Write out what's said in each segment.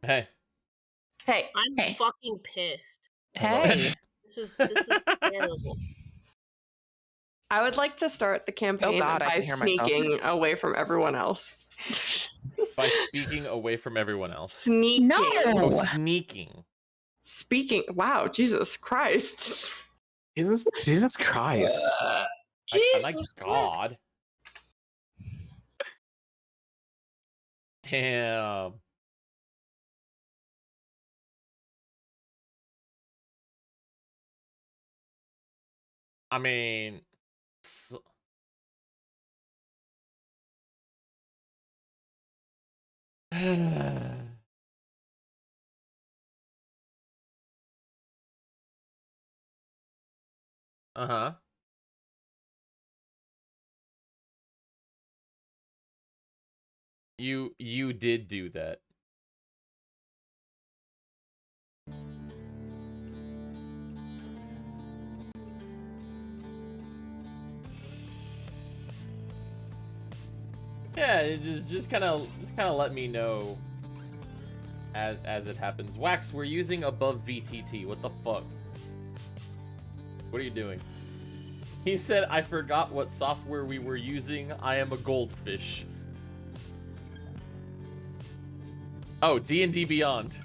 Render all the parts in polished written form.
Hey. Hey. I'm fucking pissed. Hey. This is terrible. I would like to start the campaign God, I by can hear myself. sneaking away from everyone else. By speaking away from everyone else. Sneaking. No. Oh, sneaking. Speaking. Wow, Jesus Christ. Jesus Christ. My God. Damn. I mean, uh-huh. You did do that. Yeah, it just kind of let me know as it happens. Wax, we're using above VTT. What the fuck? What are you doing? He said, I forgot what software we were using. I am a goldfish. Oh, D&D Beyond.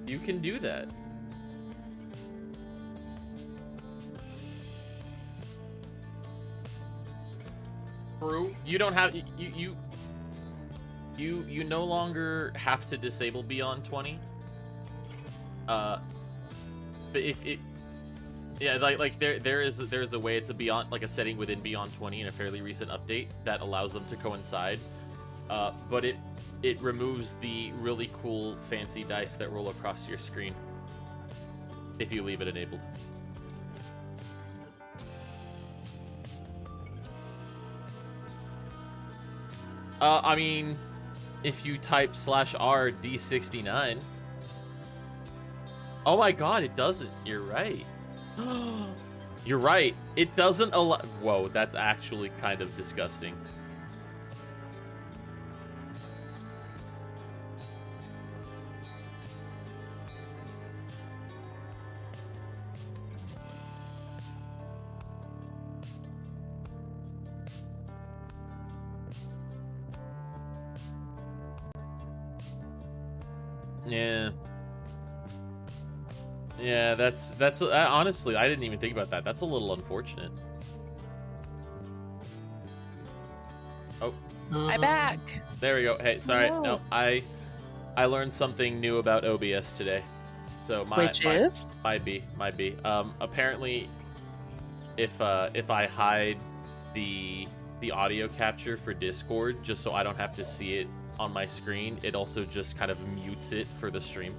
You can do that. True. You don't have you no longer have to disable Beyond 20. But if it, yeah, like there is a way, it's a beyond, like a setting within Beyond 20 in a fairly recent update that allows them to coincide. But it removes the really cool fancy dice that roll across your screen if you leave it enabled. I mean, if you type /R D69. Oh my god, it doesn't. You're right. You're right. It doesn't allow. Whoa, that's actually kind of disgusting. Yeah. Yeah, that's honestly, I didn't even think about that. That's a little unfortunate. Oh. I'm back. There we go. Hey, sorry. No, I learned something new about OBS today. So my B. Apparently if I hide the audio capture for Discord just so I don't have to see it on my screen, it also just kind of mutes it for the stream.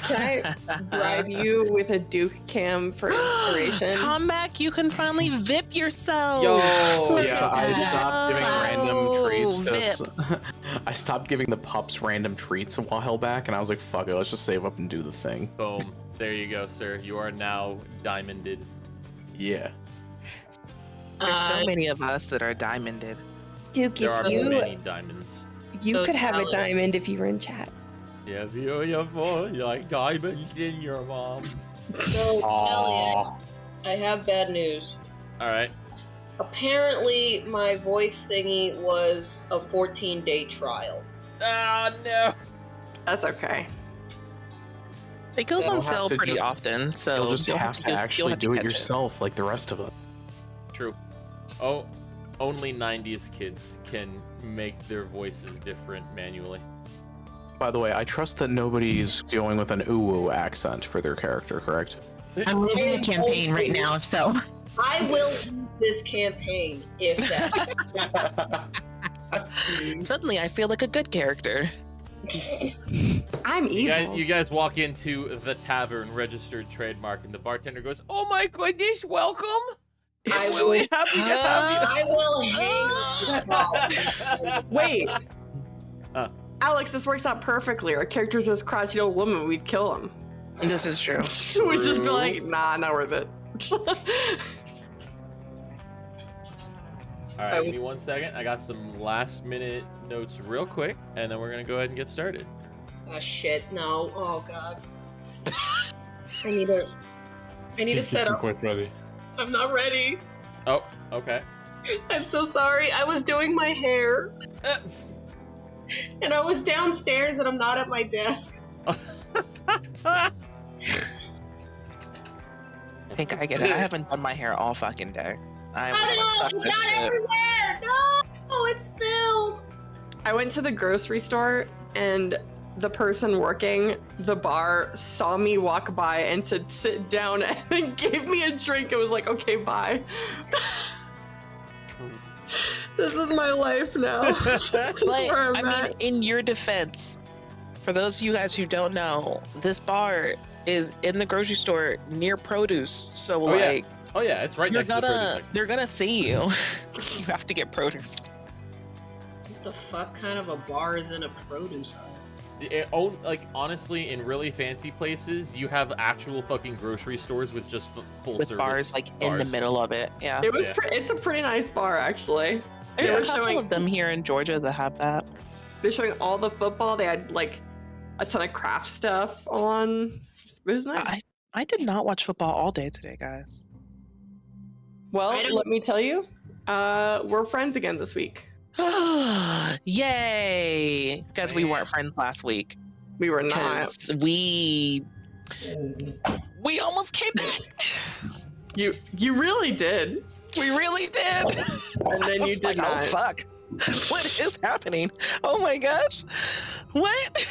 Can I bribe you with a Duke cam for inspiration? Come back, you can finally VIP yourself. Yo, yeah, I stopped giving random treats. VIP. I stopped giving the pups random treats a while back, and I was like, fuck it, let's just save up and do the thing. Boom. There you go, sir. You are now diamonded. Yeah. There's so many of us that are diamonded. Duke, There are if you many diamonds. you could have a diamond if you were in chat. Yeah, you're like diamonds in your mom. So, Elliot, I have bad news. Alright. Apparently, my voice thingy was a 14-day trial. Ah, no. That's okay. It goes You'll on have sale to pretty just- often, so You'll just have to actually do it yourself like the rest of us. True. Oh, only 90s kids can make their voices different manually. By the way, I trust that nobody's going with an ooh accent for their character, correct? I'm leading the campaign right now, if so. I will lead this campaign if that. Suddenly, I feel like a good character. I'm evil. You guys walk into the tavern, registered trademark, and the bartender goes, "Oh my goodness, welcome! I'm really happy to have you." I will hang. Wait. Alex, this works out perfectly. Our character's this crotchety old woman. We'd kill him. This is true. So we just be like, nah, not worth it. All right, give me 1 second. I got some last minute notes real quick, and then we're gonna go ahead and get started. Oh shit, no. Oh god. I need to set up. Quite ready. I'm not ready. Oh, okay. I'm so sorry. I was doing my hair. And I was downstairs and I'm not at my desk. I think I get it. I haven't done my hair all fucking day. I'm like, fuck It's this not shit. everywhere! No! Oh, it's spilled! I went to the grocery store and the person working the bar saw me walk by and said, sit down, and then gave me a drink. It was like, okay, bye. This is my life now. This is But, where I'm I mean, at. in your defense, for those of you guys who don't know, this bar is in the grocery store near produce. So, Oh, yeah. like, Oh yeah, it's right next to the produce section. they're gonna see you. You have to get produce. What the fuck kind of a bar is in a produce aisle? Like honestly, in really fancy places, you have actual fucking grocery stores with just full With service bars, like, in the middle of it. Yeah. It was. Yeah. It's a pretty nice bar, actually. There's They a were couple showing. of them here in Georgia that have that. They're showing all the football. They had like a ton of craft stuff on. It was nice. I did not watch football all day today, guys. Well, I don't- let me tell you, we're friends again this week. Yay! Guys, we Man. weren't friends last week. We were not. Because we almost came back. You really did, We really did. and then I you was did like, not. Oh fuck! What is happening? Oh my gosh! What?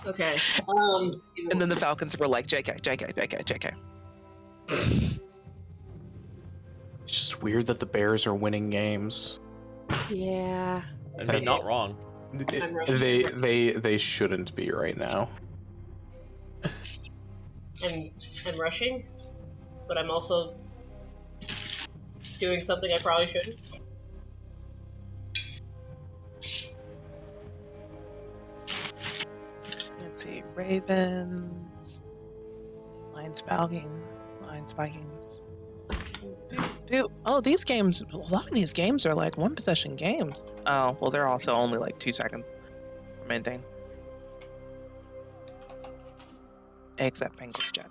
Okay. And then the Falcons were like, JK. It's just weird that the Bears are winning games. Yeah. I mean, not wrong. I'm rushing. They shouldn't be right now. I'm rushing, but I'm also doing something I probably shouldn't. Let's see, Ravens, Lions, Vikings. Oh, these games, a lot of these games are like one possession games. Oh, well, they're also only like 2 seconds from ending. Except Bengals Jets.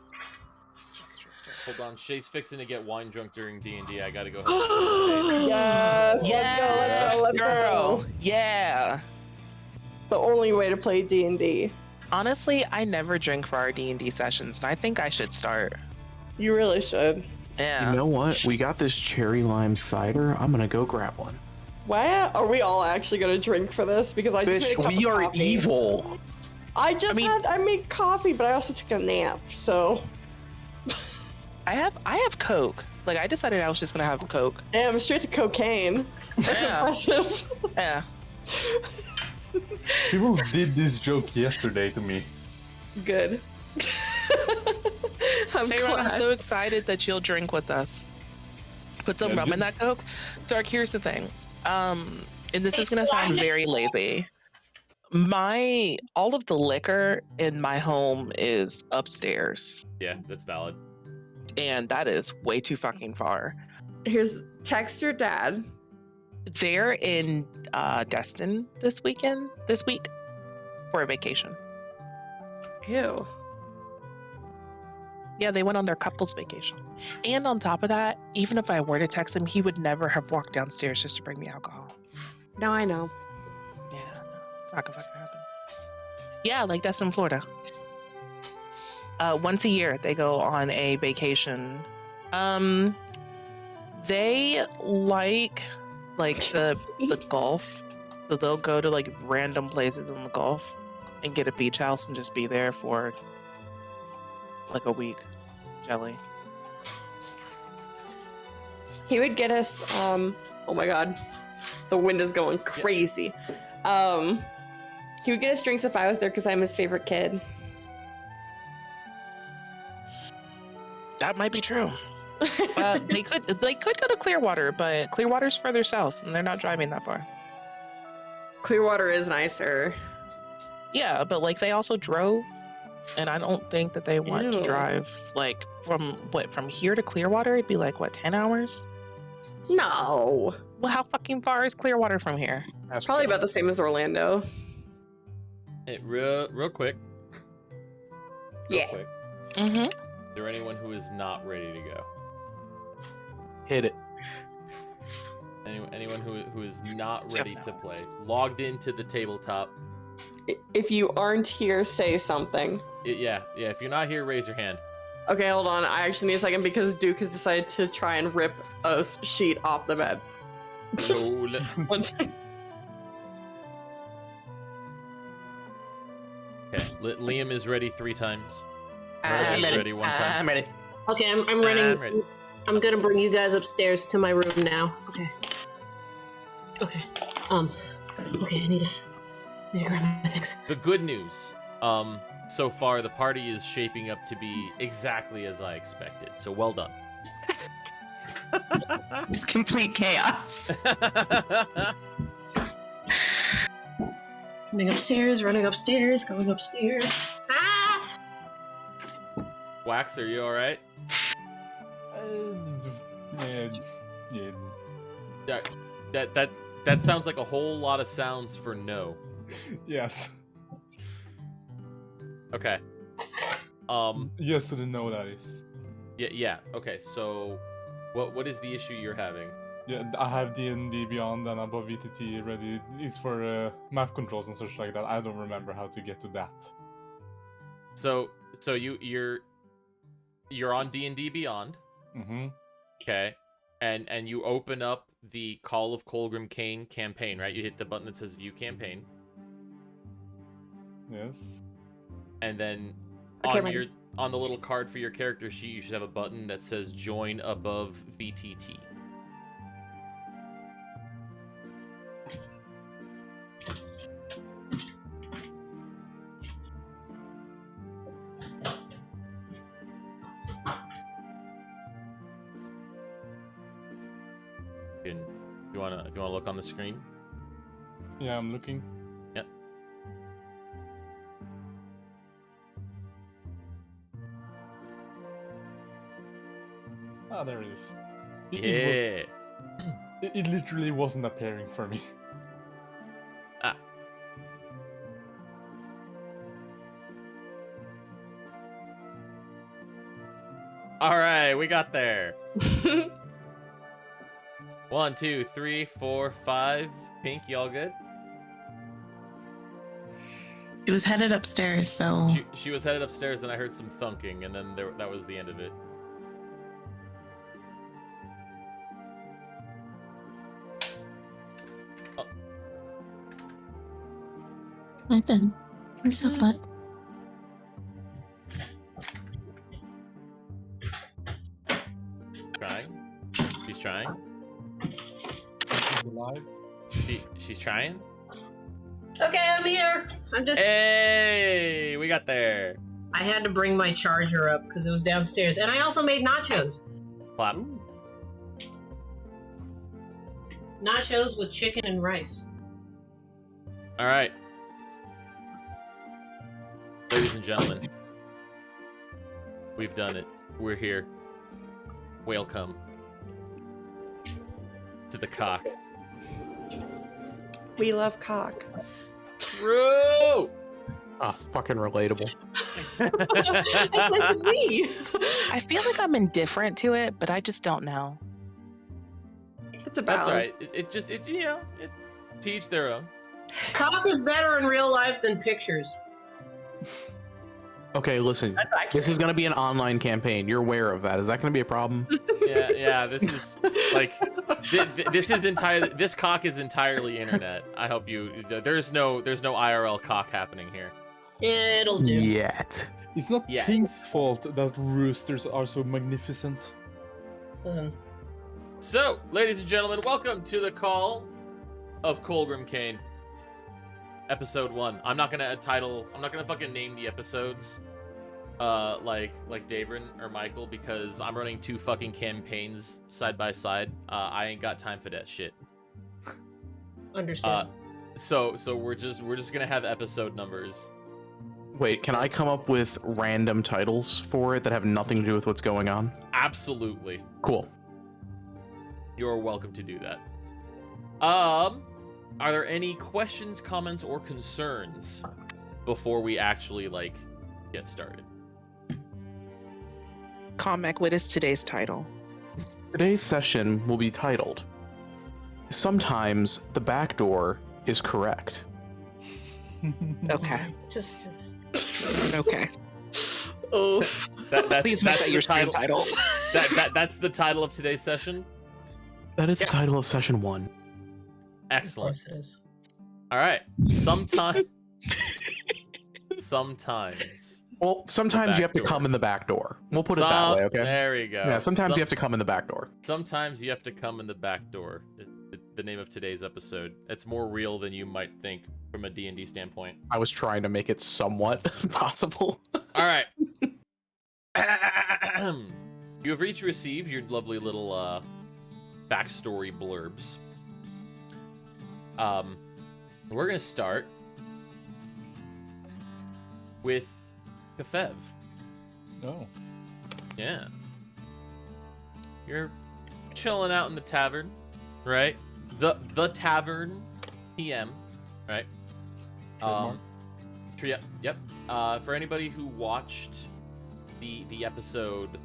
Hold on, Shay's fixing to get wine drunk during D&D. I gotta go. Yes. Let's go. Girl. Yeah. The only way to play D&D. Honestly, I never drink for our D&D sessions, and I think I should start. You really should. Yeah. You know what? We got this cherry lime cider. I'm gonna go grab one. Why are we all actually gonna drink for this? Because I just made a Bitch, cup we of are coffee. evil. I made coffee, but I also took a nap. So I have Coke. Like, I decided I was just gonna have Coke. damn, straight to cocaine. That's Yeah. impressive. Yeah. People did this joke yesterday to me. Good. I'm Sarah, I'm glad. so excited that you'll drink with us. Put some Yeah, rum in good. that Coke. Dark, here's the thing. And this is gonna sound very lazy. All of the liquor in my home is upstairs. Yeah, that's valid. And that is way too fucking far. Here's text your dad. They're in Destin this week for a vacation. Ew. Yeah, they went on their couples vacation. And on top of that, even if I were to text him, he would never have walked downstairs just to bring me alcohol. Now I know. Yeah, no, it's not gonna fucking happen. Yeah, like Destin, Florida. Once a year, they go on a vacation. They like the Gulf. So they'll go to like random places in the Gulf and get a beach house and just be there for like a week. Jelly. He would get us oh my god. The wind is going crazy. He would get us drinks if I was there because I'm his favorite kid. That might be true. They could go to Clearwater, but Clearwater's further south, and they're not driving that far. Clearwater is nicer. Yeah, but like they also drove And I don't think that they want to Ew. drive like from here to Clearwater. It'd be like what, 10 hours? No. Well, how fucking far is Clearwater from here? Ask Probably Joe. about the same as Orlando. Hey, real quick. Real Yeah. quick. Mm-hmm. Is there anyone who is not ready to go? Hit it. Anyone who is not ready to play? Logged into the tabletop. If you aren't here, say something. Yeah. If you're not here, raise your hand. Okay, hold on. I actually need a second because Duke has decided to try and rip a sheet off the bed. Lol. One second. Okay. Liam is ready 3 times. I'm Murder's ready. ready 1 time. I'm ready. Okay, I'm running. I'm ready. I'm gonna bring you guys upstairs to my room now. Okay. Okay. Okay, I need to grab my things. The good news. So far the party is shaping up to be exactly as I expected. So well done. It's complete chaos. Running upstairs, going upstairs. Ah! Wax, are you all right? Yeah. That sounds like a whole lot of sounds for no. Yes. Okay. Yes to the no, that is. Yeah. Okay. So, what is the issue you're having? Yeah, I have D&D Beyond and above VTT ready. It's for map controls and such like that. I don't remember how to get to that. So you're on D&D Beyond. Mm-hmm. Okay. And you open up the Call of Colgrim Kane campaign, right? You hit the button that says View Campaign, Yes. and then Okay, on the little card for your character sheet, you should have a button that says Join above VTT. If you wanna look on the screen. Yeah, I'm looking. Yep. Ah, there it is. It, Yeah. it literally wasn't appearing for me. Ah. All right, we got there. 1, 2, 3, 4, 5. Pink, y'all good? It was headed upstairs, so She was headed upstairs, and I heard some thunking, and then that was the end of it. Oh, I've been. We're so fun. trying. She's trying. She's alive. She's trying. Okay, I'm here. I'm just. Hey, we got there. I had to bring my charger up because it was downstairs, and I also made nachos. Clap. Nachos with chicken and rice. All right, ladies and gentlemen, we've done it. We're here. Welcome to the cock. We love cock. True. Ah, fucking relatable. That's me. I feel like I'm indifferent to it, but I just don't know. It's a balance. That's right. It to each their own. Cock is better in real life than pictures. Okay, listen. That's accurate. This is gonna be an online campaign. You're aware of that. Is that gonna be a problem? Yeah. This is like this cock is entirely internet. I hope you. There's no IRL cock happening here. It'll do. Yet. It's not Yeah. Pink's fault that roosters are so magnificent. Listen. So, ladies and gentlemen, welcome to the Call of Colgrim Kane. Episode 1. I'm not gonna fucking name the episodes like Dabrin or Michael, because I'm running 2 fucking campaigns side by side. I ain't got time for that shit. Understand. So we're just gonna have episode numbers. Wait, can I come up with random titles for it that have nothing to do with what's going on? Absolutely. Cool. You're welcome to do that. Are there any questions, comments, or concerns before we actually, like, get started? Comic, what is today's title? Today's session will be titled, Sometimes the Back Door is Correct. Okay. Just. Okay. Oh, Please make that your stream title. That's the title of today's session? That is the title of session 1. Excellent. Of course it is. All right. Sometimes. Well, sometimes you have to door. come in the back door. We'll put it that way, okay? There we go. Yeah, sometimes you have to come in the back door. Sometimes you have to come in the back door. The name of today's episode. It's more real than you might think from a D&D standpoint. I was trying to make it somewhat possible. All right. You have each received your lovely little backstory blurbs. We're gonna start with Kefev. Oh. Yeah. You're chilling out in the tavern, right? The tavern PM, right? Yep. For anybody who watched the episode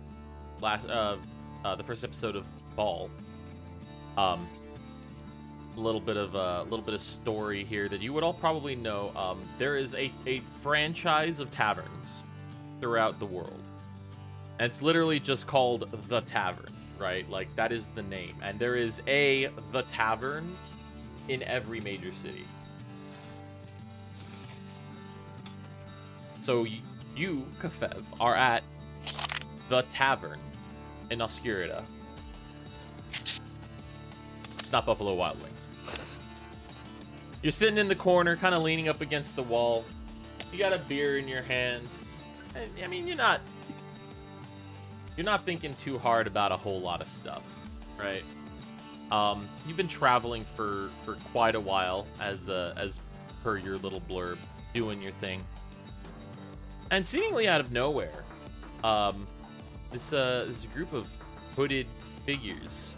the first episode of Ball, a little bit of story here that you would all probably know. There is a franchise of taverns throughout the world, and it's literally just called The Tavern, right? Like, that is the name, and there is The Tavern in every major city. So you, Kefev, are at The Tavern in Oscurita. It's not Buffalo Wild Wings. You're sitting in the corner, kind of leaning up against the wall. You got a beer in your hand. I mean, you're not thinking too hard about a whole lot of stuff, right? You've been traveling for quite a while, as per your little blurb, doing your thing. And seemingly out of nowhere, this group of hooded figures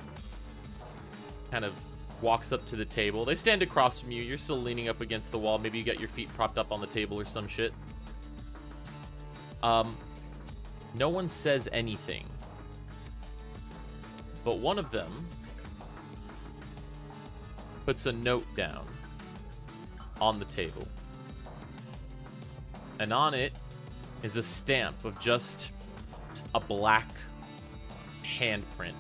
kind of walks up to the table. They stand across from you. You're still leaning up against the wall. Maybe you got your feet propped up on the table or some shit. No one says anything, but one of them puts a note down on the table, and on it is a stamp of just a black handprint.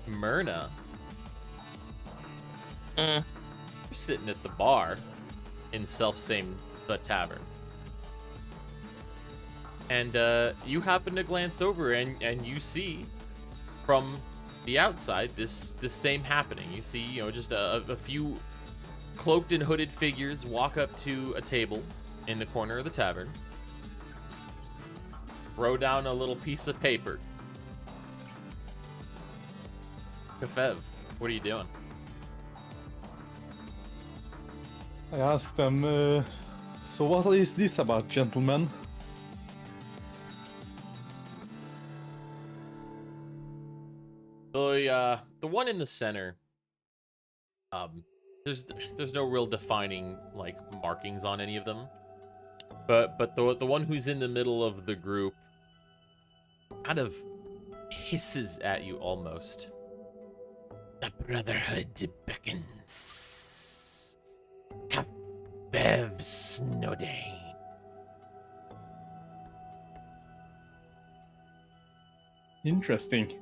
Myrna, you're sitting at the bar in self-same The Tavern, and you happen to glance over and you see from the outside this same happening. You see, just a few cloaked and hooded figures walk up to a table in the corner of the tavern, throw down a little piece of paper. Kefev, what are you doing? I asked them, so what is this about, gentlemen? The one in the center, there's no real defining, like, markings on any of them. But the one who's in the middle of the group kind of hisses at you almost. The Brotherhood beckons. Kefev Snowdane. Interesting.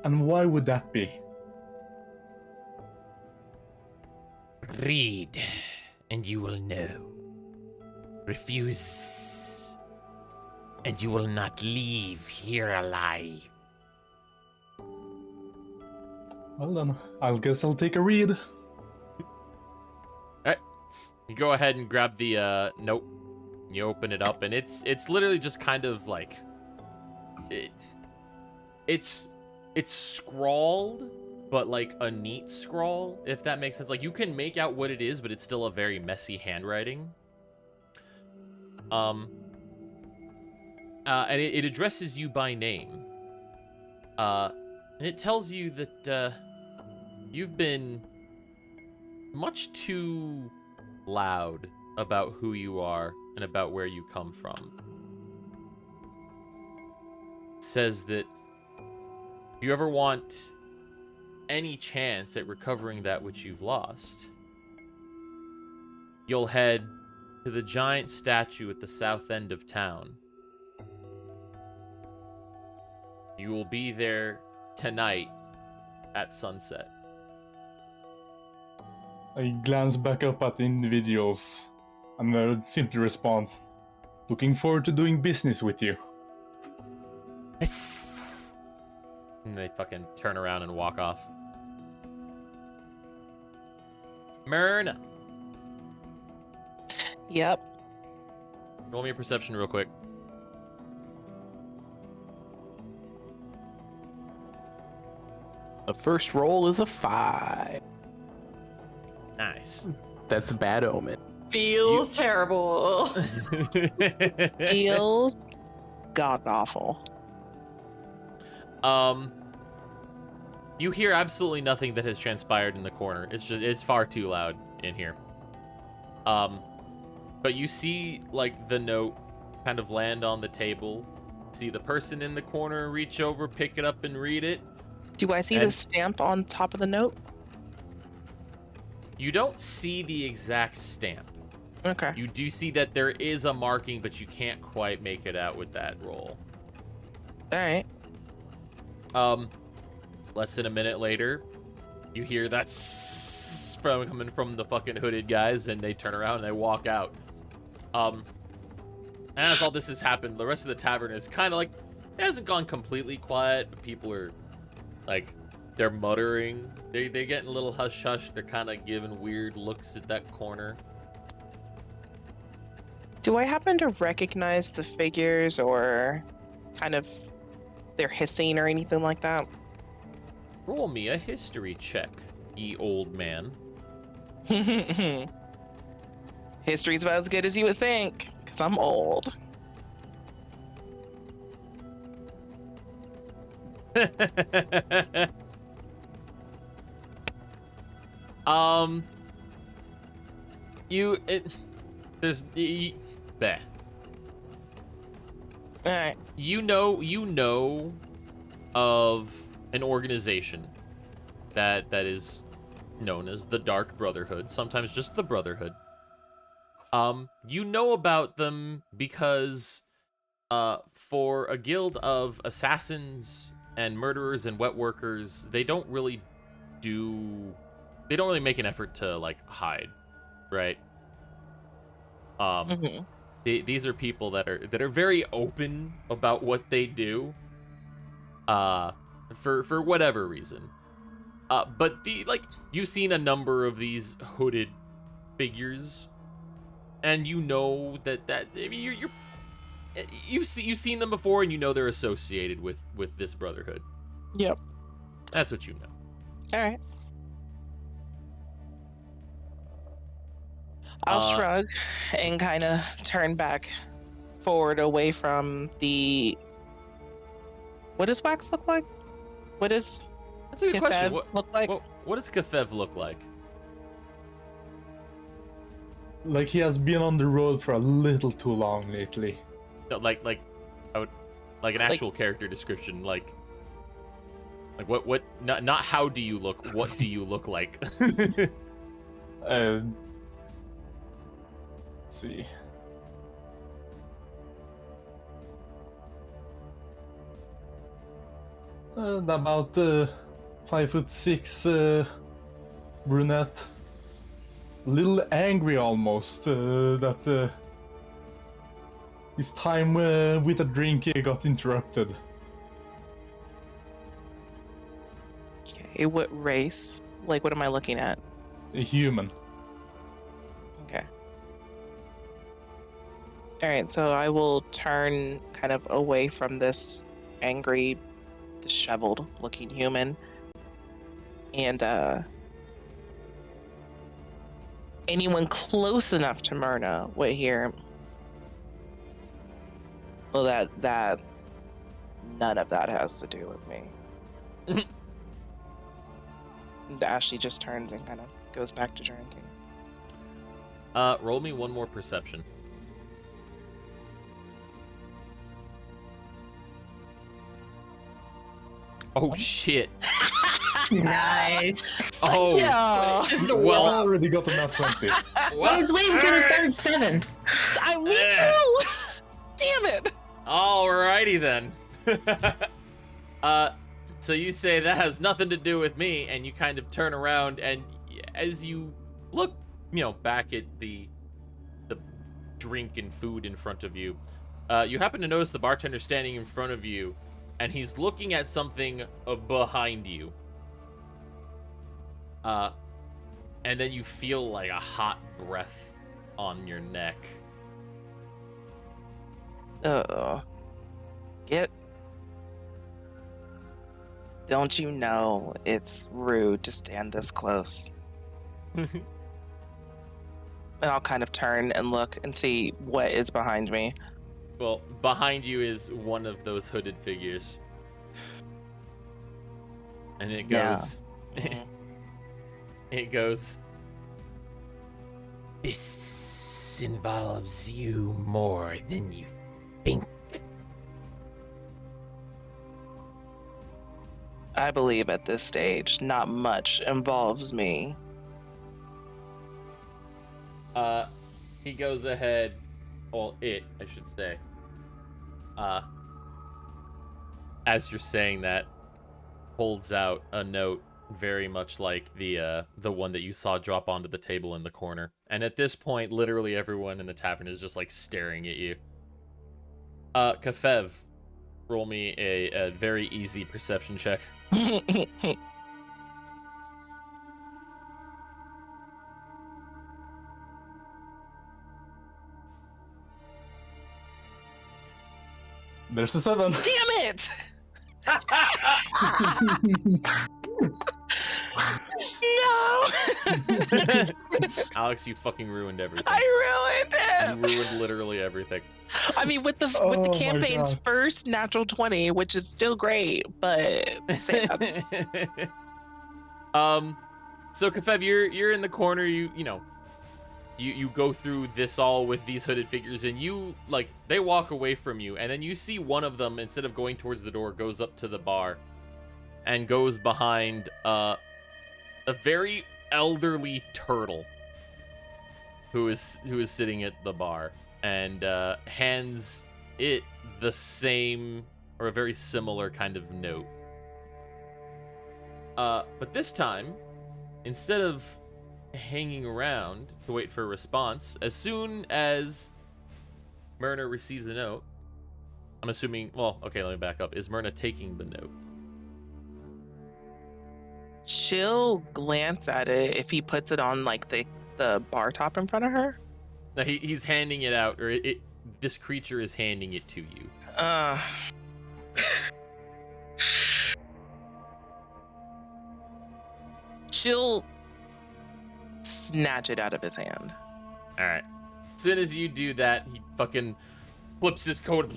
And why would that be? Read, and you will know. Refuse, and you will not leave here alive. Well then, I guess I'll take a read. Alright. You go ahead and grab the note. You open it up, and it's literally just kind of like it's scrawled but like a neat scrawl, if that makes sense. Like you can make out what it is, but it's still a very messy handwriting. And it addresses you by name. And it tells you that you've been much too loud about who you are and about where you come from. It says that if you ever want any chance at recovering that which you've lost, you'll head to the giant statue at the south end of town. You will be there tonight at sunset. I glance back up at the individuals and simply respond, "Looking forward to doing business with you." And they fucking turn around and walk off. Myrna, Yep. roll me a perception real quick. The first roll is a 5. Nice. That's a bad omen. Feels terrible. Feels god awful. You hear absolutely nothing that has transpired in the corner. It's far too loud in here. But you see like the note kind of land on the table. See the person in the corner reach over, pick it up and read it. Do I see the stamp on top of the note? You don't see the exact stamp. Okay. You do see that there is a marking, but you can't quite make it out with that roll. Alright. Less than a minute later, you hear that coming from the fucking hooded guys, and they turn around and they walk out. And as all this has happened, the rest of the tavern is kind of like, it hasn't gone completely quiet, but people are like, they're muttering. They're getting a little hush-hush. They're kind of giving weird looks at that corner. Do I happen to recognize the figures or kind of their hissing or anything like that? Roll me a history check, ye old man. History's about as good as you would think, because I'm old. Bleh. Alright. You know of an organization that is known as the Dark Brotherhood, sometimes just the Brotherhood. You know about them because for a guild of assassins and murderers and wet workers, they don't really make an effort to like hide, right? These are people that are very open about what they do, for whatever reason. But you've seen a number of these hooded figures, and you know that I mean you've seen them before, and you know they're associated with this brotherhood. Yep. That's what you know. All right. I'll shrug and kind of turn back forward away from the... What does Wax look like? What does That's a good question. Kefev look like? What does Kefev look like? Like he has been on the road for a little too long lately. No, like an actual character description, like what not how do you look, what do you look like? Let's see. About 5'6", brunette, a little angry almost that his time with a drink got interrupted. Okay, what race? Like, what am I looking at? A human. Okay. Alright, so I will turn kind of away from this angry, disheveled looking human And anyone close enough to Myrna would hear, well, that none of that has to do with me. And Ashley just turns and kind of goes back to drinking. Roll me one more perception. Oh shit. Nice. Oh. Yeah. I Well, already got a nat 20. I was waiting for the third 7. Me too. Damn it. Alrighty then. So you say that has nothing to do with me, and you kind of turn around, and as you look, back at the drink and food in front of you, you happen to notice the bartender standing in front of you, and he's looking at something behind you. And then you feel like a hot breath on your neck. Don't you know it's rude to stand this close? And I'll kind of turn and look and see what is behind me. Well, behind you is one of those hooded figures. And it goes... Yeah. It goes... This involves you more than you think. I believe at this stage, not much involves me. He goes ahead... Well, I should say. As you're saying that, holds out a note very much like the one that you saw drop onto the table in the corner. And at this point, literally everyone in the tavern is just like staring at you. Kefev, roll me a very easy perception check. There's a 7. Damn it! No! Alex, you fucking ruined everything. I ruined You it! ruined literally everything. I mean, with the Oh my campaign's God. first natural 20, which is still great, but sad. So Kefev, you're in the corner. You go through this all with these hooded figures, and they walk away from you, and then you see one of them, instead of going towards the door, goes up to the bar and goes behind a very elderly turtle who is sitting at the bar, and hands it the same or a very similar kind of note. But this time, instead of hanging around to wait for a response, as soon as Myrna receives a note, I'm assuming, well, okay, let me back up. Is Myrna taking the note? She'll glance at it if he puts it on like the bar top in front of her. No, he's handing it out, or this creature is handing it to you. She'll snatch it out of his hand. All right. As soon as you do that, he fucking flips his coat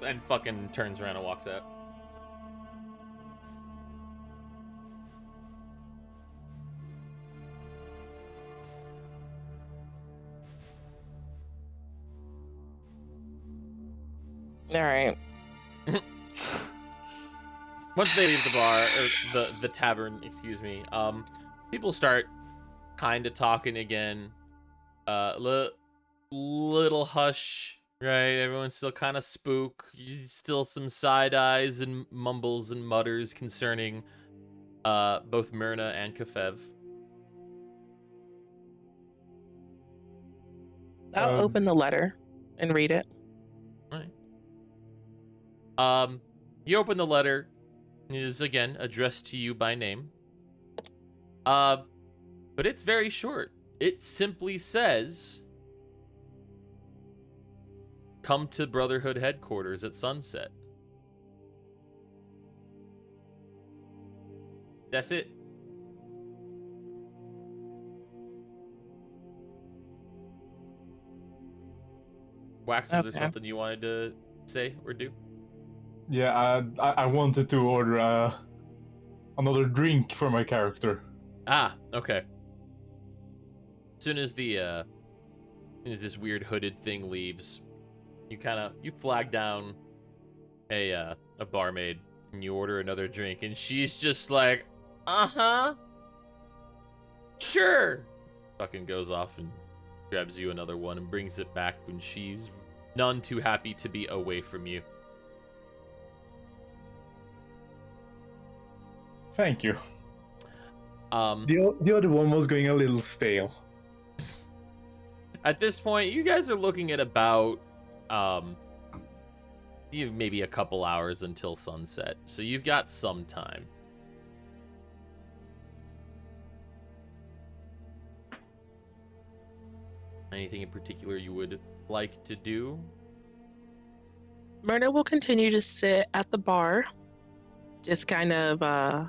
and fucking turns around and walks out. All right. Once they leave the bar, or the tavern, excuse me, people start kind of talking again. Little hush, right? Everyone's still kind of spook. Still some side eyes and mumbles and mutters concerning both Myrna and Kefev. I'll open the letter and read it. All right. You open the letter. It is again addressed to you by name. But it's very short. It simply says, "Come to Brotherhood headquarters at sunset." That's it. Wax, was there Okay. something you wanted to say or do? Yeah, I wanted to order another drink for my character. Ah, okay. As soon as this weird hooded thing leaves, you flag down a barmaid and you order another drink, and she's just like, sure. Fucking goes off and grabs you another one and brings it back when she's none too happy to be away from you. Thank you. The The other one was going a little stale. At this point, you guys are looking at about maybe a couple hours until sunset, so you've got some time. Anything in particular you would like to do? Myrna will continue to sit at the bar, just kind of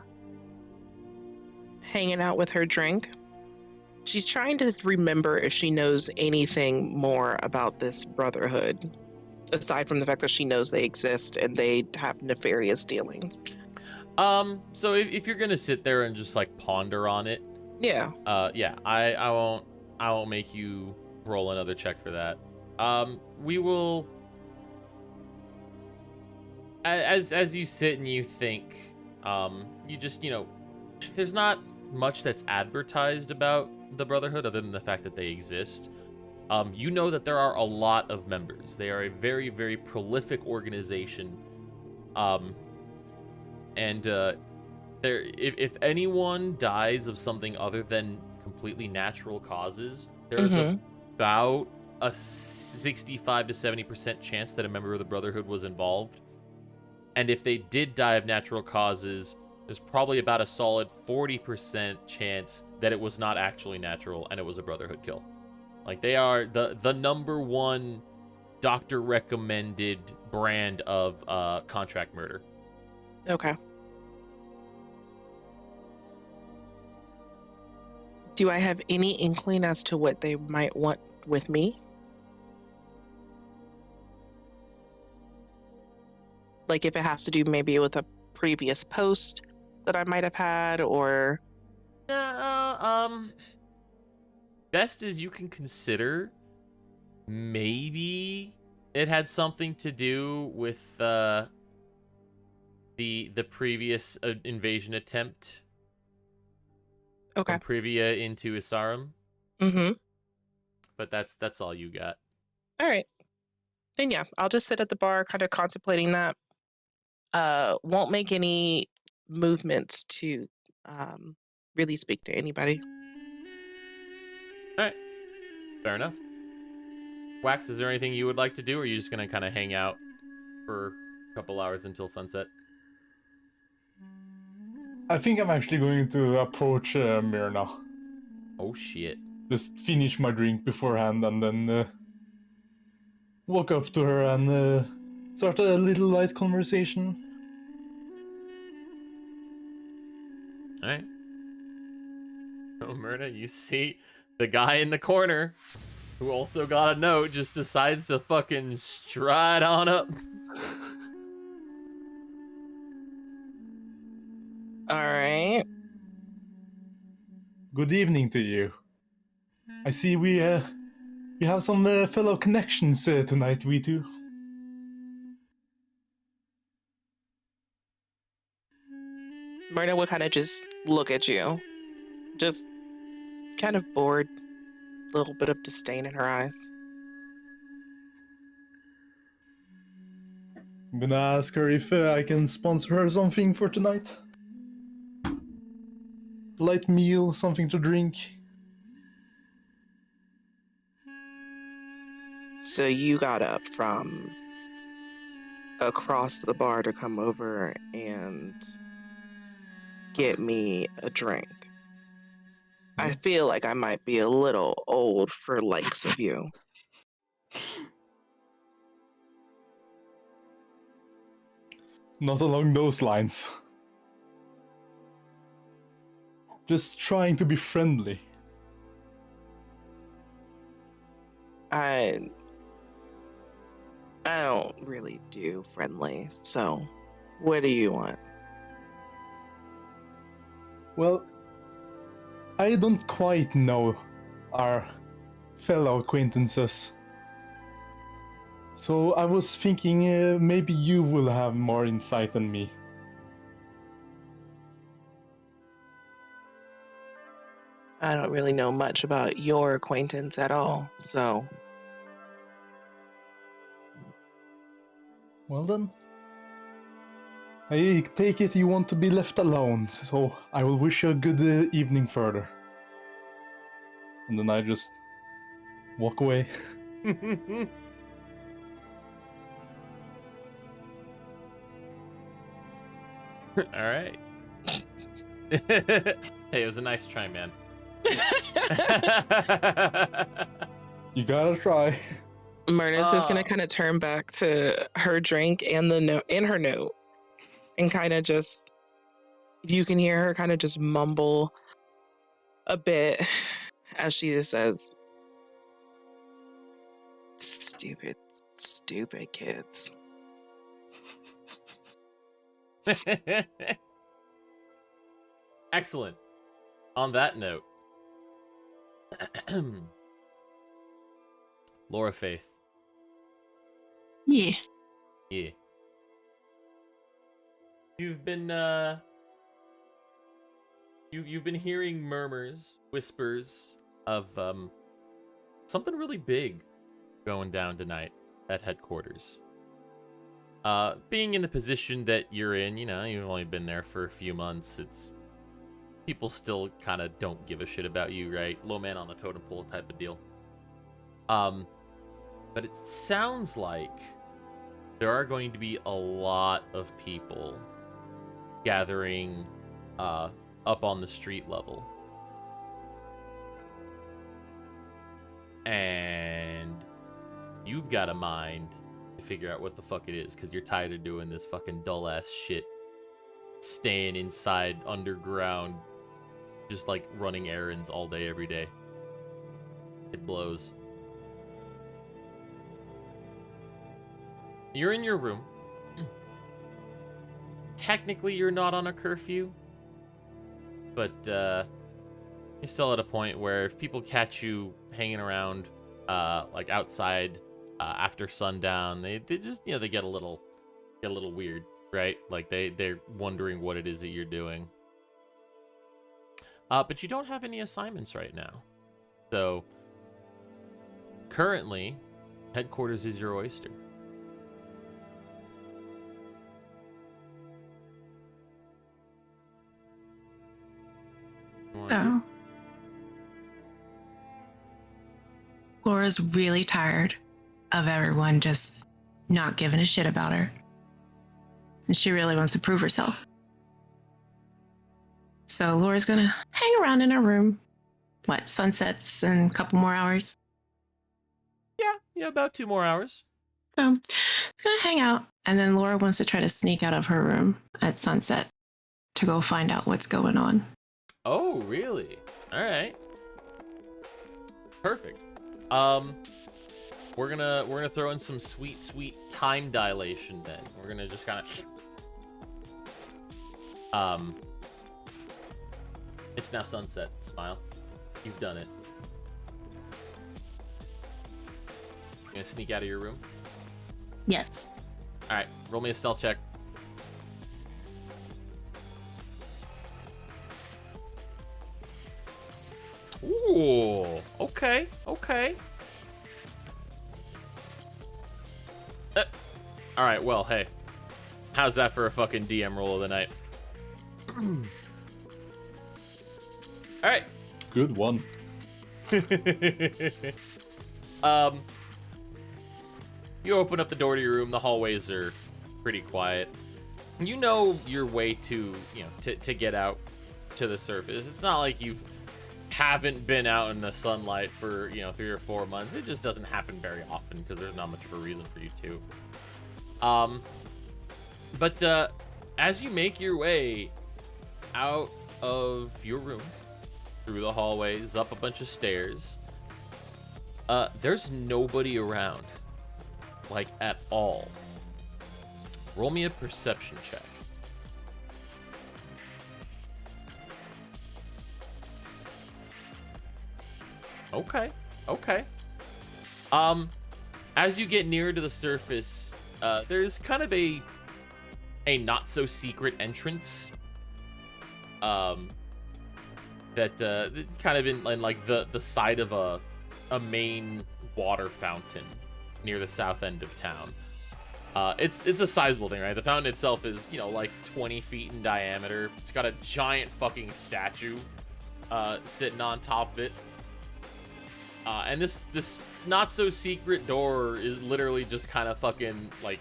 hanging out with her drink. She's trying to remember if she knows anything more about this brotherhood, aside from the fact that she knows they exist and they have nefarious dealings. So if you're gonna sit there and just like ponder on it, Yeah. I won't make you roll another check for that. We will, as you sit and you think, you just, there's not much that's advertised about the Brotherhood other than the fact that they exist. You know that there are a lot of members. They are a very, very prolific organization. If anyone dies of something other than completely natural causes, there's about a 65 to 70% chance that a member of the Brotherhood was involved. And if they did die of natural causes, there's probably about a solid 40% chance that it was not actually natural and it was a Brotherhood kill. Like, they are the number one doctor recommended brand of contract murder. Okay. Do I have any inkling as to what they might want with me? Like, if it has to do maybe with a previous post that I might have had, or... Best as you can consider, maybe it had something to do with the previous invasion attempt. Okay. From Privia into Isarum. Mm-hmm. But that's all you got. All right. Then yeah, I'll just sit at the bar kind of contemplating that. Won't make any movements to really speak to anybody. All right. Fair enough. Wax, is there anything you would like to do, or are you just going to kind of hang out for a couple hours until sunset? I think I'm actually going to approach Myrna. Oh, shit. Just finish my drink beforehand and then walk up to her and start a little light conversation. All right. Oh, Myrna, you see the guy in the corner who also got a note just decides to fucking stride on up. All right. Good evening to you. I see we have some fellow connections tonight, we two. Myrna will kind of just look at you. Just kind of bored. A little bit of disdain in her eyes. I'm gonna ask her if I can sponsor her something for tonight. Light meal, something to drink. So you got up from across the bar to come over and get me a drink. I feel like I might be a little old for likes of you. Not along those lines. just trying to be friendly. I don't really do friendly, so what do you want? Well, I don't quite know our fellow acquaintances. So I was thinking maybe you will have more insight than me. I don't really know much about your acquaintance at all, so Well then. I take it you want to be left alone, so I will wish you a good evening further. And then I just walk away. All right. Hey, it was a nice try, man. You gotta try. Myrna's just gonna kind of turn back to her drink and the note and her note, and kind of just, you can hear her kind of just mumble a bit as she just says, "Stupid, stupid kids." Excellent. On that note, Laura Faith. Yeah. Yeah. You've been you've been hearing murmurs, whispers of something really big going down tonight at headquarters. Being in the position that you're in, you know, you've only been there for a few months, it's people still kind of don't give a shit about you, right? Low man on the totem pole type of deal. But it sounds like there are going to be a lot of people gathering up on the street level. And you've got a mind to figure out what the fuck it is, because you're tired of doing this fucking dull ass shit. Staying inside underground, just like running errands all day, every day. It blows. You're in your room. Technically, you're not on a curfew, but you're still at a point where if people catch you hanging around, like outside after sundown, they just, you know, they get a little weird, right? Like they're wondering what it is that you're doing. But you don't have any assignments right now, so currently, headquarters is your oyster. Oh. Laura's really tired of everyone just not giving a shit about her. And she really wants to prove herself. So Laura's gonna hang around in her room. What, sunsets in a couple more hours? Yeah, about 2 more hours. So she's gonna hang out. And then Laura wants to try to sneak out of her room at sunset to go find out what's going on. Oh, really? All right. Perfect. We're gonna throw in some sweet time dilation then. We're gonna just kind of it's now sunset. Smile. You've done it. You gonna sneak out of your room? Yes. All right. Roll me a stealth check. Ooh, okay. All right, well, hey. How's that for a fucking DM roll of the night? All right. Good one. You open up the door to your room. The hallways are pretty quiet. You know your way to, you know, to get out to the surface. It's not like you haven't been out in the sunlight for, you know, 3 or 4 months. It just doesn't happen very often because there's not much of a reason for you to. But as you make your way out of your room, through the hallways, up a bunch of stairs. There's nobody around, like, at all. Roll me a perception check. Okay, okay. As you get nearer to the surface, there's kind of a not-so-secret entrance. That kind of in like the side of a main water fountain near the south end of town. It's a sizable thing, right? The fountain itself is, you know, like 20 feet in diameter. It's got a giant fucking statue sitting on top of it. And this not so secret door is literally just kind of fucking like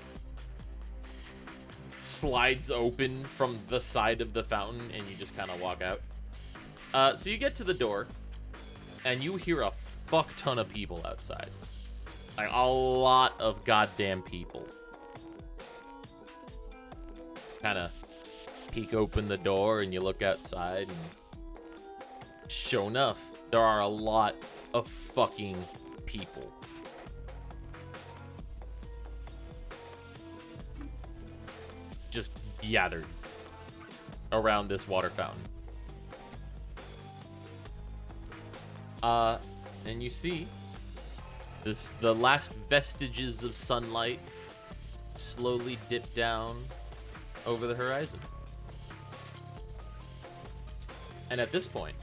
slides open from the side of the fountain, and you just kind of walk out. So you get to the door, and you hear a fuck ton of people outside. Like, a lot of goddamn people. Kind of peek open the door, and you look outside, and sure enough, there are a lot of fucking people. Just gathered around this water fountain. And you see the last vestiges of sunlight slowly dip down over the horizon. And at this point,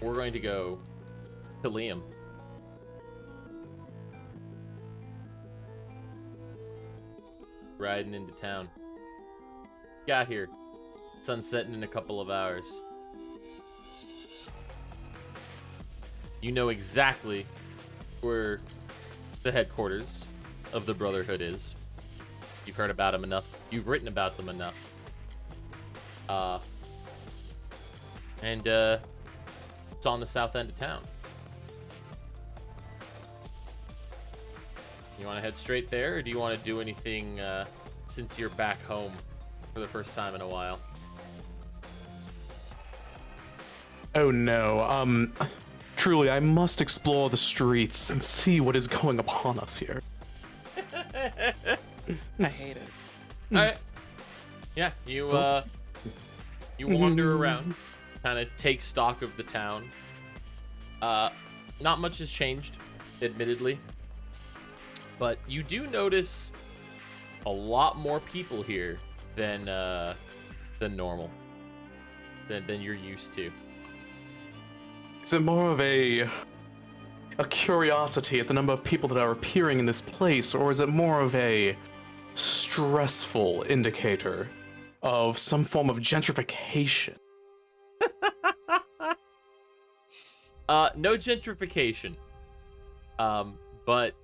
we're going to go to Liam. Riding into town. Got here. Sun's setting in a couple of hours. You know exactly where the headquarters of the Brotherhood is. You've heard about them enough. You've written about them enough. And it's on the south end of town. You want to head straight there, or do you want to do anything since you're back home for the first time in a while? Oh no, truly, I must explore the streets and see what is going upon us here. I hate it. Alright. Yeah, you wander around, kind of take stock of the town. Not much has changed, admittedly. But you do notice a lot more people here than normal. Than you're used to. Is it more of a curiosity at the number of people that are appearing in this place, or is it more of a stressful indicator of some form of gentrification? No gentrification. But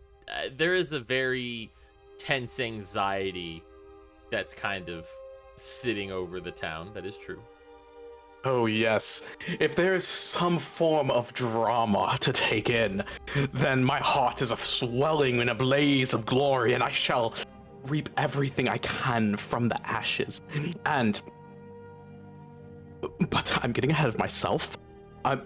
there is a very tense anxiety that's kind of sitting over the town. That is true. Oh yes, if there is some form of drama to take in, then my heart is swelling in a blaze of glory, and I shall reap everything I can from the ashes. But I'm getting ahead of myself. I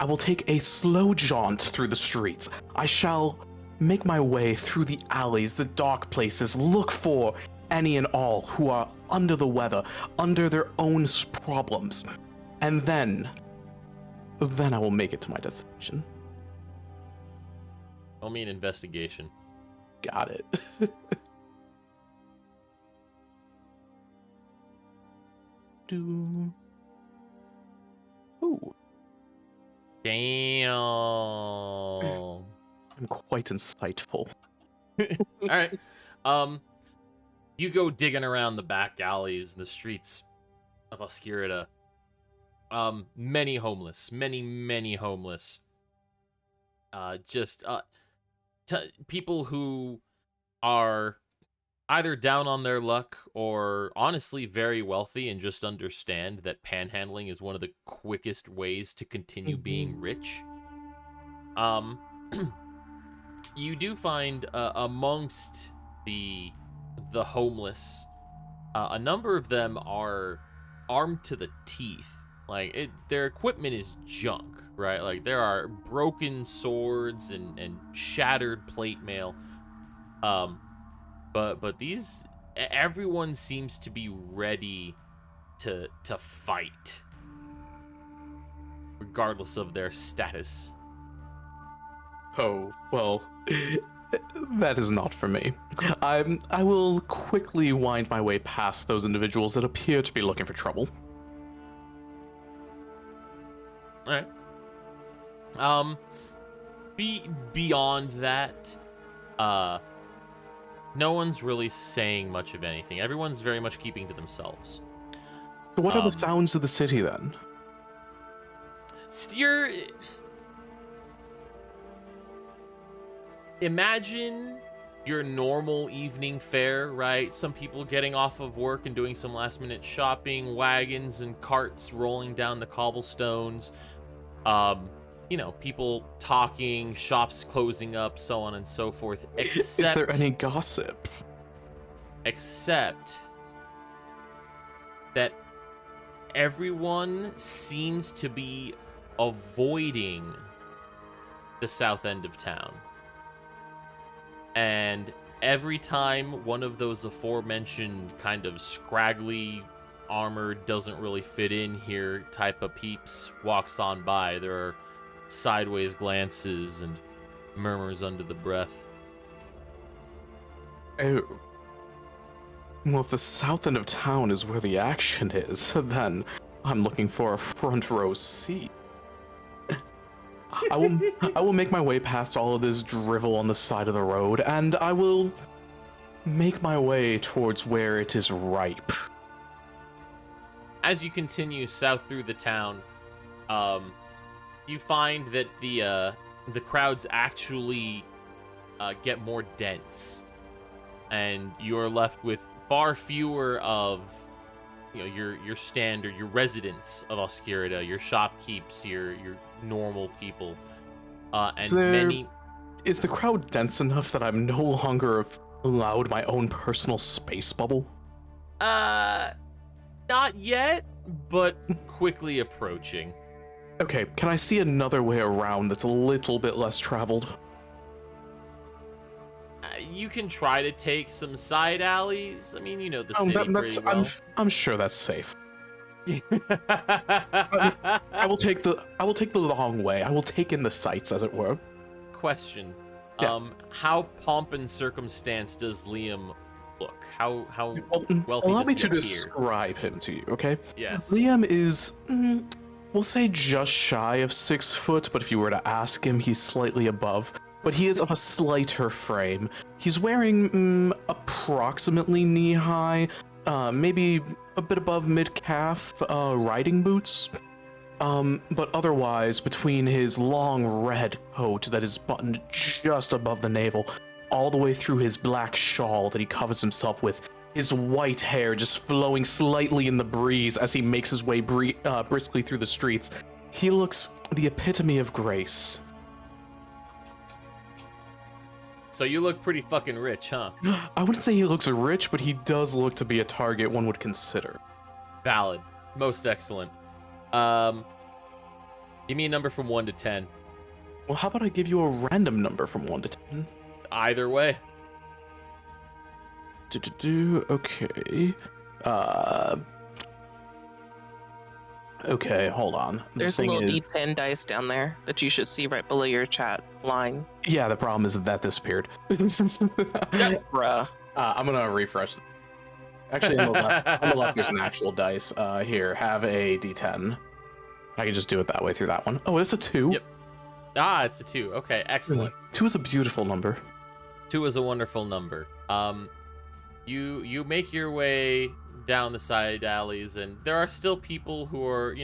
will take a slow jaunt through the streets. I shall make my way through the alleys, the dark places, look for any and all who are under the weather, under their own problems. And then I will make it to my destination. I'll mean investigation. Got it. Ooh. Damn. I'm quite insightful. All right. You go digging around the back alleys and the streets of Oscurita. Many homeless. Many homeless. People who are either down on their luck or honestly very wealthy and just understand that panhandling is one of the quickest ways to continue being rich. You do find amongst the homeless A number of them are armed to the teeth. Like, their equipment is junk, right? Like, there are broken swords and shattered plate mail. But these, everyone seems to be ready to fight, regardless of their status. Oh, well, that is not for me. I will quickly wind my way past those individuals that appear to be looking for trouble. All right. Beyond that, no one's really saying much of anything. Everyone's very much keeping to themselves. So what are the sounds of the city then? Imagine your normal evening fare, right? Some people getting off of work and doing some last minute shopping, wagons and carts rolling down the cobblestones, people talking, shops closing up, so on and so forth. Is there any gossip? Except that everyone seems to be avoiding the south end of town. And every time one of those aforementioned kind of scraggly, armored, doesn't really fit in here type of peeps walks on by, there are sideways glances and murmurs under the breath. Oh. Well, if the south end of town is where the action is, then I'm looking for a front row seat. I will make my way past all of this drivel on the side of the road, and I will make my way towards where it is ripe. As you continue south through the town, you find that the crowds actually get more dense, and you are left with far fewer of your standard, your residents of Oscurita, your shopkeepers, your normal people, and Is the crowd dense enough that I'm no longer allowed my own personal space bubble? Not yet, but quickly approaching. Okay, can I see another way around that's a little bit less traveled? You can try to take some side alleys. I mean, the city pretty well. I'm sure that's safe. I will take the long way. I will take in the sights, as it were. Question: Yeah. How pomp and circumstance does Liam look? How wealthy Allow does me he to appear? describe him to you, okay? Yes. Liam is, we'll say just shy of 6 foot, but if you were to ask him, he's slightly above. But he is of a slighter frame. He's wearing approximately knee-high, maybe a bit above mid-calf riding boots. But otherwise, between his long red coat that is buttoned just above the navel, all the way through his black shawl that he covers himself with, his white hair just flowing slightly in the breeze as he makes his way briskly through the streets, he looks the epitome of grace. So you look pretty fucking rich, huh? I wouldn't say he looks rich, but he does look to be a target one would consider. Valid. Most excellent. Give me a number from 1 to 10. Well, how about I give you a random number from 1 to 10? Either way. Okay. Okay, hold on. There's a little D10 dice down there that you should see right below your chat line. Yeah, the problem is that disappeared. Bruh. I'm gonna refresh. Actually, on the left, there's an actual dice. Here, have a D10. I can just do it that way through that one. Oh, it's a 2. Yep. It's a 2. Okay, excellent. 2 is a beautiful number. 2 is a wonderful number. You make your way down the side alleys, and there are still people who are,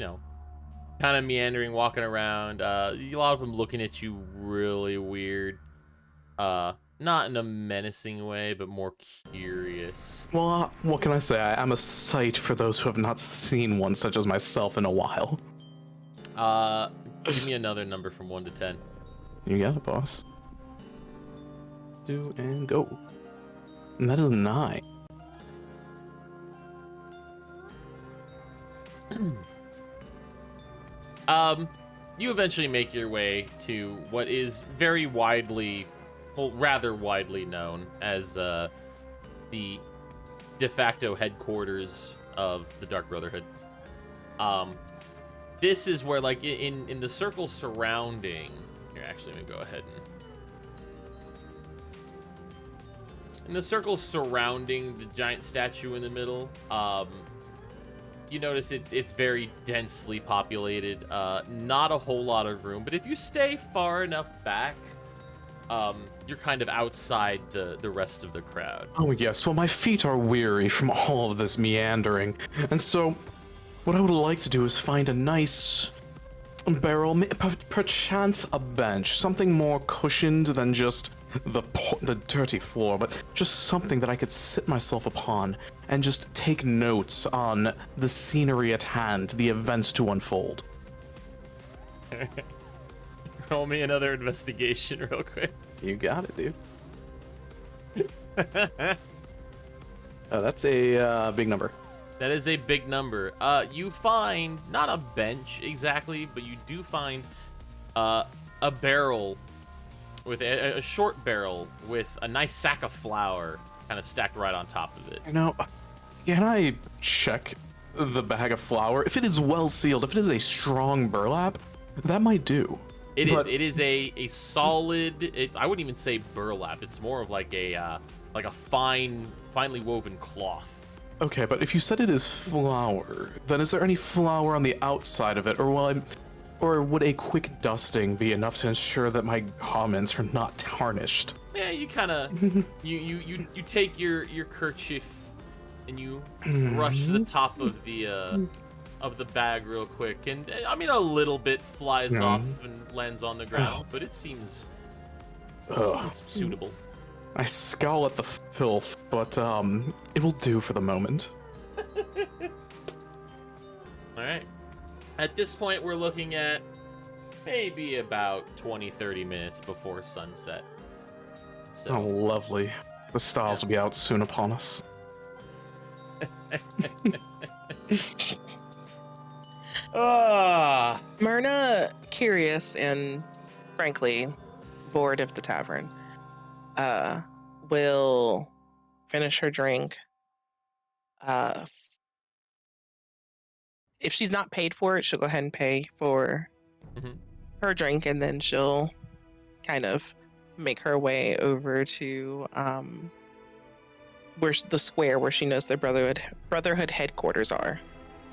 kind of meandering, walking around. A lot of them looking at you really weird. Not in a menacing way, but more curious. Well, what can I say? I am a sight for those who have not seen one such as myself in a while. Give me another number from 1 to 10. You got it, boss. Do and go. And that is a 9. You eventually make your way to what is very widely, well, rather widely known as the de facto headquarters of the Dark Brotherhood. This is where, like, in the circle surrounding... Here, actually, let me go ahead and... In the circle surrounding the giant statue in the middle, you notice it's very densely populated. Not a whole lot of room, but if you stay far enough back, you're kind of outside the rest of the crowd. Oh yes, well my feet are weary from all of this meandering, and so what I would like to do is find a nice barrel, perchance a bench, something more cushioned than just the dirty floor, but just something that I could sit myself upon and just take notes on the scenery at hand, the events to unfold. Roll me another investigation real quick. You got it, dude. Oh, that's a big number. That is a big number. You find, not a bench exactly, but you do find a barrel with a short barrel with a nice sack of flour kind of stacked right on top of it. You know, can I check the bag of flour? If it is well sealed, if it is a strong burlap, that might do. It is a solid. I wouldn't even say burlap. It's more of like a finely woven cloth. Okay, but if you said it is flour, then is there any flour on the outside of it, or would a quick dusting be enough to ensure that my garments are not tarnished? Yeah, you kind of you take your kerchief and you brush the top of the bag real quick, and I mean a little bit flies off and lands on the ground, but it seems suitable. I scowl at the filth, but it will do for the moment. All right. At this point, we're looking at maybe about 20-30 minutes before sunset. So. Oh, lovely. The stars will be out soon upon us. Myrna, curious and frankly bored of the tavern, will finish her drink. If she's not paid for it, she'll go ahead and pay for her drink, and then she'll kind of make her way over to where's the square where she knows the Brotherhood headquarters are.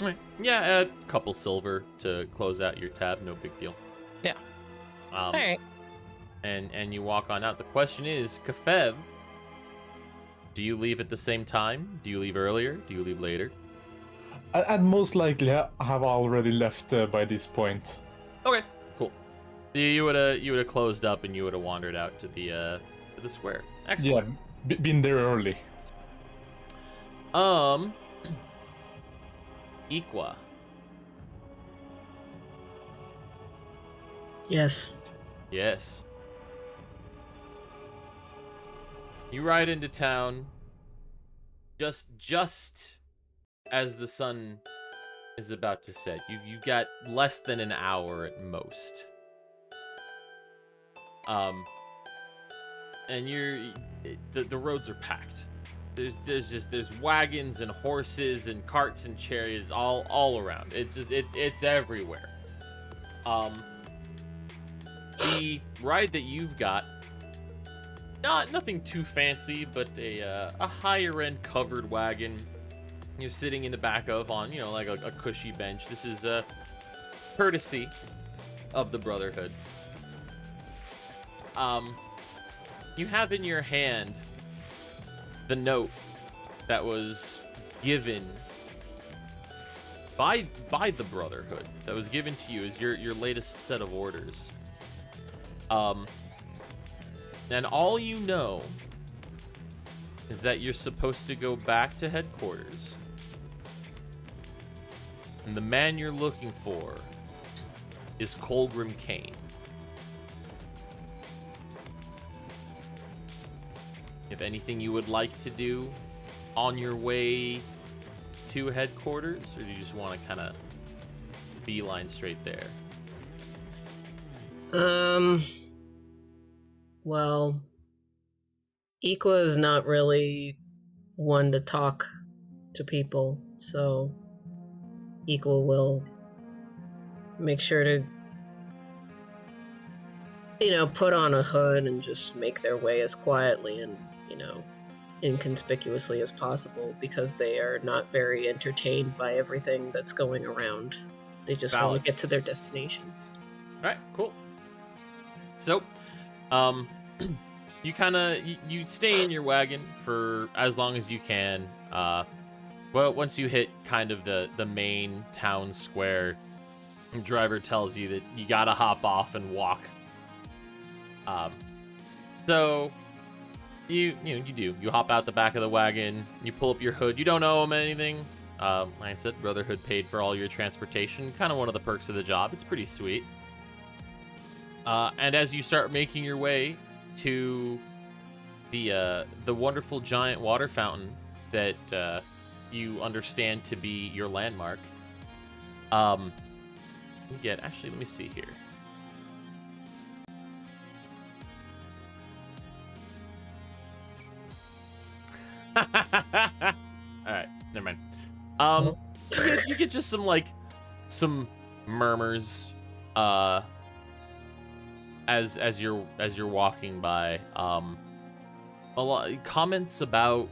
Right. Yeah, a couple silver to close out your tab, no big deal. Yeah. All right. And you walk on out. The question is, Kefev, do you leave at the same time? Do you leave earlier? Do you leave later? I'd most likely have already left by this point. Okay, cool. You would have closed up and you would have wandered out to the square. Excellent. Yeah, been there early. Equa. Yes. Yes. You ride into town just as the sun is about to set. You've got less than an hour at most. And the roads are packed. There's wagons and horses and carts and chariots all around. It's everywhere. The ride that you've got, nothing too fancy, but a higher end covered wagon. You're sitting in the back of on like a cushy bench. This is a courtesy of the Brotherhood. You have in your hand the note that was given by the Brotherhood, that was given to you as your latest set of orders. And all you know is that you're supposed to go back to headquarters. And the man you're looking for is Colgrim Kane. If anything you would like to do on your way to headquarters, or do you just want to kind of beeline straight there? Well, Equa is not really one to talk to people, so Equa will make sure to, put on a hood and just make their way as quietly and, inconspicuously as possible, because they are not very entertained by everything that's going around. They just want to get to their destination. All right, cool. So, you kind of you stay in your wagon for as long as you can. Well, once you hit kind of the main town square, the driver tells you that you gotta hop off and walk. So you hop out the back of the wagon, you pull up your hood. You don't owe him anything. Like I said, Brotherhood paid for all your transportation. Kind of one of the perks of the job. It's pretty sweet. And as you start making your way to the wonderful giant water fountain that you understand to be your landmark, actually, let me see here. All right, never mind. You get just some murmurs as you're walking by. A lot comments about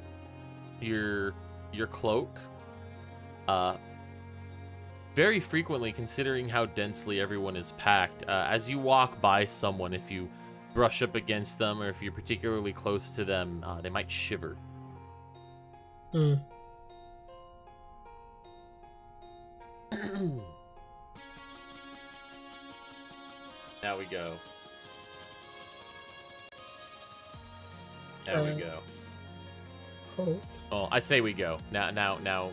your cloak. Very frequently, considering how densely everyone is packed. As you walk by someone, if you brush up against them or if you're particularly close to them, they might shiver. Now we go. There we go. Oh, I say we go. Now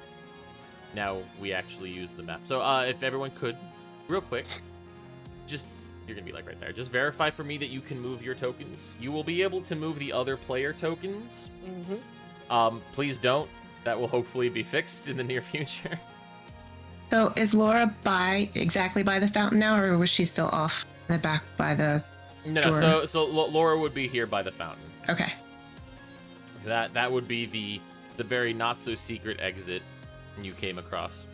we actually use the map. So, if everyone could, real quick, you're gonna be like right there. Just verify for me that you can move your tokens. You will be able to move the other player tokens. Please don't. That will hopefully be fixed in the near future. So is Laura exactly by the fountain now, or was she still off in the back by the door? No. So Laura would be here by the fountain. Okay. That would be the very not so secret exit you came across.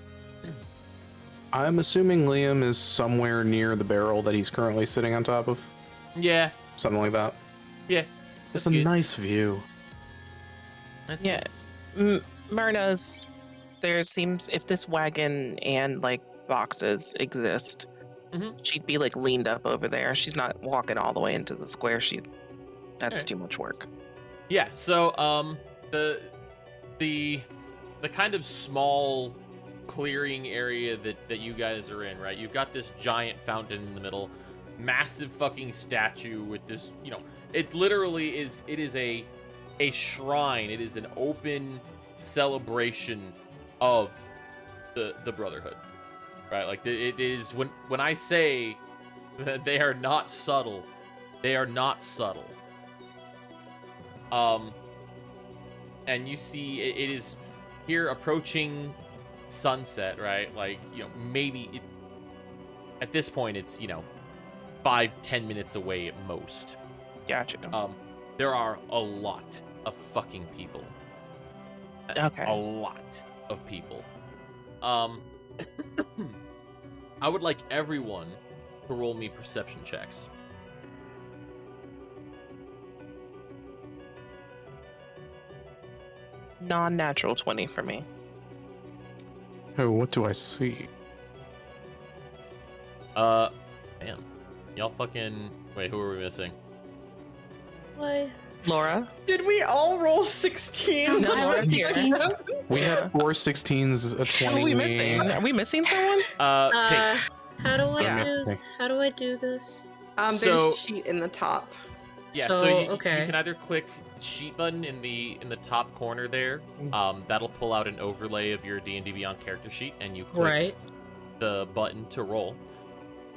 I'm assuming Liam is somewhere near the barrel that he's currently sitting on top of. Yeah. Something like that. Yeah. It's a nice view. That's good. Myrna's. There seems, if this wagon and boxes exist, she'd be leaned up over there. She's not walking all the way into the square. That's too much work. Yeah. So the kind of small clearing area that you guys are in, right? You've got this giant fountain in the middle, massive fucking statue with this, it literally is. It is a shrine. It is an open celebration of the Brotherhood, right? It is when I say that they are not subtle, they are not subtle. And you see it is here approaching sunset, right? Maybe at this point it's 5-10 minutes away at most. Gotcha. There are a lot of fucking people. Okay. A lot of people. I would like everyone to roll me perception checks. Non-natural 20 for me. Oh, what do I see? Man. Y'all fucking... Wait, who are we missing? Why? Laura? Did we all roll 16? No, Laura's here. We have 4 16s, a 20. Who are we missing? Are we missing someone? Kane. How do Yeah. I do this? There's a sheet in the top. Yeah, so you can either click the sheet button in the top corner there. That'll pull out an overlay of your D&D Beyond character sheet, and you click the button to roll.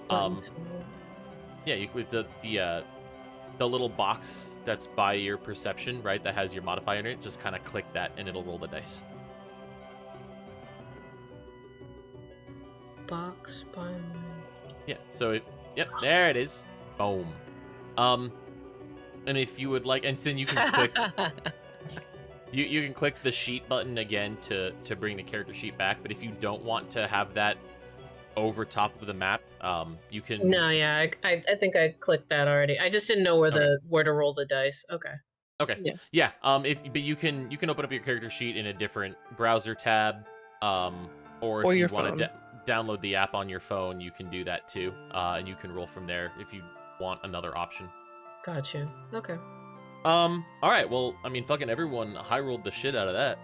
Yeah, you click the little box that's by your perception, right? That has your modifier in it. Just kind of click that, and it'll roll the dice. box by me. Yeah, so yep, there it is. Boom. And if you would like, and then you can click, you can click the sheet button again to bring the character sheet back. But if you don't want to have that over top of the map, you can. No, yeah, I think I clicked that already. I just didn't know where to roll the dice. Okay. Okay. Yeah. But you can open up your character sheet in a different browser tab, or if you want to download the app on your phone, you can do that too, and you can roll from there if you want another option. Gotcha. Okay. All right. Well, I mean, fucking everyone high rolled the shit out of that.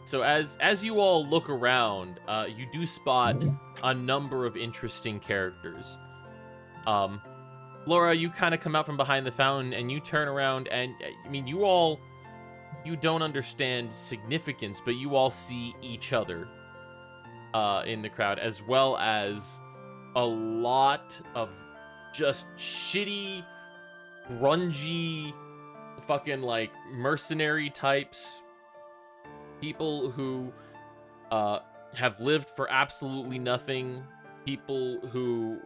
So as you all look around, you do spot a number of interesting characters. Laura, you kind of come out from behind the fountain and you turn around and, I mean, you don't understand significance, but you all see each other in the crowd, as well as a lot of just shitty, grungy, fucking, like, mercenary types. People who have lived for absolutely nothing. People who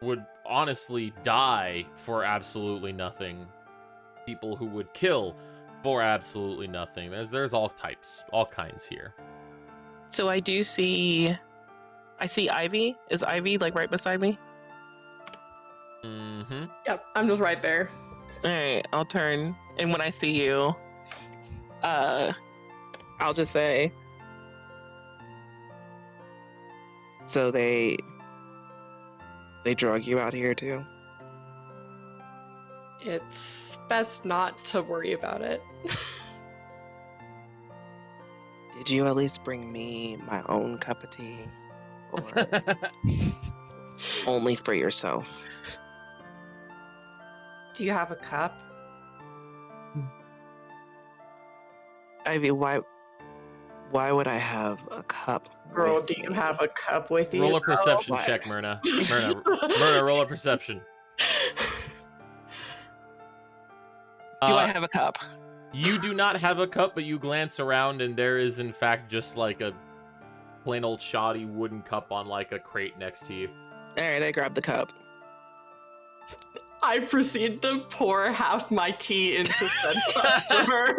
would honestly die for absolutely nothing. People who would kill for absolutely nothing. There's all types, all kinds here. So I see Ivy. Is Ivy like right beside me? Mm-hmm. Yep, I'm just right there. All right, I'll turn, and when I see you, I'll just say, so they drug you out here too? It's best not to worry about it. Did you at least bring me my own cup of tea? Or only for yourself? Do you have a cup? Ivy, why would I have a cup? Girl, do you have a cup with you? Roll a perception Oh, check, Myrna. Myrna, roll a perception. Do I have a cup? You do not have a cup, but you glance around and there is in fact just like a plain old shoddy wooden cup on like a crate next to you. All right, I grab the cup. I proceed to pour half my tea into said customer.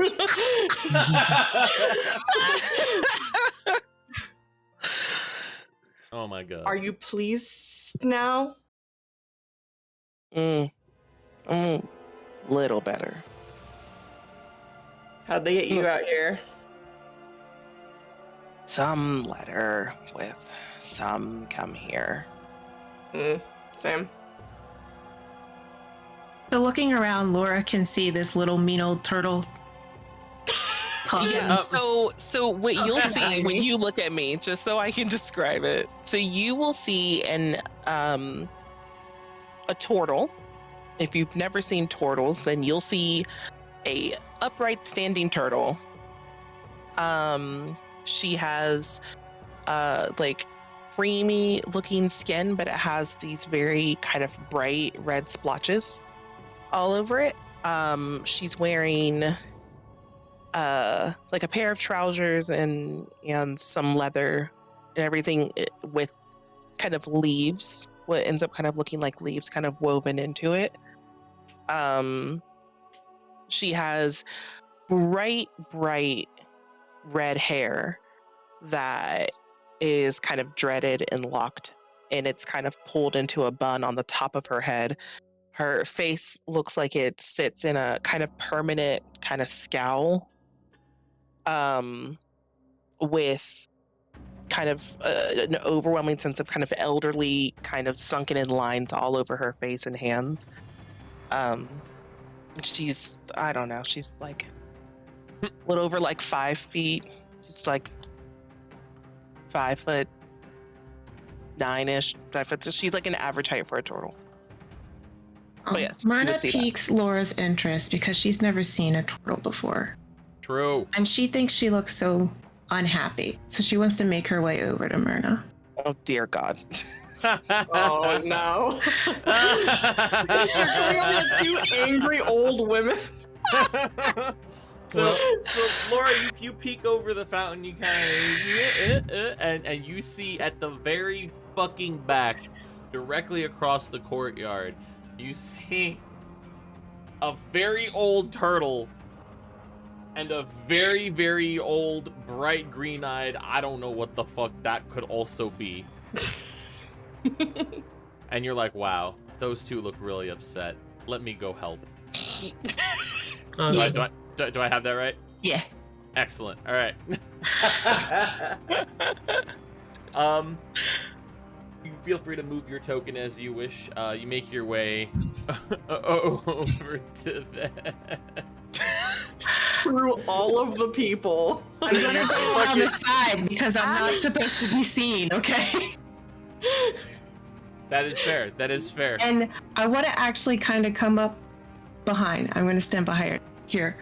Oh my god. Are you pleased now? Little better. How'd they get you out here? Some letter with some come here. Same. So looking around, Laura can see this little mean old turtle. Yeah, so what you'll see when you look at me, just so I can describe it. So you will see a turtle. If you've never seen turtles, then you'll see a upright standing turtle. She has like creamy looking skin, but it has these very kind of bright red splotches all over it. She's wearing like a pair of trousers and some leather and everything with kind of leaves, what ends up kind of looking like leaves kind of woven into it. She has bright red hair that is kind of dreaded and locked, and it's kind of pulled into a bun on the top of her head. Her face looks like it sits in a kind of permanent kind of scowl, with kind of an overwhelming sense of kind of elderly, kind of sunken in lines all over her face and hands. She's, I don't know, she's like a little over like 5 feet. She's like 5'9" 5 foot. So she's like an average height for a turtle. But yes, Myrna piques Laura's interest because she's never seen a turtle before. True. And she thinks she looks so unhappy. So she wants to make her way over to Myrna. Oh, dear God. Oh, no. You're going over to 2 angry old women. So Laura, you peek over the fountain, you kind of, and you see at the very fucking back, directly across the courtyard, you see a very old turtle and a very, very old, bright green-eyed, I don't know what the fuck that could also be. And you're like, wow, those two look really upset. Let me go help. Do I have that right? Yeah. Excellent. All right. You feel free to move your token as you wish. You make your way over to that. Through all of the people. I'm gonna go on the side because I'm not supposed to be seen, okay? That is fair. That is fair. And I want to actually kind of come up behind. I'm going to stand behind here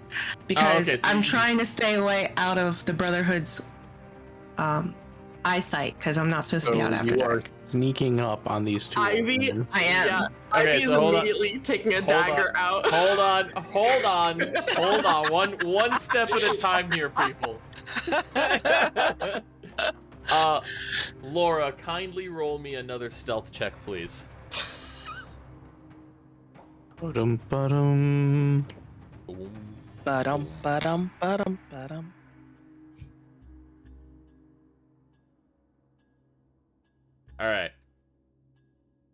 because okay, so I'm trying to stay away out of the Brotherhood's eyesight because I'm not supposed to be out after you dark. are sneaking up on these two. Ivy, women. I am. yeah, Okay, Ivy's so immediately taking a dagger out. Hold on. One step at a time here, people. Laura, kindly roll me another stealth check, please. Ba-dum, ba-dum. Ba-dum, ba-dum, ba-dum, ba-dum. All right.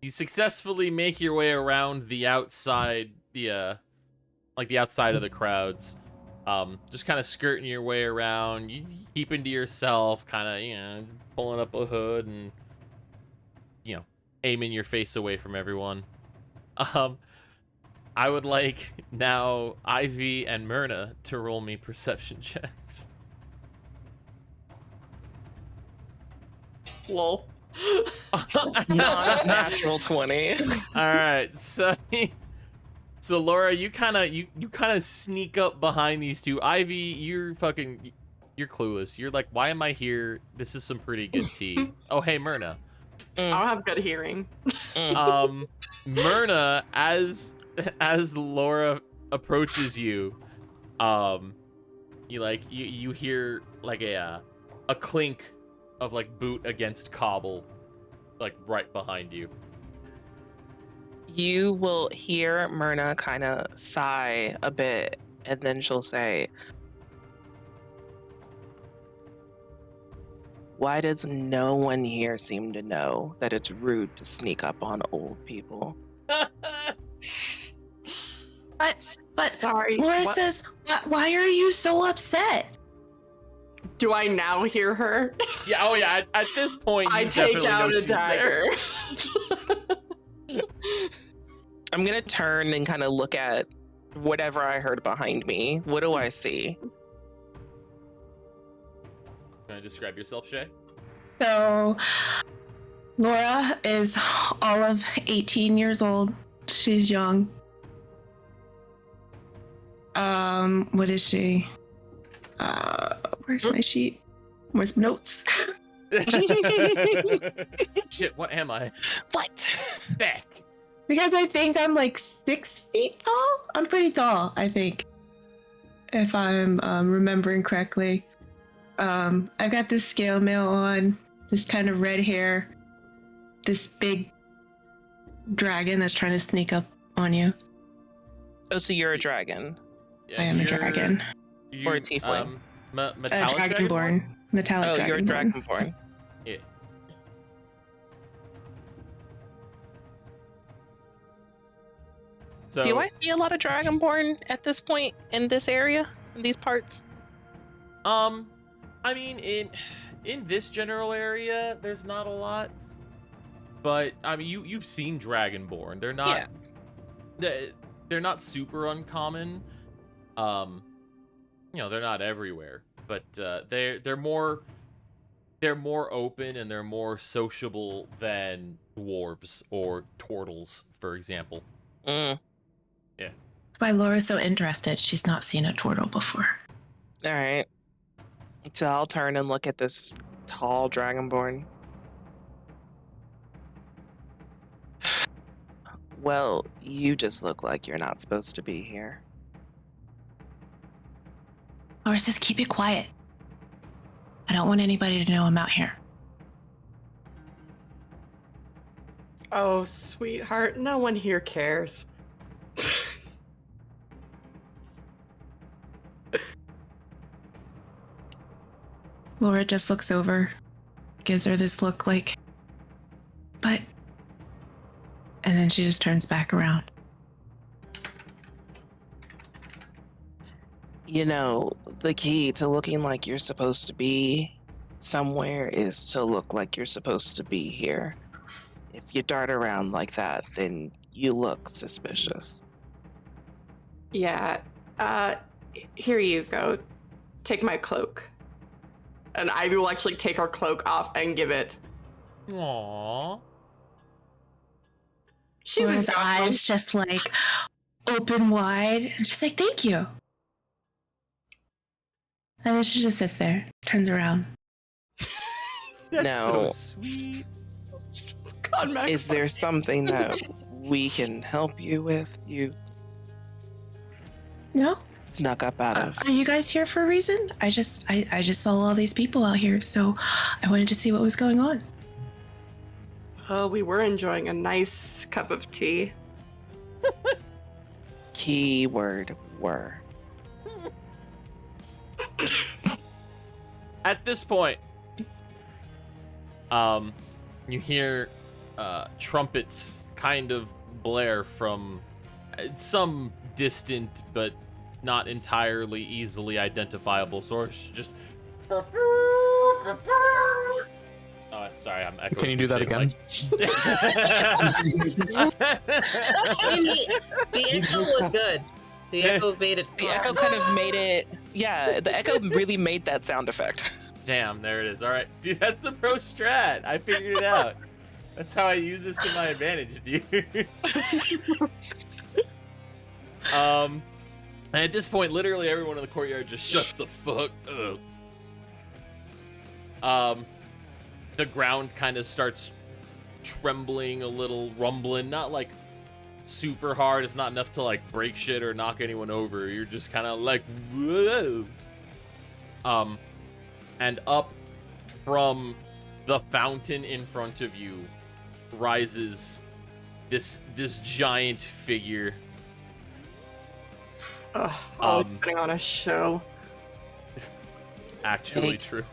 You successfully make your way around the outside, the outside of the crowds. Just kind of skirting your way around. You keeping to yourself, kind of, pulling up a hood and, aiming your face away from everyone. I would like now Ivy and Myrna to roll me perception checks. Lol. Not a natural 20. All right, so Laura, you kind of sneak up behind these two. Ivy, you're clueless. You're like, why am I here? This is some pretty good tea. Oh, hey, Myrna. I don't have good hearing. Myrna, as Laura approaches you, you hear like a clink of like boot against cobble, like right behind you. You will hear Myrna kind of sigh a bit, and then she'll say, "Why does no one here seem to know that it's rude to sneak up on old people?" But Sorry. Laura what? says, why are you so upset? Do I now hear her? Yeah. Oh yeah. At this point, you I take definitely know out a she's there. dagger. I'm gonna turn and kind of look at whatever I heard behind me. What do I see? Can I describe yourself, Shay? So, Laura is all of 18 years old. She's young. What is she? Where's my sheet? Where's my notes? Shit, what am I? What? Back. Because I think I'm like 6 feet tall. I'm pretty tall, I think. If I'm remembering correctly. I've got this scale mail on, this kind of red hair, this big dragon that's trying to sneak up on you. Oh, so you're a dragon. Yeah, I am a dragon. Or a tiefling. Metallic Dragonborn. Metallic Oh, dragonborn. you're a dragonborn. Yeah. So, Do I see a lot of dragonborn at this point in this area, in these parts? I mean, in this general area, there's not a lot. But I mean, you've seen Dragonborn. They're not. They're not super uncommon. They're not everywhere, but they're more open and they're more sociable than dwarves or turtles, for example. Mm. Yeah. Why Laura's so interested? She's not seen a turtle before. All right. So I'll turn and look at this tall dragonborn. Well, you just look like you're not supposed to be here. Laura says, keep it quiet. I don't want anybody to know I'm out here. Oh, sweetheart, no one here cares. Laura just looks over, gives her this look like, but, and then she just turns back around. You know, the key to looking like you're supposed to be somewhere is to look like you're supposed to be here. If you dart around like that, then you look suspicious. Yeah, here you go. Take my cloak. And Ivy will actually take her cloak off and give it. Aww. She Laura's was eyes just like open wide, and she's like, thank you. And then she just sits there, turns around. That's Now, so sweet. God, Max. is there something that we can help you with? You No? snuck up out of. Are you guys here for a reason? I just saw all these people out here, so I wanted to see what was going on. Oh, we were enjoying a nice cup of tea. Keyword were. At this point, you hear trumpets kind of blare from some distant but not entirely easily identifiable source. Just. Oh, sorry, I'm echoing. Can you do that again? The echo was good. The echo made it. The echo kind of made it. Yeah, the echo really made that sound effect. Damn, there it is. All right, dude, that's the pro strat. I figured it out. That's how I use this to my advantage, dude. And at this point, literally everyone in the courtyard just shuts the fuck up. The ground kind of starts trembling a little, rumbling, not like super hard. It's not enough to like break shit or knock anyone over. You're just kind of like, whoa. And up from the fountain in front of you rises this giant figure. Always putting on a show. Actually Hey. true.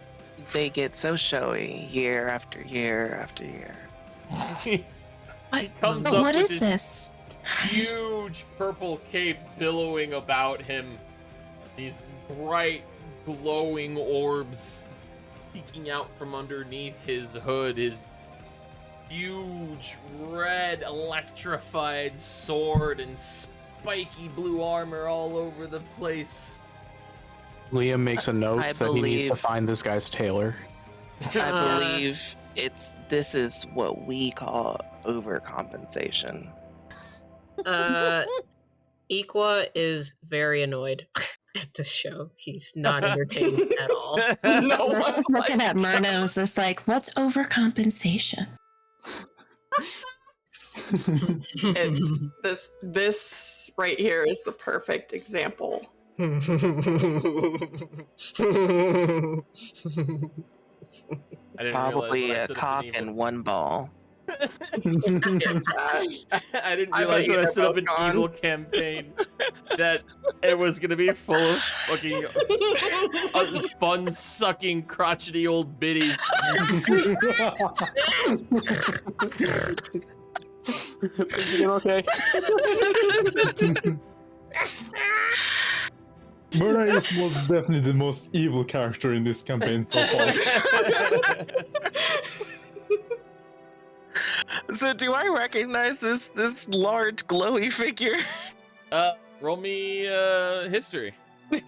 They get so showy year after year after year. He comes But up what with is this? huge purple cape billowing about him. These bright, glowing orbs peeking out from underneath his hood. His huge, red, electrified sword and spiky blue armor all over the place. Liam makes a note I that he needs to believe- find this guy's tailor. I believe this is what we call overcompensation. Equa is very annoyed at the show. He's not entertained at all. No I one's was looking at Myrna's, it's like, what's overcompensation? It's this right here is the perfect example. I didn't Probably realize when I a set up cock an evil- and one ball. I didn't I realize bet when I you set up they're an both gone. evil campaign that it was gonna be full of fucking fun sucking crotchety old biddies. Okay. Murna is most definitely the most evil character in this campaign so far. So do I recognize this large glowy figure? Roll me history.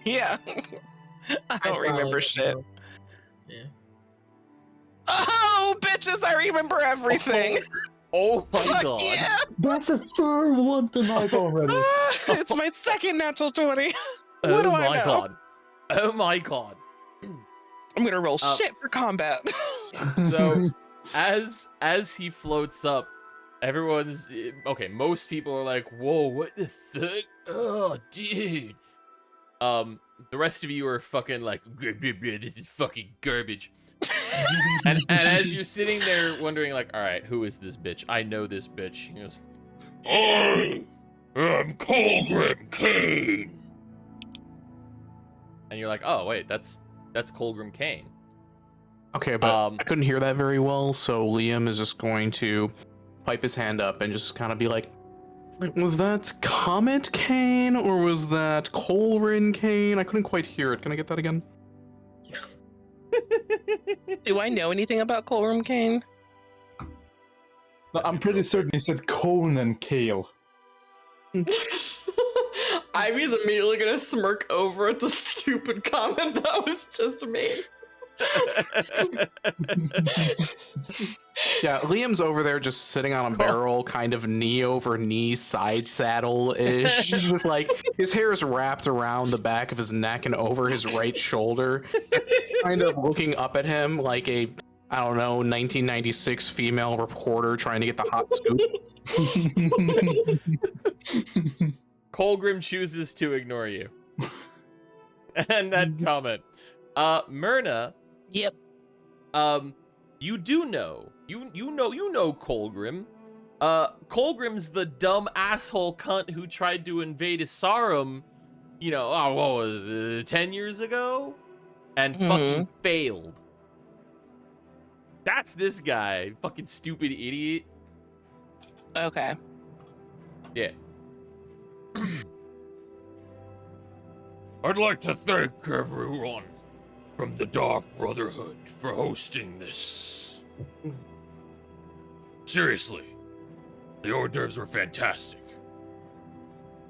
Yeah. I don't remember shit. Yeah. Oh, bitches, I remember everything. Oh my Fuck god. yeah. That's a third one tonight already. It's my second natural 20. Oh What do I my know? god. Oh my god. I'm gonna roll shit for combat. So as he floats up, everyone's okay, most people are like, whoa, what the fuck? Oh dude. the rest of you are fucking like, this is fucking garbage. and as you're sitting there wondering, like, all right, who is this bitch? I know this bitch. He goes, I am Colgrim Kane. And you're like, oh wait, that's Colgrim Kane. Okay, but I couldn't hear that very well, so Liam is just going to pipe his hand up and just kind of be like, was that Comet Kane or was that Colrin Kane? I couldn't quite hear it. Can I get that again? Do I know anything about Colgrim Kane? No, I'm pretty certain he said cone and kale. Ivy's immediately gonna smirk over at the stupid comment that was just made. Yeah, Liam's over there just sitting on a barrel, kind of knee over knee, side saddle-ish. With like his hair is wrapped around the back of his neck and over his right shoulder, kind of looking up at him like a, I don't know, 1996 female reporter trying to get the hot scoop. Colgrim chooses to ignore you. And that comment. Myrna. Yep. You do know. You know Colgrim. Colgrim's the dumb asshole cunt who tried to invade Isarum, what was it, 10 years ago? And fucking failed. That's this guy. Fucking stupid idiot. Okay. Yeah. I'd like to thank everyone from the Dark Brotherhood for hosting this. Seriously, the hors d'oeuvres were fantastic.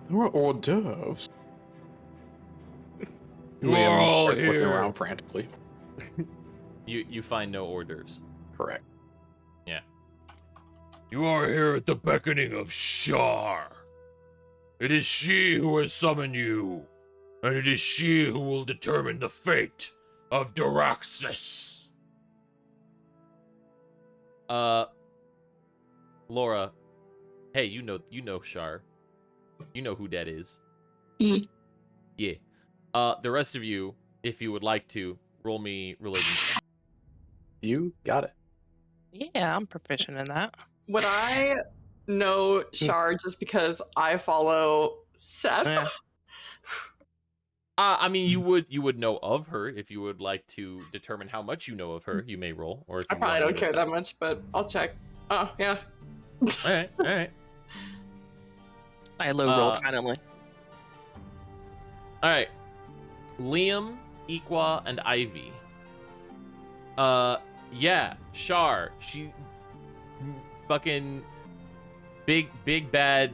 There were hors d'oeuvres. You are all looking here. around frantically. You find no hors d'oeuvres. Correct. Yeah. You are here at the beckoning of Shar. It is she who has summoned you, and it is she who will determine the fate of Daraxis. Laura, hey, you know Shar. You know who that is. Yeah. The rest of you, if you would like to, roll me religion. You got it. Yeah, I'm proficient in that. Would I know Shar just because I follow Seth? Yeah. I mean, you would know of her if you would like to determine how much you know of her. You may roll, or if I you probably wanna don't care leave it that much, but I'll check. Oh, yeah. All right. I low rolled finally. All right. Liam, Iqua, and Ivy. Yeah, Shar. She fucking big bad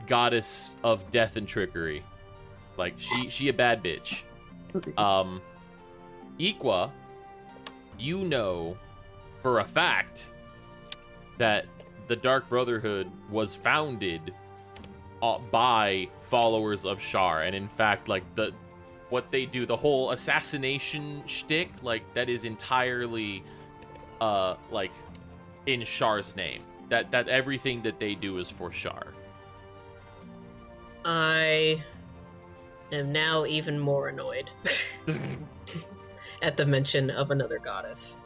goddess of death and trickery. Like she a bad bitch. Iqua, you know for a fact that the Dark Brotherhood was founded by followers of Shar, and in fact, like what they do, the whole assassination shtick, like that is entirely like in Shar's name. That everything that they do is for Shar. I am now even more annoyed at the mention of another goddess.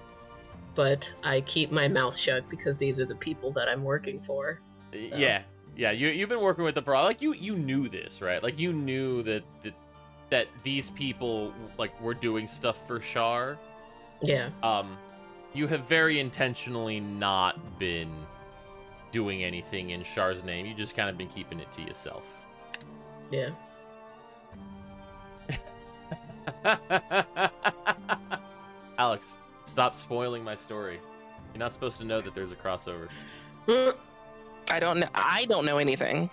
But I keep my mouth shut because these are the people that I'm working for. So. Yeah. You've been working with the pro. Like you knew this, right? Like you knew that these people like were doing stuff for Shar. Yeah. You have very intentionally not been doing anything in Shar's name. You just kind of been keeping it to yourself. Yeah. Alex, stop spoiling my story. You're not supposed to know that there's a crossover. I don't know anything.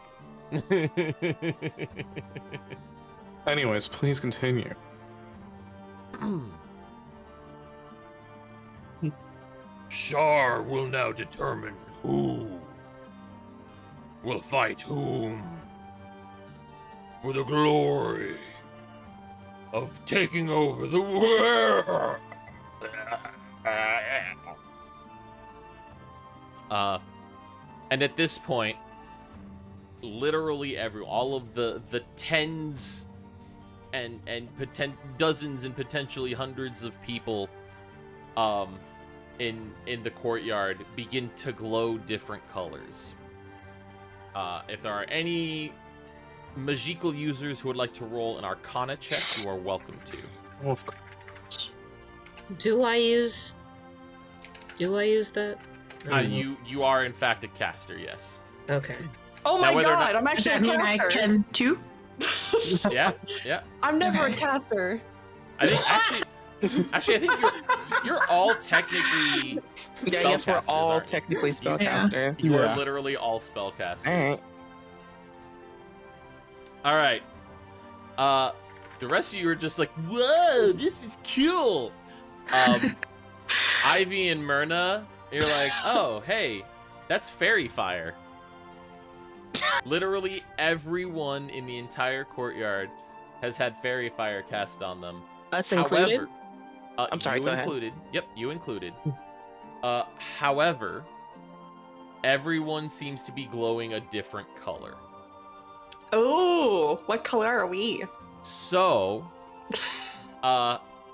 Anyways, please continue. Shar will now determine who will fight whom for the glory of taking over the world. And at this point, literally all of the tens and dozens and potentially hundreds of people in the courtyard begin to glow different colors. If there are any magical users who would like to roll an Arcana check, you are welcome to. Of course. Do I use that? You are in fact a caster, yes. Okay. Oh Now, my whether or god, not- I'm actually a Does that mean I caster. can too? Yeah. I'm never Okay. a caster. I think actually I think you're all technically Yeah, I guess we're spellcasters, all aren't you? technically spellcaster. You Yeah. are literally all spellcasters. Alright. All right. The rest of you are just like, whoa, this is cool. Ivy and Myrna, you're like, oh, hey, that's fairy fire. Literally everyone in the entire courtyard has had fairy fire cast on them. Us included? However, I'm sorry, you go ahead. included. Yep, you included. However, everyone seems to be glowing a different color. Oh, what color are we? So,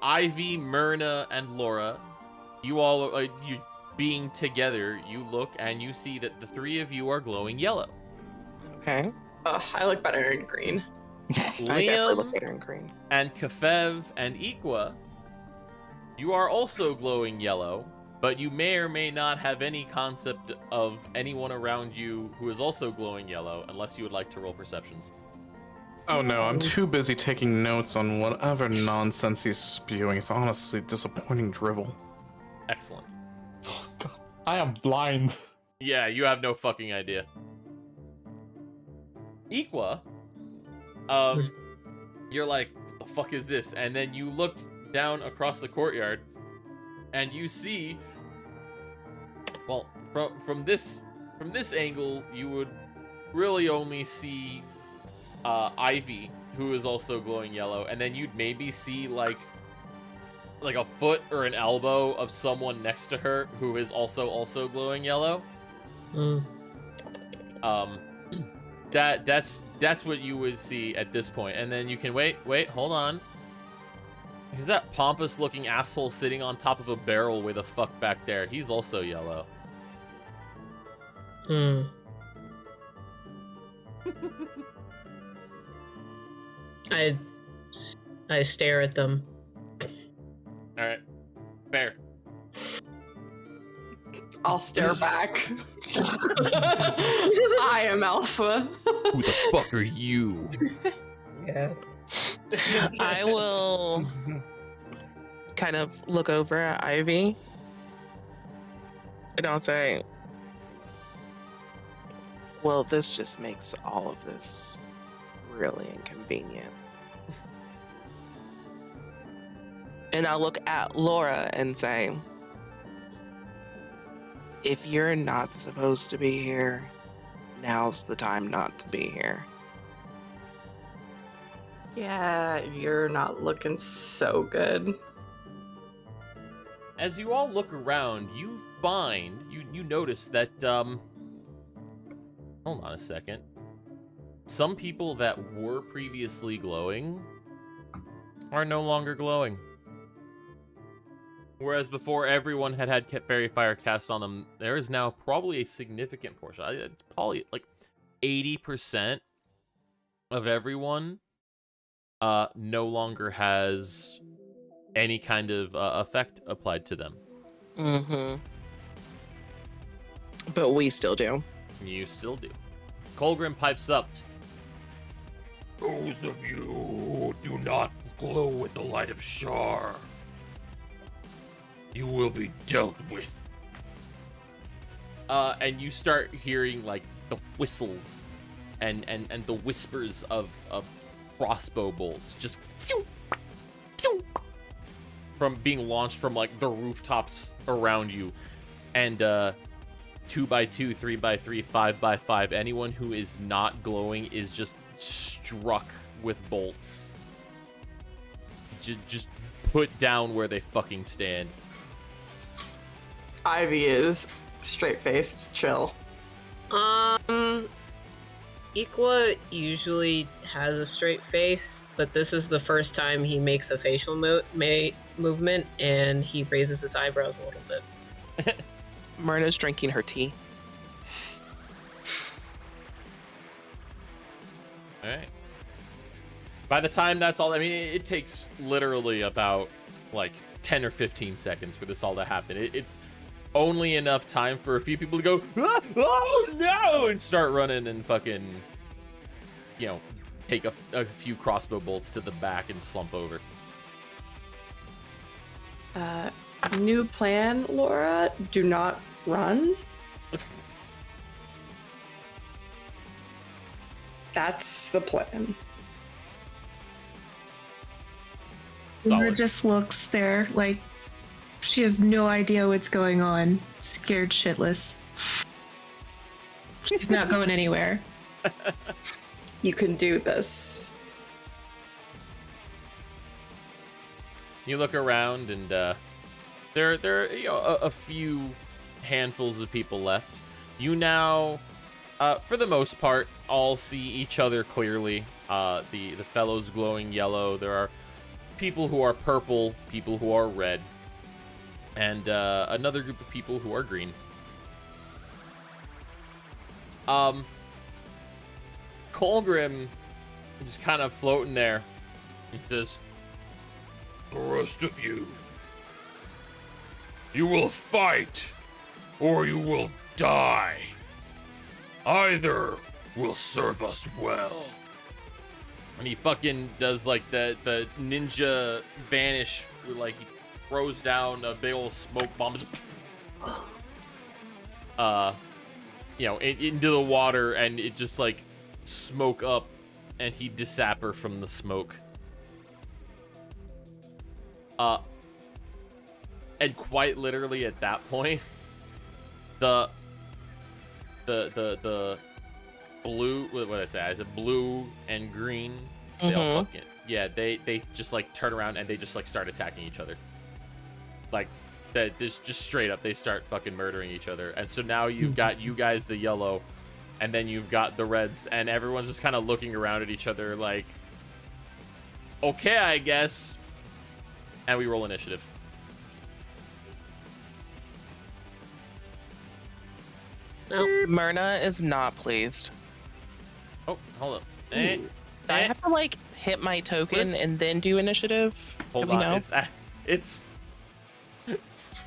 Ivy, Myrna, and Laura, you all, you being together, you look and you see that the three of you are glowing yellow. Okay. Ugh, I look better in green. I definitely look Liam better in green. and Kefev and Ikwa, you are also glowing yellow, but you may or may not have any concept of anyone around you who is also glowing yellow, unless you would like to roll perceptions. Oh no, I'm too busy taking notes on whatever nonsense he's spewing. It's honestly disappointing drivel. Excellent. Oh, God. I am blind. Yeah, you have no fucking idea. Ikwa, you're like, what the fuck is this? And then you look down across the courtyard, and you see, well, from this angle, you would really only see Ivy, who is also glowing yellow, and then you'd maybe see like a foot or an elbow of someone next to her who is also glowing yellow. Mm. That's what you would see at this point, and then you can wait, hold on. Who's that pompous-looking asshole sitting on top of a barrel with a fuck back there? He's also yellow. Hmm. I stare at them. All right, fair. I'll stare back. I am Alpha. Who the fuck are you? Yeah. I will kind of look over at Ivy and I'll say, well, this just makes all of this really inconvenient. And I'll look at Laura and say, if you're not supposed to be here, now's the time not to be here. Yeah, you're not looking so good. As you all look around, you find, you notice that, hold on a second. Some people that were previously glowing are no longer glowing. Whereas before everyone had fairy fire cast on them, there is now probably a significant portion. It's probably like 80% of everyone no longer has any kind of effect applied to them. Mm-hmm. But we still do. You still do. Colgrim pipes up. Those of you who do not glow with the light of Shar, you will be dealt with. And you start hearing like the whistles and the whispers of crossbow bolts just from being launched from like the rooftops around you. And 2x2, 3x3, 5x5, anyone who is not glowing is just struck with bolts. Just put down where they fucking stand. Ivy is straight-faced, chill. Ikwa usually has a straight face, but this is the first time he makes a facial movement, and he raises his eyebrows a little bit. Myrna's drinking her tea. All right. By the time that's all, I mean, it takes literally about like 10 or 15 seconds for this all to happen. It's only enough time for a few people to go, ah, oh no, and start running and fucking, you know, take a few crossbow bolts to the back and slump over. New plan, Laura. Do not run. That's the plan. Laura Solid. just looks there like she has no idea what's going on, scared shitless. She's not going anywhere. You can do this. You look around, and there are a few handfuls of people left. You now, for the most part, all see each other clearly. The fellows glowing yellow. There are people who are purple, people who are red, and another group of people who are green. Colgrim is just kind of floating there. He says, "The rest of you, you will fight, or you will die. Either will serve us well." And he fucking does like the ninja vanish, where, like, he throws down a big old smoke bomb, into the water, and it just like smoke up, and he disappear from the smoke. And quite literally at that point, the blue, what did I say? I said blue and green. They all fucking, they just like turn around and they just like start attacking each other. Like that, just straight up, they start fucking murdering each other. And so now you've got you guys, the yellow, and then you've got the reds, and everyone's just kind of looking around at each other like, okay, I guess. And we roll initiative. Oh, Myrna is not pleased. Oh, hold up. I have to like hit my token Chris? and then do initiative. Hold Do we on. know? It's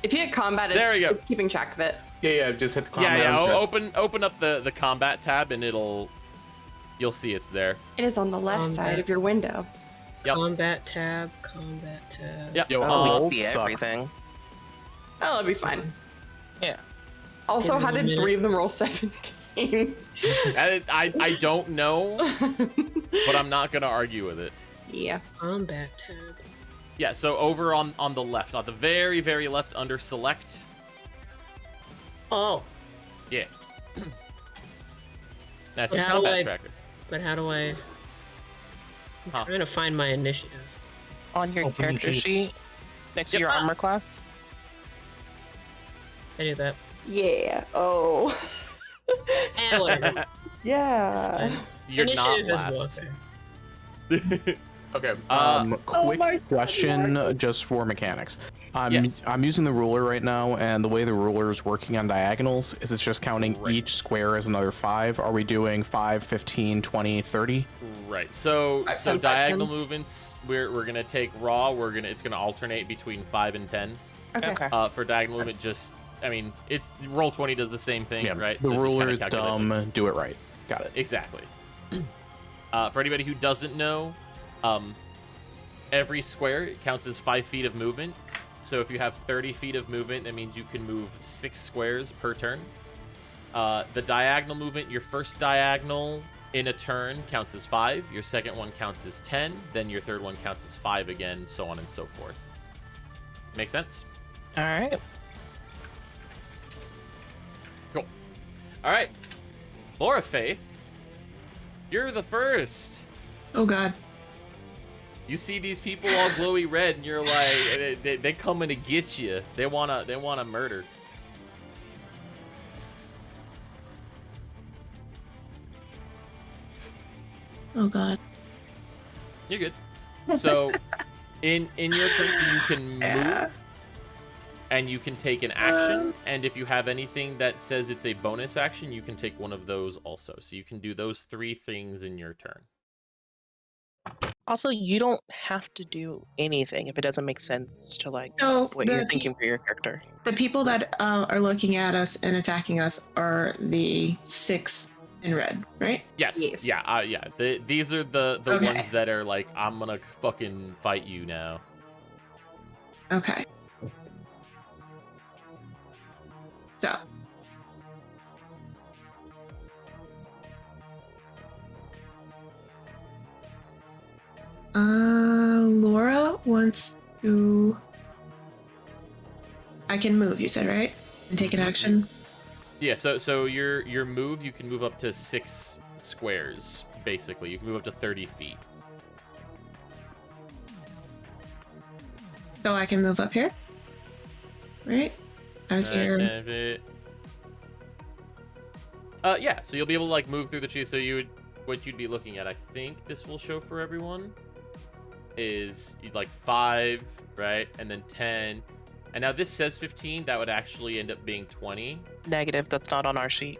If you hit combat, There we go. it's keeping track of it. Yeah, just hit the combat. yeah. I'm good. Open up the combat tab, and you'll see it's there. It is on the left Combat. side of your window. Yep. Combat tab. Yep. Yo, Oh, rolls we see suck. everything. Oh, that'll be fine. Yeah. Also, Give how me a did minute. 3 of them roll 17? I don't know, but I'm not gonna argue with it. Yeah. Combat tab. Yeah. So over on the left, on the very left, under select. Oh, Yeah. That's your How do combat I- tracker. but how do I? I'm Huh. trying to find my initiative. On your Open your character sheet. sheet, next to Yep. your armor class. I do that. Yeah. Oh. And whatever. Yeah. You're Initiative is not last. warfare. Okay. Quick my question, God. just for mechanics. Yes. I'm using the ruler right now, and the way the ruler is working on diagonals is it's just counting Right. each square as another 5. Are we doing 5, 15, 20, 30? Right. So Alright, so 10, 5, diagonal 10. movements. We're gonna take raw. It's gonna alternate between 5 and 10. Okay. For diagonal movement, just I mean, it's roll 20 does the same thing, Yeah, right? the So just ruler kinda is calculate dumb. Do it right. Got it. Exactly. For anybody who doesn't know, every square counts as 5 feet of movement. So if you have 30 feet of movement, that means you can move 6 squares per turn. The diagonal movement, your first diagonal in a turn counts as 5. Your second one counts as 10. Then your third one counts as 5 again, so on and so forth. Make sense? All right. Cool. All right. Laura Faith, you're the first. Oh god. You see these people all glowy red, and you're like, they coming to get you. They wanna murder. Oh god. You're good. So, in your turn, so you can move, Yeah. and you can take an action. And if you have anything that says it's a bonus action, you can take one of those also. So you can do those 3 things in your turn. Also, you don't have to do anything if it doesn't make sense to like So what you're thinking for your character. the people that are looking at us and attacking us are the 6 in red, right? Yes. Yes. Yeah. Yeah. These are the Okay. ones that are like, I'm gonna fucking fight you now. Okay. So. Laura wants to. I can move, you said, right? And take an action? Yeah. So your move, you can move up to 6 squares. Basically, you can move up to 30 feet. So I can move up here? Right? I was here. 10 feet. Yeah. So you'll be able to like move through the trees. So what you'd be looking at, I think this will show for everyone, is you'd like 5, right, and then 10. And now this says 15. That would actually end up being 20. Negative, that's not on our sheet.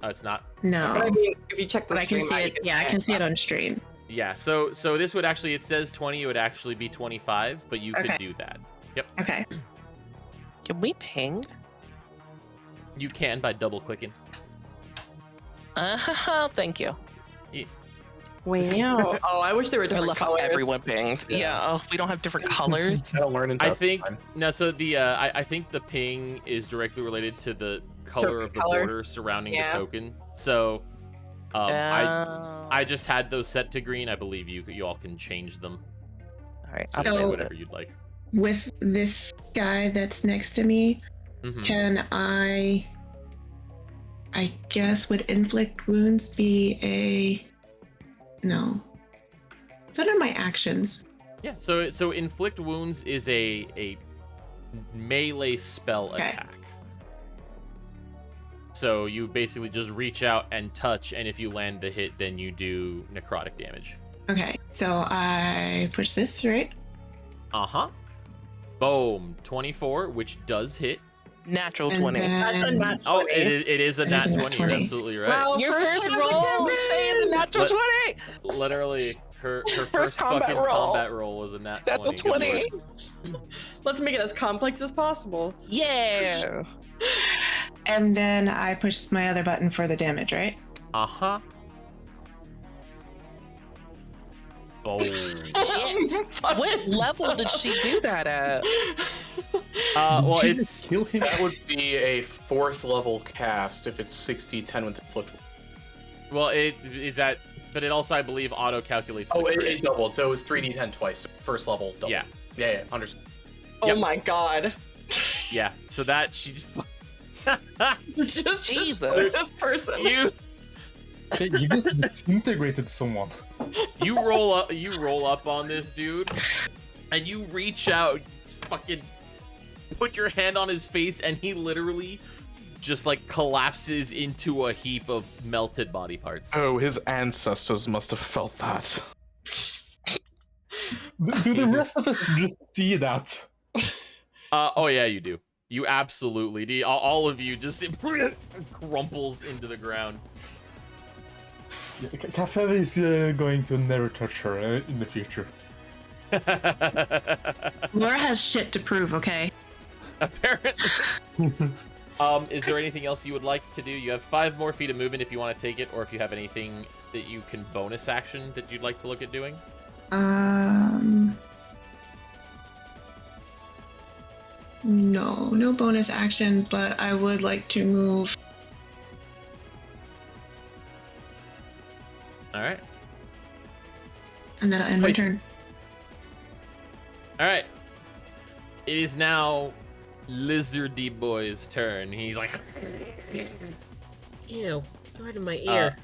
Oh, it's not. No. But I mean, if you check the But I can stream, see it. Yeah, I can see it on stream. Yeah. So this would actually, it says 20. It would actually be 25, but you Okay. could do that. Yep. Okay. Can we ping? You can by double clicking. Thank you. Wow. Oh, I wish there were I different love how colors. everyone pinged. Yeah, oh, we don't have different colors. I don't learn until I think time. no. So the I think the ping is directly related to the color Token of the color. border surrounding Yeah. the token. So Oh. I just had those set to green. I believe you all can change them. All right. I'll So- say whatever you'd like. With this guy that's next to me, Mhm. can I guess, would Inflict Wounds be a. No. It's under my actions. Yeah. So inflict wounds is a melee spell Okay. attack. So you basically just reach out and touch, and if you land the hit, then you do necrotic damage. Okay, so I push this, right? Uh-huh. Boom. 24, which does hit. Natural And 20. That's a then- nat Oh, 20. it is a I nat think a nat 20. You're 20. absolutely right. Wow, Your first time roll, again. Shay, is a natural Let- 20. Literally, her first combat fucking roll. combat roll was a nat 20. Natural Good 20. lord. Let's make it as complex as possible. Yeah. And then I push my other button for the damage, right? Uh-huh. Oh. Shit. What level did she do that at? Well, Did you it's... kill him? That would be a 4th level cast if it's 60-10 with Inflict. Well, it is that... But it also, I believe, auto-calculates the Oh, crit. it doubled, so it was 3d10 twice. 1st level double. Yeah. Yeah, understood. Oh Yep. my god. Yeah, so that... She just... Just Jesus. this person. you You just disintegrated someone. you roll up on this dude, and you reach out, just fucking put your hand on his face, and he literally just like collapses into a heap of melted body parts. Oh, his ancestors must have felt that. Do the rest of us just see that? Oh yeah, you do. You absolutely do. All of you just crumples into the ground. Cafe is going to never touch her in the future. Laura has shit to prove, okay? Apparently. Is there anything else you would like to do? You have 5 more feet of movement if you want to take it, or if you have anything that you can bonus action that you'd like to look at doing. No bonus action, but I would like to move. All right. And then I'll end my Wait. turn. All right. It is now Lizardy Boy's turn. He's like, Ew. Right in my ear.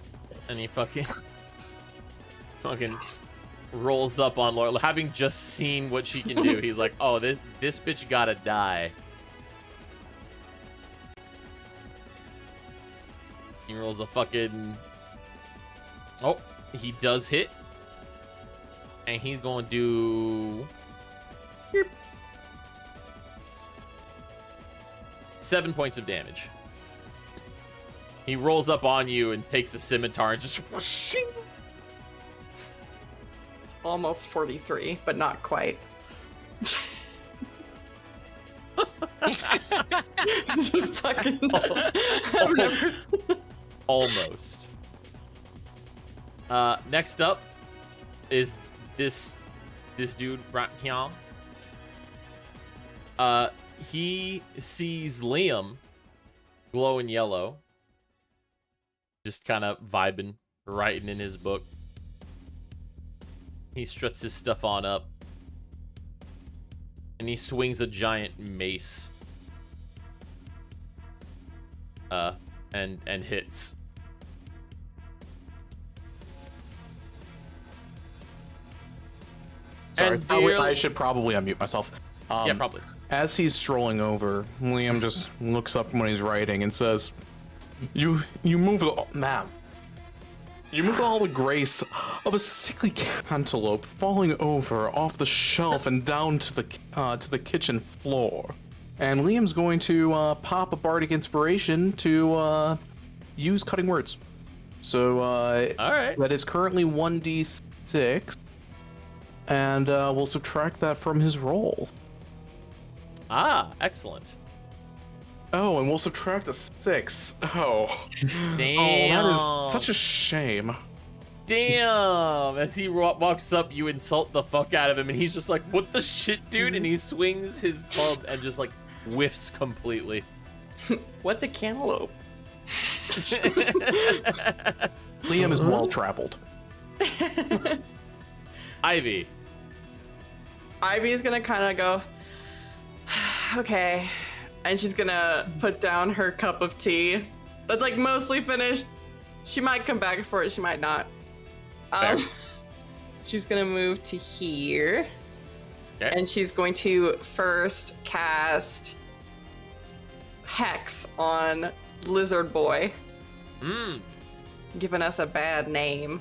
and he fucking rolls up on Laura, having just seen what she can do. He's like, oh, this bitch gotta die. He rolls a fucking... Oh, he does hit. And he's going to do 7 points of damage. He rolls up on you and takes the scimitar and just whooshing. It's almost 43, but not quite. Fucking I've never... Almost. Next up is this dude right here. He sees Liam glowing yellow, just kind of vibing, writing in his book. He struts his stuff on up, and he swings a giant mace. And hits. Sorry, And I should probably unmute myself. Yeah, probably. As he's strolling over, Liam just looks up when he's writing and says, "You move with ma'am. You move with all the grace of a sickly cantaloupe falling over off the shelf and down to the kitchen floor." And Liam's going to pop a bardic inspiration to use cutting words. So All right. that is currently 1d6, and we'll subtract that from his roll. Ah, excellent. Oh, and we'll subtract a 6. Oh. Damn. Oh, that is such a shame. Damn. As he walks up, you insult the fuck out of him, and he's just like, "What the shit, dude?" And he swings his club and just like whiffs completely. What's a cantaloupe? Liam is well traveled. Ivy. Ivy's gonna kind of go, okay, and she's gonna put down her cup of tea that's like mostly finished. She might come back for it, she might not. She's gonna move to here, Okay. and she's going to first cast Hex on Lizard Boy, giving us a bad name.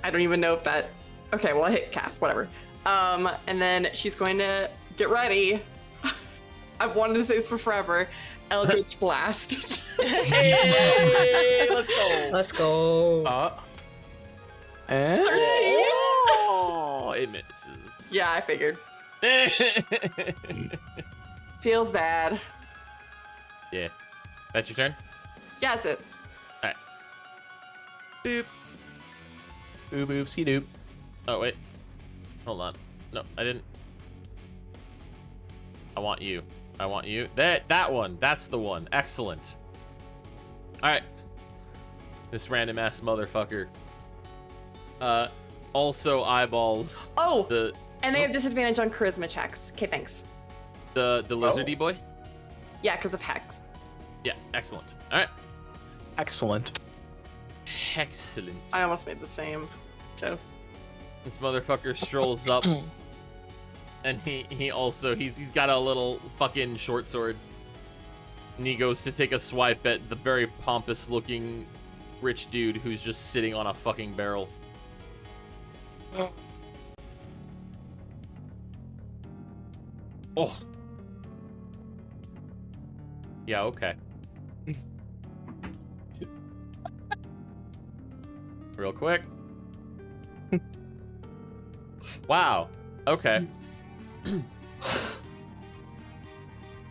I don't even know if that... Okay, well, I hit cast, whatever. And then she's going to get ready. I've wanted to say this for forever. Eldritch Blast. Hey, let's go. Let's go. And... Oh, it misses. Yeah, I figured. Feels bad. Yeah. That's your turn? Yeah, that's it. Alright. Boop. Boop, boop, ski doop. Oh, wait. Hold on. No, I didn't. I want you. I want you. That one. That's the one. Excellent. Alright. This random ass motherfucker. Also eyeballs. Oh! The And they have disadvantage on charisma checks. Okay, thanks. the lizardy boy? Yeah, because of Hex. Yeah, excellent. Alright. Excellent. Excellent. I almost made the same. So. This motherfucker strolls up, and he's got a little fucking short sword, and he goes to take a swipe at the very pompous looking rich dude who's just sitting on a fucking barrel. Oh. Yeah, okay. Real quick. Wow. Okay.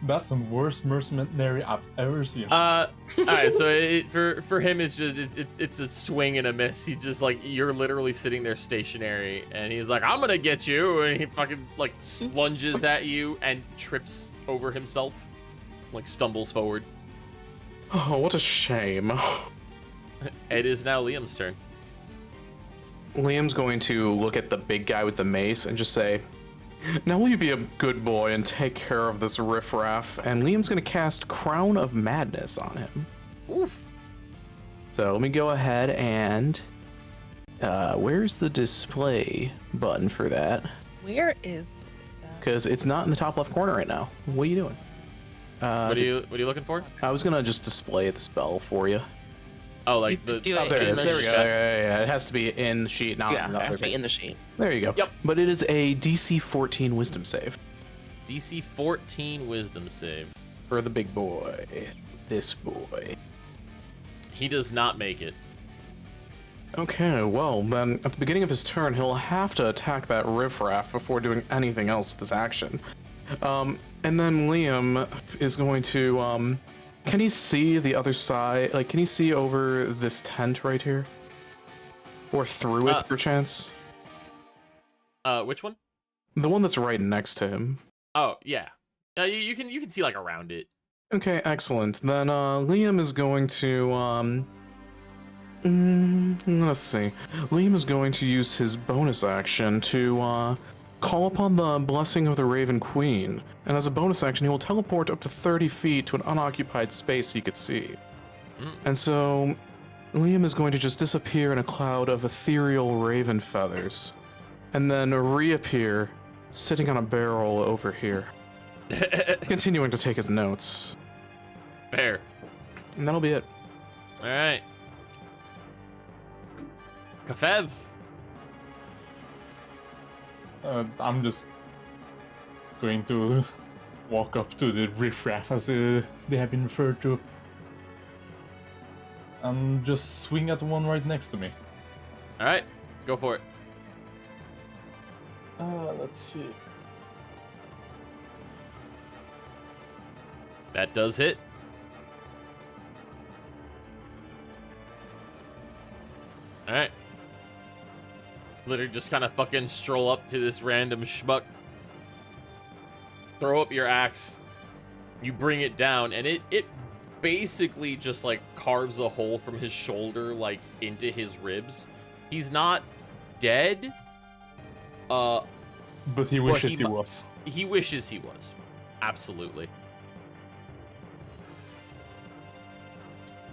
That's the worst mercenary I've ever seen. All right. So for him, it's just it's a swing and a miss. He's just like, you're literally sitting there stationary, and he's like, "I'm gonna get you," and he fucking like lunges at you and trips over himself, like stumbles forward. Oh, what a shame. It is now Liam's turn. Liam's going to look at the big guy with the mace and just say, "Now will you be a good boy and take care of this riffraff?" And Liam's going to cast Crown of Madness on him. Oof. So let me go ahead and... where's the display button for that? Where is that? Because it's not in the top left corner right now. What are you doing? What are you looking for? I was going to just display the spell for you. Oh, like the. Do Oh, it there it in is. the There we go. sheet. Yeah. It has to be in sheet, not Yeah, in it the has other to be thing. in the sheet. There you go. Yep. But it is a DC 14 Wisdom save DC 14 Wisdom save. for the big boy. This boy. He does not make it. Okay, well, then at the beginning of his turn, he'll have to attack that riffraff before doing anything else with his action. And then Liam is going to, can he see the other side? Like, can he see over this tent right here? Or through it, perchance? Which one? The one that's right next to him. Oh, yeah. You can see like around it. Okay, excellent. Then, Liam is going to, let's see. Liam is going to use his bonus action to, call upon the blessing of the Raven Queen. And as a bonus action, he will teleport up to 30 feet to an unoccupied space he could see. And so, Liam is going to just disappear in a cloud of ethereal raven feathers. And then reappear, sitting on a barrel over here. Continuing to take his notes. Fair. And that'll be it. All right. Kafev. I'm just going to walk up to the riffraff as they have been referred to. And just swing at the one right next to me. All right, go for it. Let's see. That does hit. All right. Literally just kind of fucking stroll up to this random schmuck. Throw up your axe. You bring it down, and it basically just like carves a hole from his shoulder like into his ribs. He's not dead. But he wishes he mu- was. He wishes he was. Absolutely.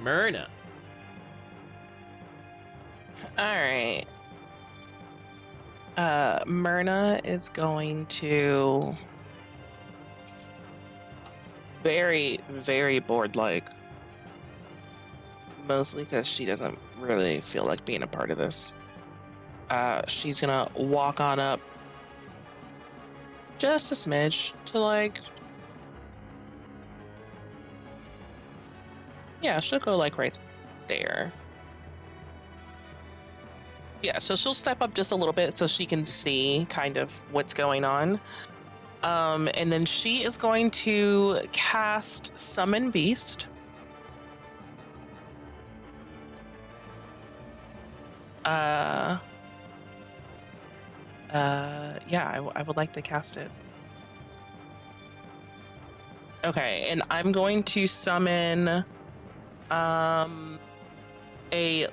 Myrna. All right. Myrna is going to very, very bored like. Mostly because she doesn't really feel like being a part of this. She's gonna walk on up just a smidge to like. Yeah, she'll go like right there. Yeah, so she'll step up just a little bit so she can see kind of what's going on. And then she is going to cast Summon Beast. Yeah, I would like to cast it. Okay, and I'm going to summon a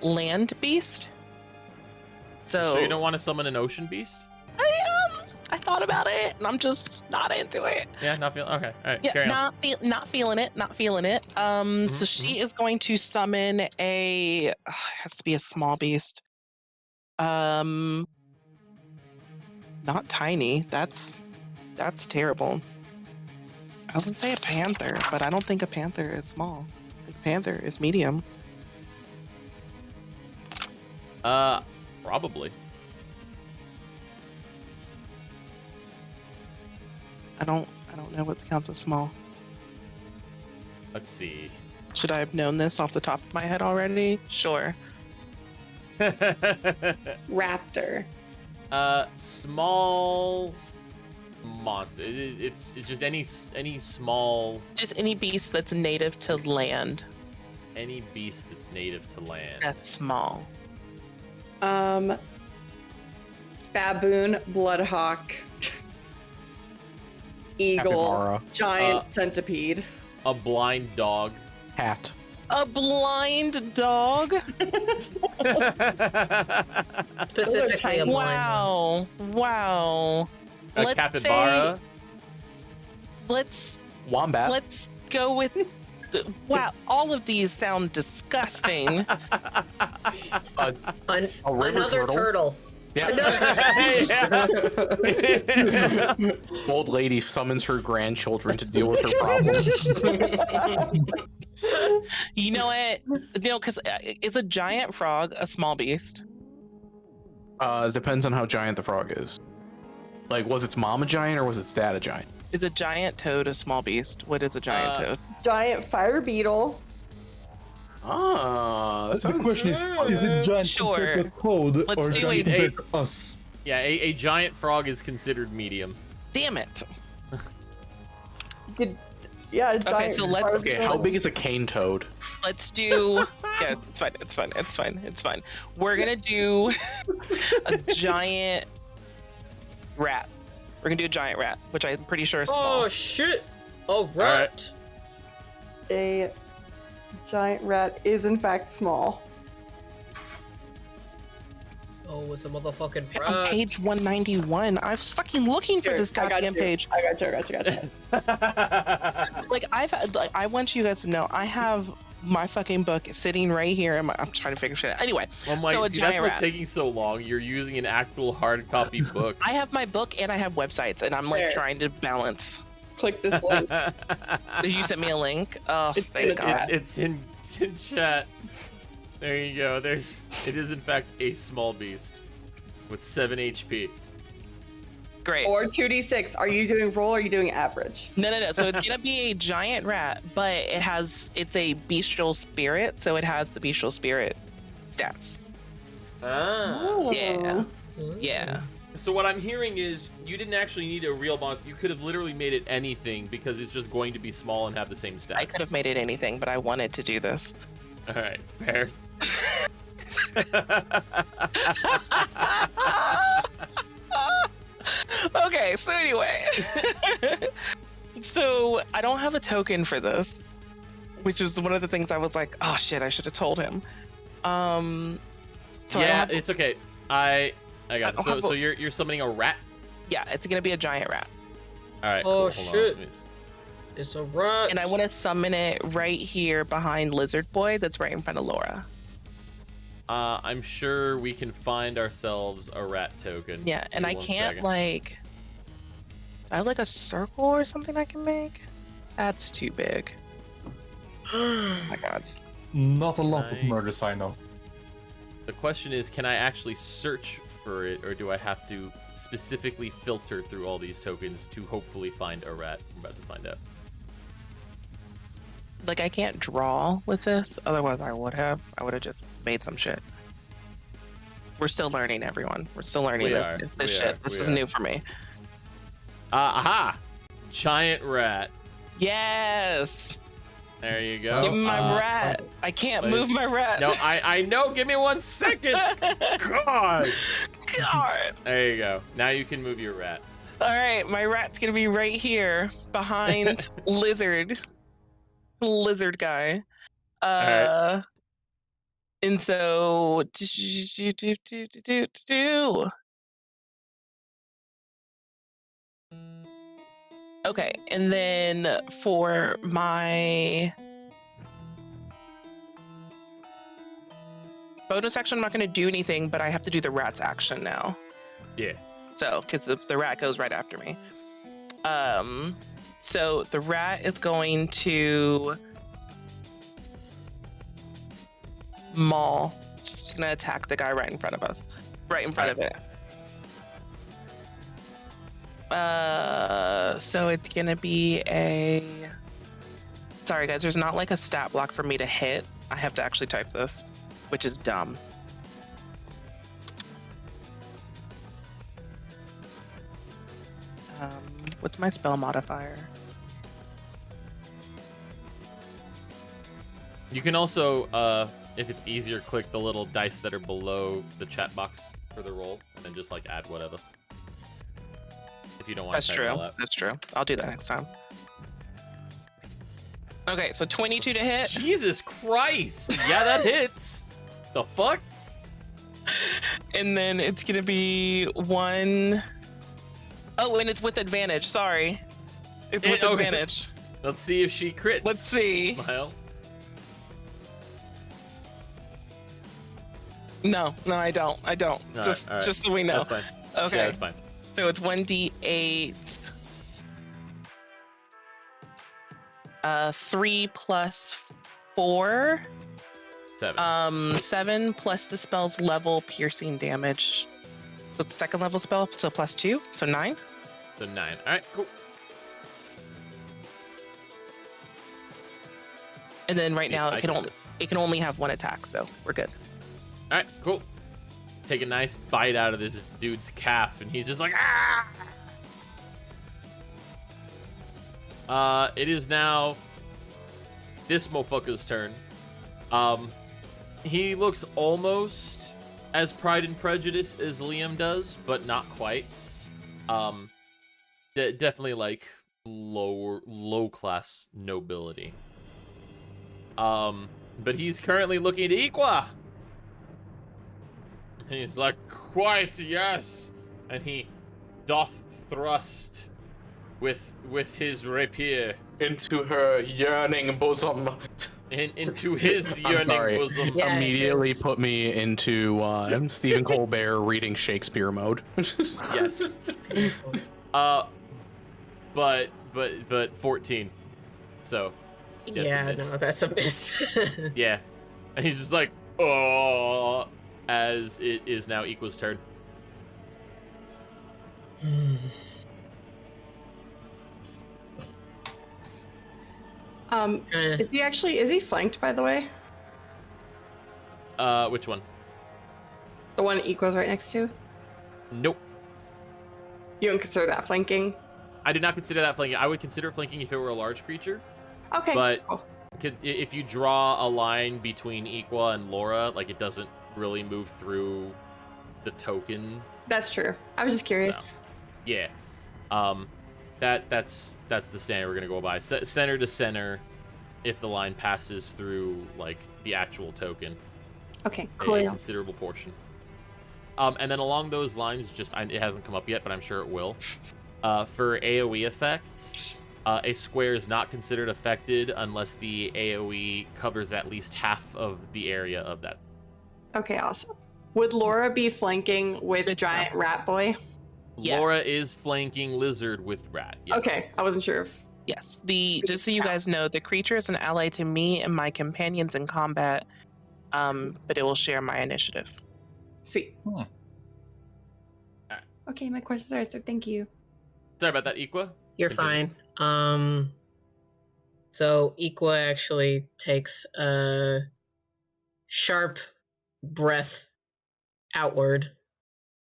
land beast. So you don't want to summon an ocean beast? I thought about it, and I'm just not into it. Yeah, not feeling. Okay, all right. Yeah, carry on. not feeling it. Not feeling it. So she is going to summon a. It has to be a small beast. Not tiny. That's terrible. I was gonna say a panther, but I don't think a panther is small. I think a panther is medium. Probably. I don't know what counts as small. Let's see. Should I have known this off the top of my head already? Sure. Raptor. Small monster. It's just any small. Just any beast that's native to land. Any beast that's native to land. That's small. Baboon, bloodhawk, eagle, Capybara. giant centipede. A blind dog. Cat. A blind dog? Specifically a blind one. Wow. A capybara. Let's Wombat. go with. Wow, all of these sound disgusting. A river Another turtle. Yeah. Old lady summons her grandchildren to deal with her problems. You know what? Because is a giant frog a small beast? Depends on how giant the frog is. Like, was its mom a giant or was its dad a giant? Is a giant toad a small beast? What is a giant toad? Giant fire beetle. Ah, that's The question is it giant Sure. compared to a toad Let's or do giant it. compared to us? Yeah, a giant frog is considered medium. Damn it! Yeah, a giant so let's- fire Okay, beetle. how big is a cane toad? Let's do. Yeah, it's fine. We're gonna do a giant rat. We're gonna do a giant rat, which I'm pretty sure is small. Oh shit! Oh rat. A giant rat is in fact small. Oh, it's a motherfucking On rat. page 191, I was fucking looking for Here, this I got goddamn you. page. I got you. Like I want you guys to know, I have my fucking book sitting right here. I'm trying to figure shit out. Anyway, Oh my, so a see, giant that's what's rat. taking so long. You're using an actual hard copy book. I have my book and I have websites, and I'm like There. trying to balance. Click this link. Did you send me a link? Oh, It's thank gonna- God. It's in chat. There you go. It is in fact a small beast with 7 HP. Great. Or 2d6. Are you doing roll or are you doing average? No. So it's gonna be a giant rat, but it's a bestial spirit, so it has the bestial spirit stats. Ah. Yeah. Mm. Yeah. So what I'm hearing is you didn't actually need a real monster. You could have literally made it anything because it's just going to be small and have the same stats. I could have made it anything, but I wanted to do this. All right, fair. Okay, so anyway. So I don't have a token for this, which was one of the things I was like, oh shit, I should have told him. So I yeah, have- it's okay. I got it. I So have a- so you're summoning a rat. yeah, it's gonna be a giant rat. All right. Oh, cool. Hold on. shit. Let me s- It's a rat. And I want to summon it right here behind Lizard Boy that's right in front of Laura. I'm sure we can find ourselves a rat token. Yeah, and Give me I one can't second. like I have like a circle or something I can make. That's too big. Oh my god. Not a lot of Right. murders I know. The question is, can I actually search for it, or do I have to specifically filter through all these tokens to hopefully find a rat? I'm about to find out. Like I can't draw with this, otherwise I would have just made some shit. We're still learning, everyone. We're still learning We this, are. this We shit. are. This We is are. new for me. Aha! Giant rat. Yes! There you go. Give me my rat. I can't wait. move my rat. No, I know. Give me 1 second. God. God. There you go. Now you can move your rat. All right, my rat's gonna be right here behind Lizard guy. right. And so okay, and then for my bonus action, I'm not gonna do anything, but I have to do the rat's action now. Yeah. So, because the rat goes right after me. So the rat is going to maul. Just gonna attack the guy right in front of us, right in front of it. So it's gonna be a. Sorry guys, there's not like a stat block for me to hit. I have to actually type this, which is dumb. What's my spell modifier? You can also, if it's easier, click the little dice that are below the chat box for the roll, and then just like add whatever. If you don't want That's to type true. it all out. That's true. I'll do that next time. Okay, so 22 to hit. Jesus Christ! Yeah, that hits. The fuck? And then it's gonna be 1. Oh, and it's with advantage. Sorry. It's with Okay. advantage. Let's see if she crits. Let's see. Smile. No, I don't. All just right. so we know. That's fine. Okay. Yeah, that's fine. So it's 1d8. 3 plus 4. 7. 7 plus the spell's level piercing damage. So it's second level spell, so plus 2, so 9. So 9. All right, cool. And then right now I it can only have 1 attack, so we're good. All right, cool. Take a nice bite out of this dude's calf, and he's just like, ah! It is now this motherfucker's turn. He looks almost as Pride and Prejudice as Liam does, but not quite. Definitely like low class nobility. But he's currently looking at Iqua. And he's like, quite, yes. And he doth thrust with his rapier Into her yearning bosom. into his yearning bosom. Yeah, Immediately it's- put me into Stephen Colbert reading Shakespeare mode. Yes. But 14. So that's a Yeah, miss. no, that's a miss. Yeah. And he's just like, oh, as it is now Equa's turn. Is he flanked, by the way? Which one? The one Equo's right next to? Nope. You don't consider that flanking? I do not consider that flanking. I would consider flanking if it were a large creature. Okay. But cool. if you draw a line between Equa and Laura, like it doesn't really move through the token. That's true. I was just curious. Yeah. That's the standard we're gonna go by. Center to center, if the line passes through like the actual token. Okay, cool. A considerable portion. And then along those lines, it hasn't come up yet, but I'm sure it will. For AoE effects, a square is not considered affected unless the AoE covers at least half of the area of that. Okay, awesome. Would Laura be flanking with giant rat boy? Yes. Laura is flanking lizard with rat. Yes. Okay, I wasn't sure if... Yes, just so you guys know, the creature is an ally to me and my companions in combat, but it will share my initiative. Sweet. Okay, my questions are answered. Thank you. Sorry about that, Equa. You're Continue. fine. So Equa actually takes a sharp breath outward,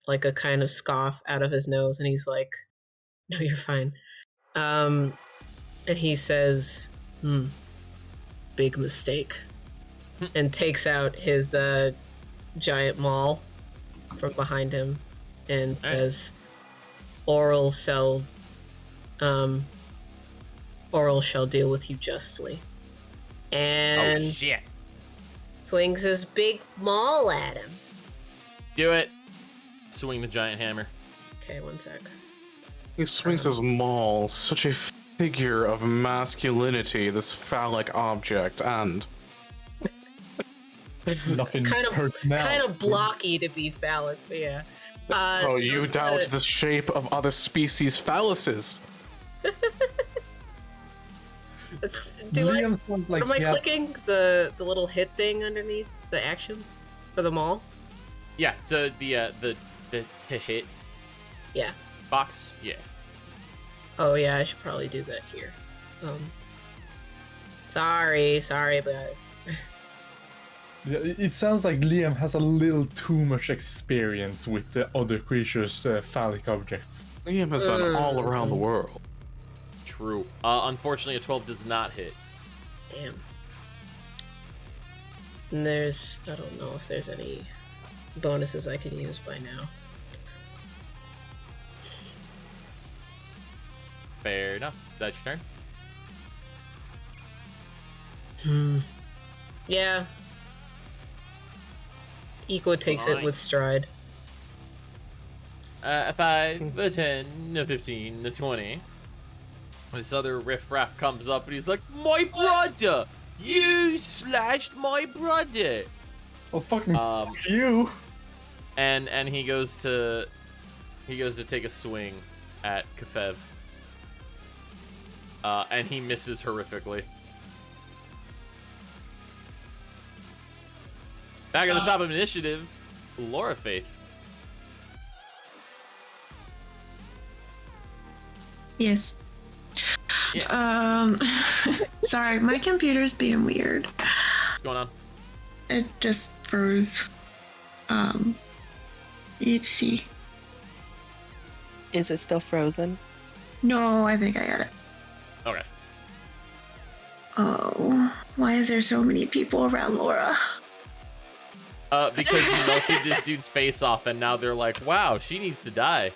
like a kind of scoff out of his nose, and he's like, "No, you're fine." And he says, "Big mistake," and takes out his giant maul from behind him and says, Oral shall deal with you justly. And Oh shit! swings his big maul at him. Do it. Swing the giant hammer. Okay, one sec. He swings his maul, such a figure of masculinity, this phallic object, and Nothing Kind hurts now. of blocky to be phallic, but yeah. oh, so you it's doubt gonna- the shape of other species' phalluses. Do I? Liam sounds like What am I he has- clicking? The little hit thing underneath the actions for the maul? Yeah. So the to hit Yeah. box. Yeah. Oh yeah, I should probably do that here. Sorry guys. Yeah, it sounds like Liam has a little too much experience with the other creatures' phallic objects. Liam has been all around the world. True. Unfortunately, a 12 does not hit. Damn. And I don't know if there's any bonuses I can use by now. Fair enough. That's your turn. Yeah. Equa takes it Fine. with stride. A 5, a 10, a 15, a 20. This other riffraff comes up and he's like, "My brother! You slashed my brother!" Oh, fucking Um, fuck you! And he goes to take a swing at Kefev. And he misses horrifically. Back at the top of initiative, Laura Faith. Yes. Yeah. Sorry, my computer's being weird. What's going on? It just froze. Let's see. Is it still frozen? No, I think I got it. Okay. Oh, why is there so many people around Laura? Because you melted this dude's face off, and now they're like, wow, she needs to die.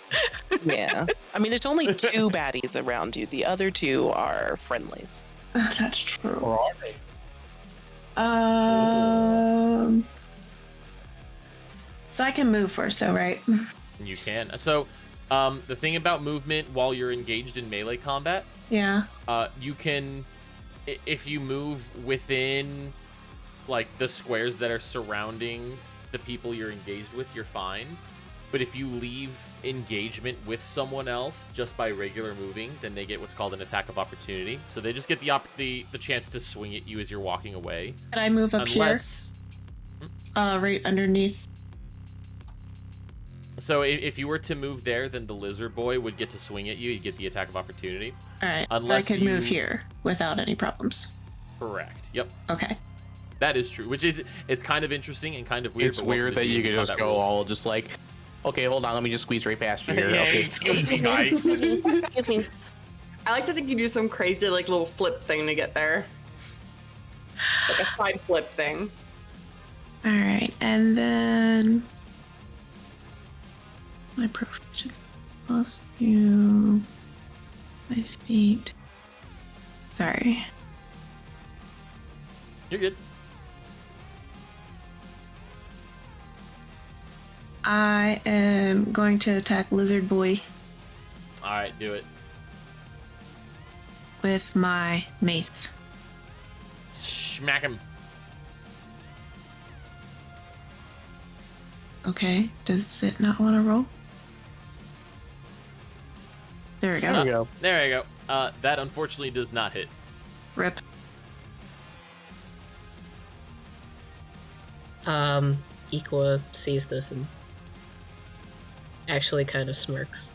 Yeah. I mean, there's only 2 baddies around you. The other 2 are friendlies. That's true. Or are they? So I can move first, though, right? You can. So, the thing about movement while you're engaged in melee combat, Yeah. you can, if you move within, like, the squares that are surrounding the people you're engaged with, you're fine. But if you leave engagement with someone else just by regular moving, then they get what's called an attack of opportunity. So they just get the chance to swing at you as you're walking away. Can I move up Unless, here? Right underneath. So if you were to move there, then the lizard boy would get to swing at you. You'd get the attack of opportunity. All right. Unless I could move you- here without any problems. Correct. Yep. Okay. That is true. Which is, it's kind of interesting and kind of weird. It's but welcome weird to that you D&D could just combat go rules. all just like, okay, hold on, let me just squeeze right past you here. Hey, Okay. Excuse me. I like to think you do some crazy like little flip thing to get there. Like a side flip thing. All right, and then my proficiency plus 2, my feet. Sorry. You're good. I am going to attack Lizard Boy All right, do it. with my mace. Smack him. Okay, does it not want to roll? There we go. There we go. There you go. That unfortunately does not hit. Rip. Equa sees this and actually kind of smirks.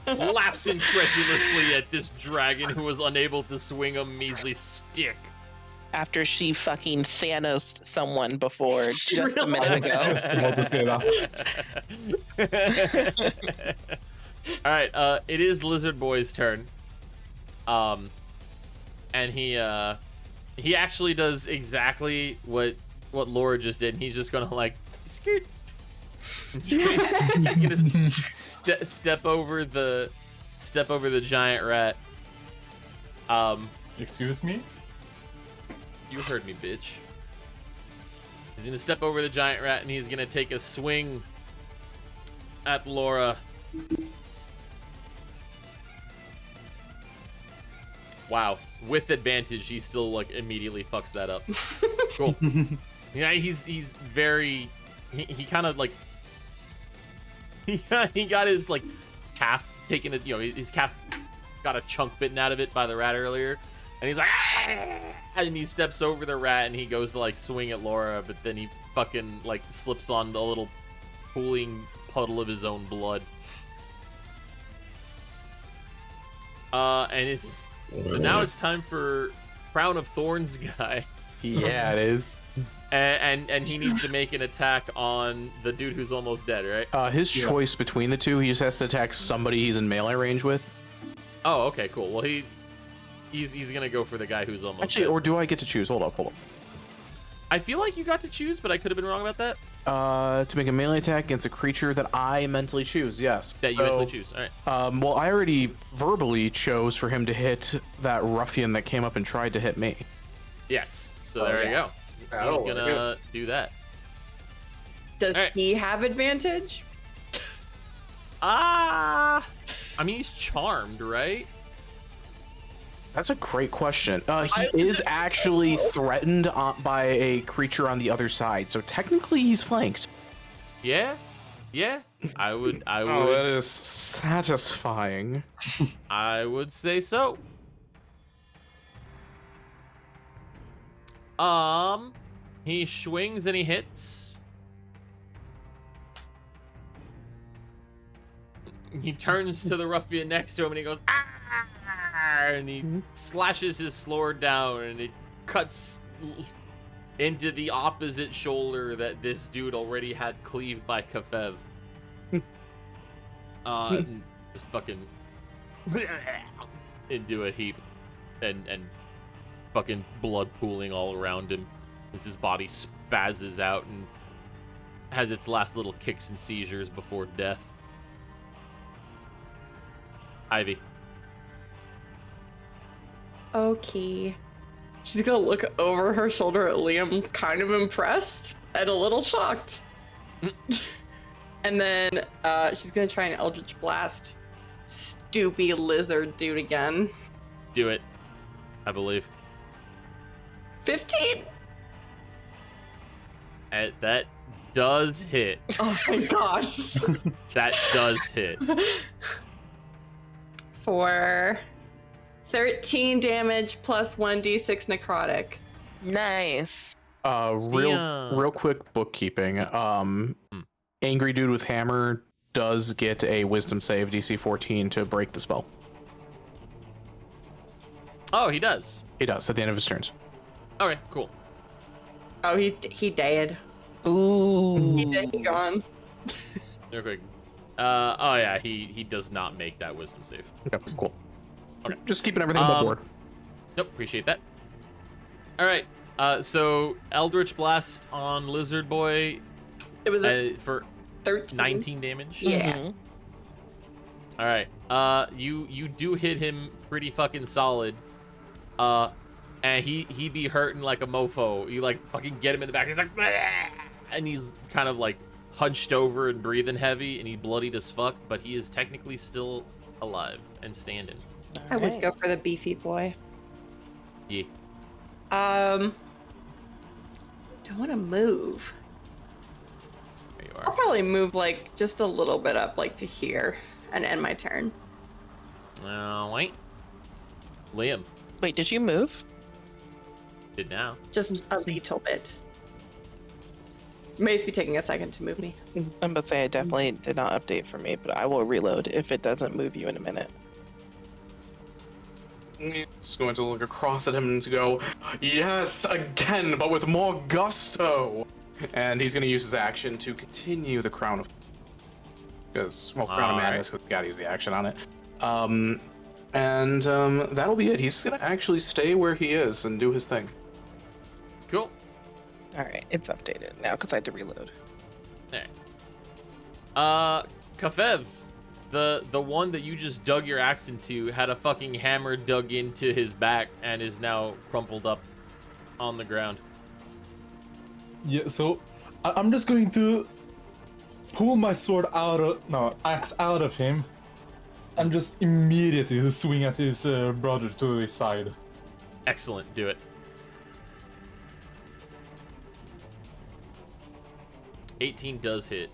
Laughs incredulously at this dragon who was unable to swing a measly stick. After she fucking Thanos someone before just a minute ago. About to say that. All right, it is Lizard Boy's turn. And he actually does exactly what Laura just did. He's just gonna like scoot. He's gonna step over the giant rat. Excuse me? You heard me, bitch. He's gonna step over the giant rat and he's gonna take a swing at Laura. Wow. With advantage, he still like immediately fucks that up. Cool. Yeah, he's very he kind of like he got his like calf taken, his calf got a chunk bitten out of it by the rat earlier. And he's like, ah! And he steps over the rat and he goes to like swing at Laura, but then he fucking like slips on a little pooling puddle of his own blood. And so now it's time for Crown of Thorns guy. Yeah, it is. And he needs to make an attack on the dude who's almost dead, right? His choice between the two, he just has to attack somebody he's in melee range with. Oh, okay, cool. Well, he's gonna go for the guy who's almost Actually, dead. or do I get to choose? Hold up. I feel like you got to choose, but I could have been wrong about that. To make a melee attack against a creature that I mentally choose, yes. That you mentally choose. All right. Well, I already verbally chose for him to hit that ruffian that came up and tried to hit me. Yes. So there you go. He's gonna do that. Does All right. he have advantage? I mean, he's charmed, right? That's a great question. He is actually threatened by a creature on the other side, so technically he's flanked. Yeah. I would. Oh, that is satisfying. I would say so. He swings and he hits. He turns to the ruffian next to him and he goes, ah! And he slashes his sword down and it cuts into the opposite shoulder that this dude already had cleaved by Kafev. Just fucking into a heap and fucking blood pooling all around him as his body spazzes out and has its last little kicks and seizures before death. Ivy. Okay. She's gonna look over her shoulder at Liam, kind of impressed and a little shocked. And then she's gonna try an Eldritch Blast. Stoopy lizard dude again. Do it, I believe. 15? That does hit. Oh my gosh. That does hit. For 13 damage plus 1d6 necrotic. Nice. Real quick bookkeeping. Angry dude with hammer does get a wisdom save DC 14 to break the spell. Oh, he does. He does at the end of his turns. Okay, cool. Oh, he dead. Ooh. He dead, he gone. Real quick. Oh yeah, he does not make that wisdom save. Okay, cool. Okay, just keeping everything above board. Nope, appreciate that. All right. So Eldritch Blast on Lizard Boy. It was for 13. 19 damage. Yeah. All right. You do hit him pretty fucking solid. And he be hurting like a mofo. You like fucking get him in the back. He's like, "Bleh!" And he's kind of like hunched over and breathing heavy, and he bloodied as fuck. But he is technically still alive and standing. I would go for the beefy boy. Yeah. Don't want to move. There you I'll are. probably move like just a little bit up, like to here, and end my turn. Wait. Liam Wait, did you move? did now. Just a little bit. May be taking a second to move me. I'm about to say I definitely did not update for me, but I will reload if it doesn't move you in a minute. Just going to look across at him and to go, yes, again, but with more gusto. And he's going to use his action to continue the Crown of... Because, well, Crown of Madness, because we got to use the action on it. That'll be it. He's going to actually stay where he is and do his thing. Cool. Alright, it's updated now because I had to reload. Alright. Kafev, the one that you just dug your axe into had a fucking hammer dug into his back and is now crumpled up on the ground. Yeah, so I'm just going to pull my axe out of him and just immediately swing at his brother to his side. Excellent, do it. 18 does hit.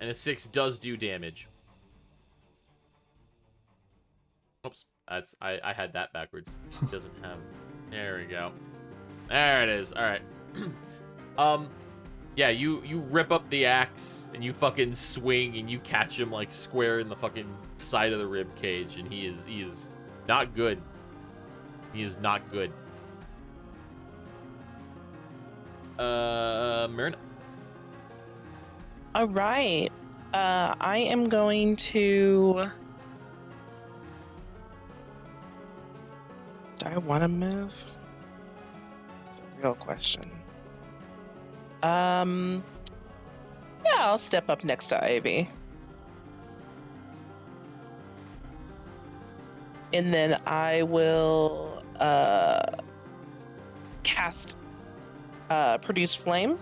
And a 6 does do damage. Oops, I had that backwards. It doesn't have. There we go. There it is. All right. Yeah, you rip up the axe and you fucking swing and you catch him like square in the fucking side of the rib cage, and he is not good. He is not good. Myrna. All right. I am going to... Do I want to move? That's the real question. Yeah, I'll step up next to Ivy. And then I will cast Produce Flame.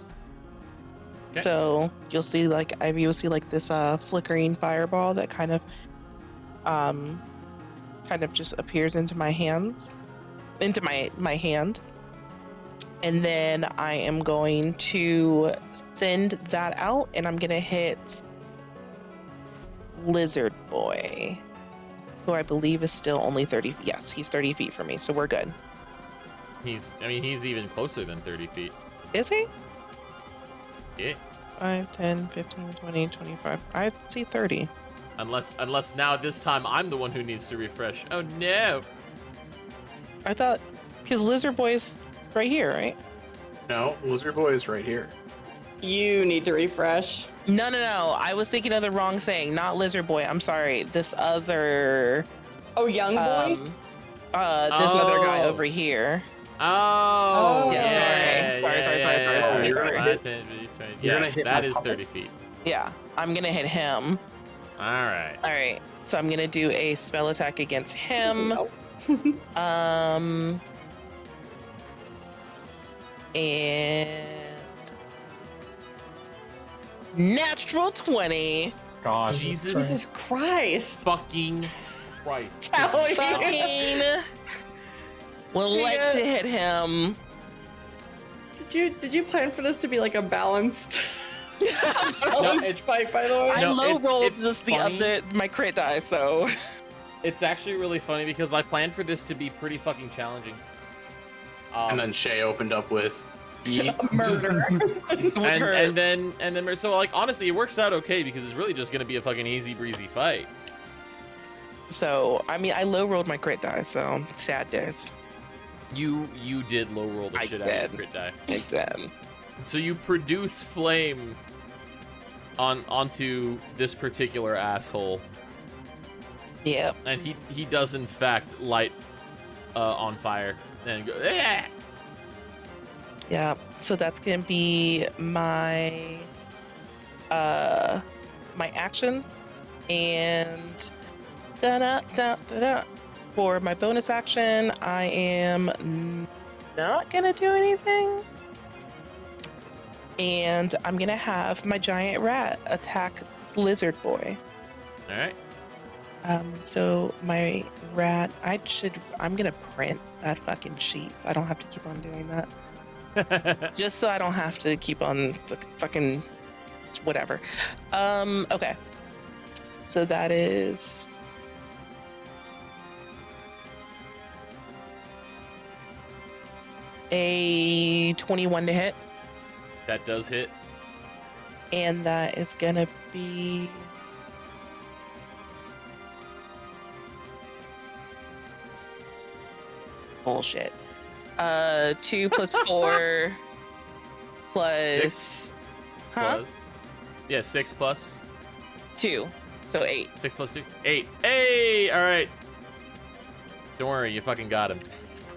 Okay. So you'll see, like, Ivy will see like this flickering fireball that kind of just appears into my hands, into my hand. And then I am going to send that out, and I'm gonna hit Lizard Boy. who I believe is still only 30. Yes, he's 30 feet from me, so we're good. He's even closer than 30 feet. Is he? Yeah. 5, 10, 15, 20, 25. I see 30. Unless now this time I'm the one who needs to refresh. Oh no. I thought, because Lizard Boy's right here, right? No, Lizard Boy is right here. You need to refresh. No. I was thinking of the wrong thing. Not Lizard Boy. I'm sorry. This other. Oh, young boy? This other guy over here. Oh. Yeah, sorry. Yes, that is 30 feet. Yeah, I'm gonna hit him. All right. So I'm gonna do a spell attack against him. And natural 20. God, Jesus Christ. Fucking Christ. Fucking would like to hit him. Did you plan for this to be like a balanced, it's fight? By the way, I low rolled it's just funny. my crit die, so It's actually really funny because I planned for this to be pretty fucking challenging. And then Shay opened up with murder. and then so like honestly it works out okay because it's really just gonna be a fucking easy breezy fight. So I mean I low rolled my crit die, so sad days. You did low roll the shit out of your crit die. I did. So you produce flame onto this particular asshole. Yep. And he does in fact light on fire and go. "Ah!" Yeah. So that's gonna be my my action, and for my bonus action, I am not gonna do anything, and I'm gonna have my giant rat attack Lizard Boy. All right. So my rat, I'm gonna print that fucking sheet, so I don't have to keep on doing that. Just so I don't have to keep on fucking whatever. Okay. So that is a 21 to hit. That does hit. And that is gonna be bullshit. 2 plus 4 plus 6 plus. Yeah, 6 plus 2, so 8. 6 plus 2. 8. Hey, all right. Don't worry, you fucking got him.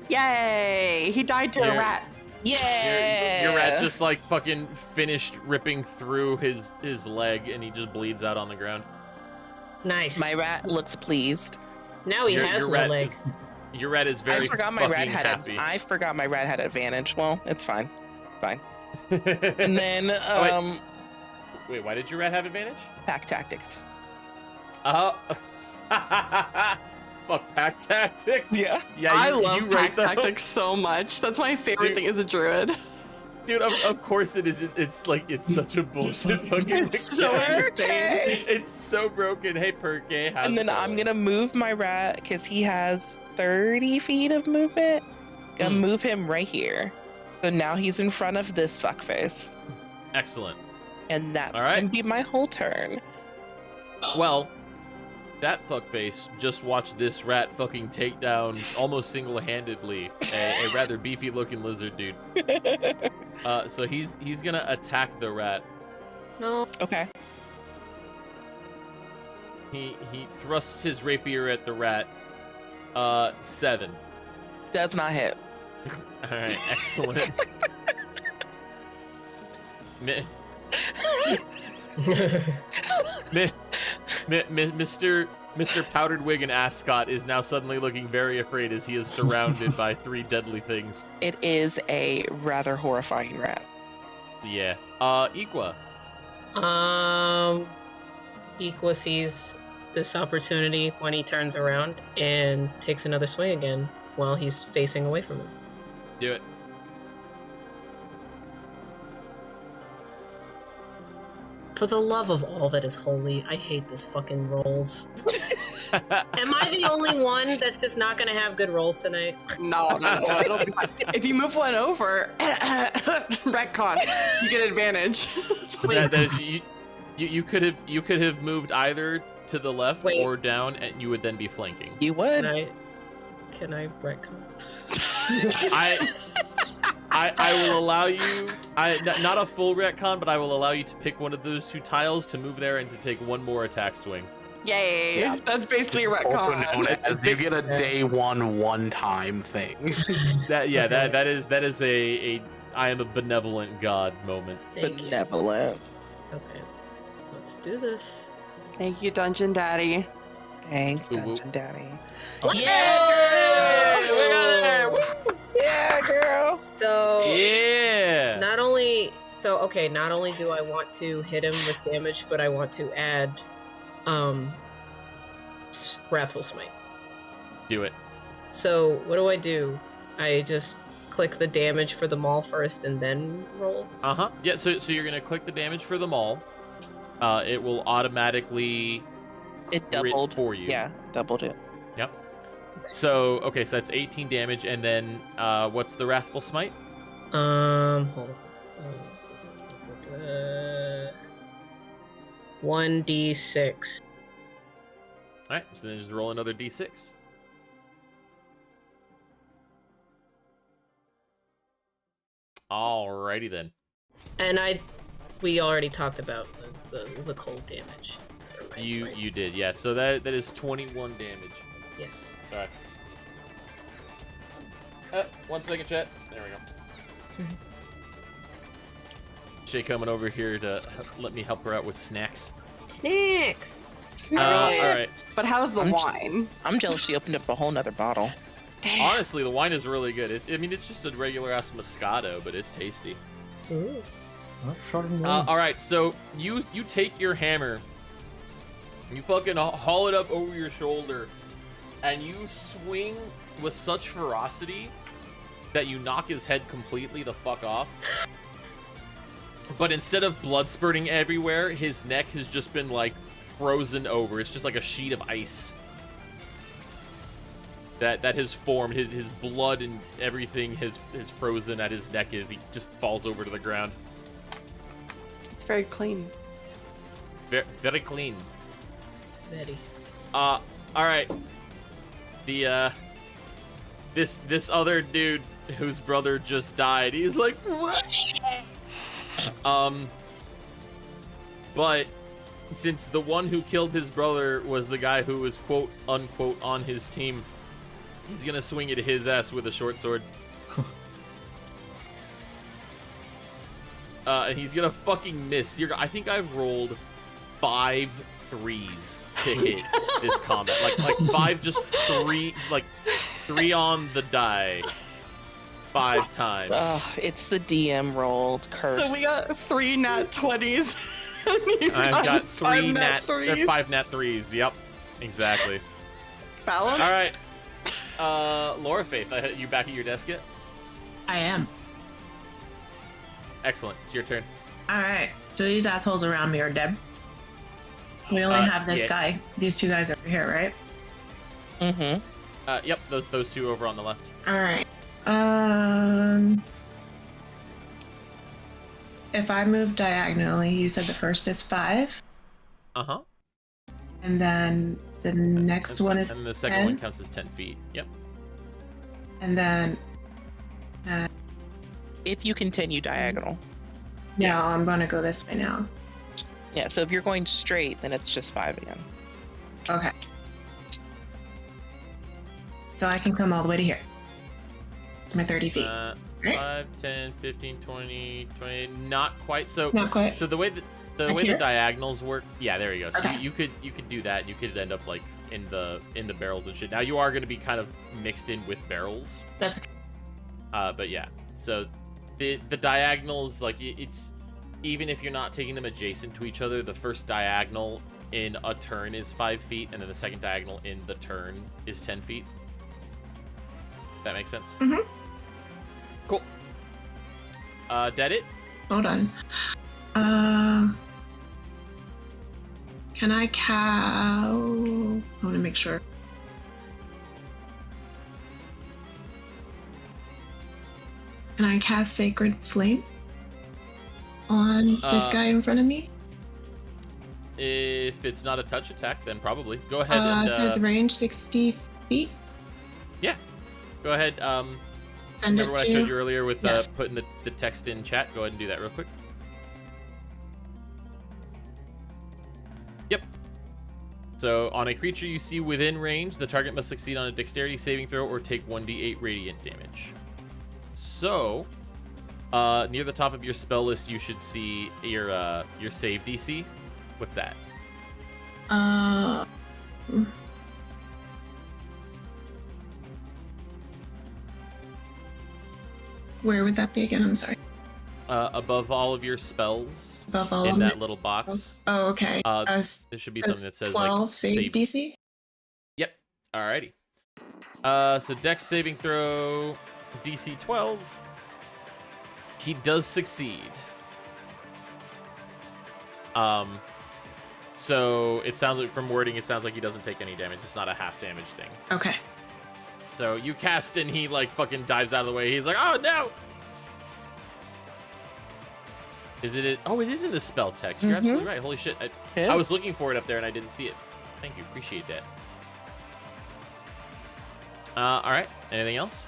Yay! He died to a rat. Yeah. Your rat just like fucking finished ripping through his leg, and he just bleeds out on the ground. Nice. My rat looks pleased. Now he has no leg. Your rat is very I forgot my rat had happy. I forgot my rat had advantage. Well, it's fine. Fine. And then wait, why did your rat have advantage? pack tactics. Fuck pack tactics. Yeah. Yeah, I love you pack right, though. tactics so much. That's my favorite thing as a druid. Dude, of course it is. It's like, it's such a bullshit fucking It's so insane. It's so broken. Hey, Perky, how's And then it I'm going? gonna move my rat because he has 30 feet of movement. Gonna move him right here. So now he's in front of this fuckface. Excellent. And that's All right. gonna be my whole turn. Well, that fuckface just watched this rat fucking take down almost single-handedly a rather beefy-looking lizard dude. So he's gonna attack the rat. No. Okay. He thrusts his rapier at the rat. 7. Does not hit. All right, excellent. Mr. Powdered Wig and Ascot is now suddenly looking very afraid as he is surrounded by 3 deadly things. It is a rather horrifying rat. Yeah. Equa. Equa sees this opportunity when he turns around and takes another swing again while he's facing away from him. Do it. For the love of all that is holy, I hate this fucking rolls. Am I the only one that's just not gonna have good rolls tonight? No. It'll be fine. If you move one over, retcon, you get advantage. That is, you could have moved either to the left or down, and you would then be flanking. You would. Can I retcon? I will allow you. Not a full retcon, but I will allow you to pick one of those 2 tiles to move there and to take 1 more attack swing. Yay! Yeah. That's basically a retcon. As you get a day one time thing. That is a I am a benevolent god moment. Benevolent. Okay, let's do this. Thank you, Dungeon Daddy. Thanks, Dungeon Daddy. Yeah, we got there. Woo! Yeah, girl. So yeah. Not only do I want to hit him with damage, but I want to add Wrathful Smite. Do it. So what do? I just click the damage for the maul first and then roll? Yeah, so you're gonna click the damage for the maul. It will automatically it doubled for you. Yeah, doubled it. Yep. So that's 18 damage, and then what's the Wrathful Smite? Hold on. 1d6. All right, so then just roll another d6. Alrighty then. And we already talked about the cold damage. You did, yeah. So that is 21 damage. Yes. Sorry. 1 second, chat. There we go. Shay coming over here to let me help her out with snacks. Snacks. All right. But how's the wine? I'm jealous she opened up a whole nother bottle. Damn. Honestly, the wine is really good. It's just a regular ass Moscato, but it's tasty. Ooh. All right, so you take your hammer, you fucking haul it up over your shoulder, and you swing with such ferocity that you knock his head completely the fuck off. But instead of blood spurting everywhere, his neck has just been like frozen over. It's just like a sheet of ice that has formed. His blood and everything has frozen at his neck as he just falls over to the ground. It's very clean. Very, very clean. Very. All right. The this other dude whose brother just died. He's like, what? But since the one who killed his brother was the guy who was quote unquote on his team, he's gonna swing it at his ass with a short sword. And he's gonna fucking miss. Dear God, I think I've rolled 5 3s to hit this combat. Like 5, just 3, like 3 on the die. 5 times. It's the DM rolled curse. So we got 3 nat 20s. I've got 3 nat 3s. 5 nat 3s. Yep, exactly. It's balanced. All right. Laura Faith, you back at your desk yet? I am. Excellent. It's your turn. All right. So these assholes around me are dead. We only have this guy. These 2 guys over here, right? Mm-hmm. Yep. Those 2 over on the left. All right. If I move diagonally, you said the first is 5. Uh-huh. And then the next one is 10. And the second one counts as 10 feet. Yep. And then... If you continue diagonal. No, I'm going to go this way now. Yeah, so if you're going straight, then it's just 5 again. Okay. So I can come all the way to here. It's my 30 feet. 5, 10, 15, 20, 20. Not quite. So, Not quite. So the way the Here? diagonals work, yeah, there you go. So Okay. you could do that. You could end up like in the barrels and shit. Now you are going to be kind of mixed in with barrels. That's okay. But yeah. So the diagonals, like it's even if you're not taking them adjacent to each other, the first diagonal in a turn is 5 feet, and then the second diagonal in the turn is 10 feet. That makes sense. Mm-hmm. Cool. Dead it? Hold on. Can I I want to make sure. Can I cast Sacred Flame on this guy in front of me? If it's not a touch attack, then probably. Go ahead and... It says range 60 feet. Yeah. Go ahead. Send Remember it what I to showed you earlier with Yes. putting the text in chat? Go ahead and do that real quick. Yep. So, on a creature you see within range, the target must succeed on a dexterity saving throw or take 1d8 radiant damage. So, near the top of your spell list, you should see your save DC. What's that? Where would that be again? I'm sorry. Above all of your spells, Above all in of that my little box, Oh, okay. there should be something that says 12 like save DC. Yep. Alrighty. So Dex saving throw, DC 12. He does succeed. So it sounds like from wording, it sounds like he doesn't take any damage. It's not a half damage thing. Okay. So you cast and he like fucking dives out of the way. He's like, oh no! Is it? Oh, it is in the spell text. You're absolutely right. Holy shit! I was looking for it up there and I didn't see it. Thank you. Appreciate that. All right. Anything else?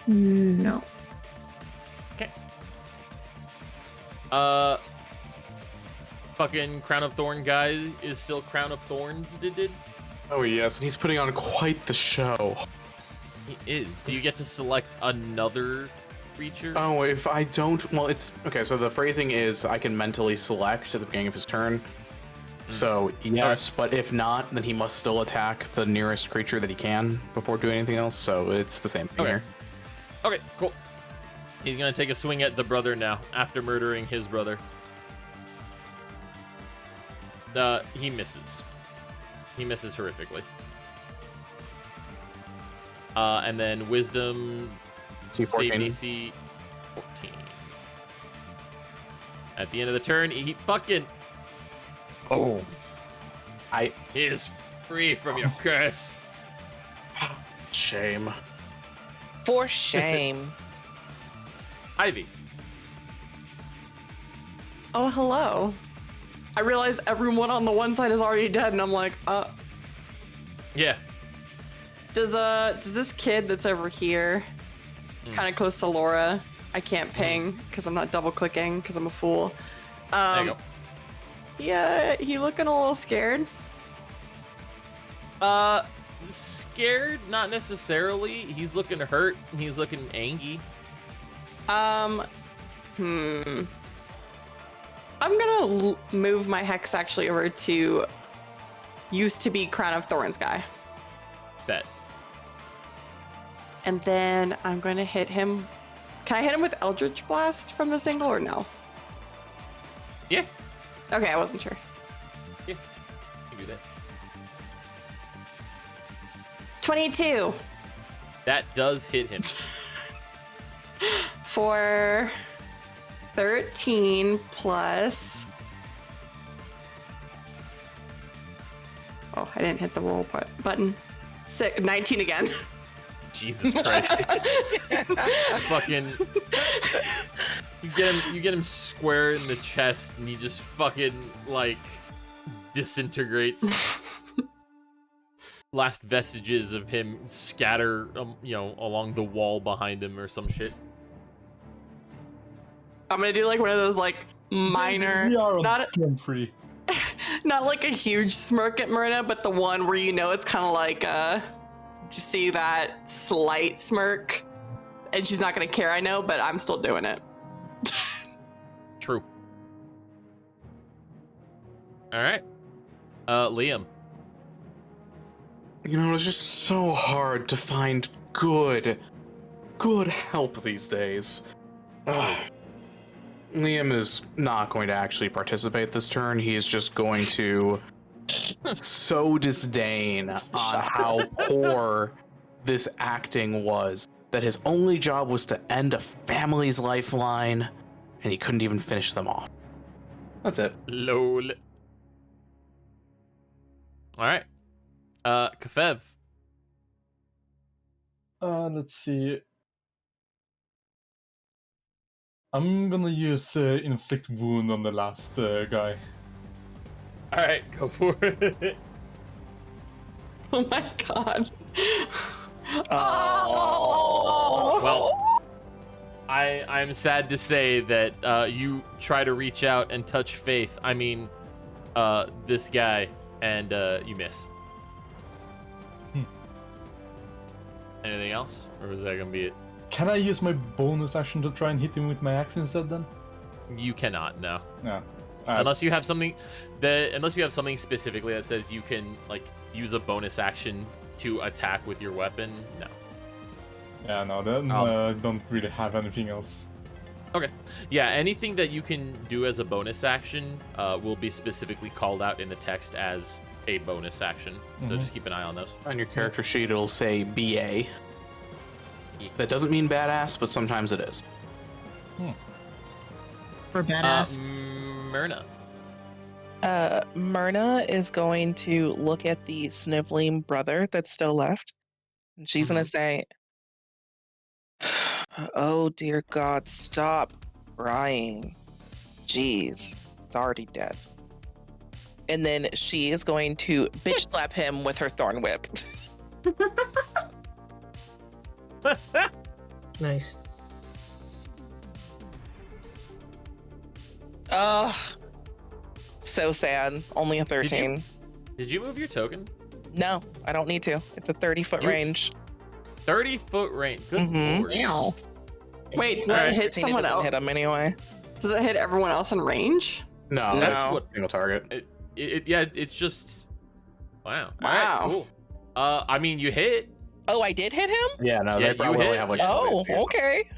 No. Okay. Fucking Crown of Thorn guy is still Crown of Thorns. Did. Oh yes, and he's putting on quite the show. He is. Do you get to select another creature? Oh, if I don't, well, it's okay. So the phrasing is I can mentally select at the beginning of his turn. So yes, but if not, then he must still attack the nearest creature that he can before doing anything else. So it's the same thing here. Okay, cool. He's gonna take a swing at the brother now after murdering his brother. He misses. He misses horrifically. And then Wisdom save DC 14. At the end of the turn, he fucking... Oh. He is free from your curse. Shame. For shame. Ivy. Oh, hello. I realize everyone on the one side is already dead, and I'm like, Yeah. Does this kid that's over here, kind of close to Laura, I can't ping because I'm not double clicking because I'm a fool. There you go. Yeah, he looking a little scared. Scared? Not necessarily. He's looking hurt. He's looking angry. I'm gonna move my hex actually over to used to be Crown of Thorns guy. Bet. And then I'm gonna hit him. Can I hit him with Eldritch Blast from this angle or no? Yeah. Okay, I wasn't sure. Yeah. You can do that. 22 That does hit him. for 13 plus. Oh, I didn't hit the roll button. 19 again. Jesus Christ. Fucking. You get him square in the chest and he just fucking like disintegrates. Last vestiges of him scatter along the wall behind him or some shit. I'm gonna do like one of those like minor, We are not free. not like a huge smirk at Myrna, but the one where it's kind of like you see that slight smirk, and she's not gonna care, I know, but I'm still doing it. True. All right. Liam. You know, it's just so hard to find good help these days. Liam is not going to actually participate this turn. He is just going to sow disdain on how poor this acting was, that his only job was to end a family's lifeline, and he couldn't even finish them off. That's it. Lol. All right. Kefev. Let's see. I'm gonna use Inflict Wound on the last guy. All right, go for it. Oh my god. Oh. Well, I'm sad to say that you try to reach out and touch Faith. I mean, this guy, and you miss. Anything else, or is that gonna be it? Can I use my bonus action to try and hit him with my axe instead then? You cannot, no. Yeah. Unless you have something specifically that says you can like use a bonus action to attack with your weapon. No. Yeah, no, then I don't really have anything else. Okay. Yeah, anything that you can do as a bonus action will be specifically called out in the text as a bonus action. So just keep an eye on those. On your character sheet, it'll say BA. That doesn't mean badass, but sometimes it is. For badass. Myrna. Myrna is going to look at the sniveling brother that's still left. And she's going to say, oh, dear God, stop crying. Jeez, it's already dead. And then she is going to bitch slap him with her thorn whip. Nice. Ugh. So sad. Only a 13. Did you move your token? No, I don't need to. It's a 30-foot range. 30-foot range. Good lord. Ow. Wait, does that hit 13, someone it doesn't else? hit him anyway. Does it hit everyone else in range? No, No. that's what single target. It's just. Wow. Wow. All right, cool. I mean, you hit. Oh, I did hit him? Yeah, no, Yeah, they you probably hit. have like. Oh, okay.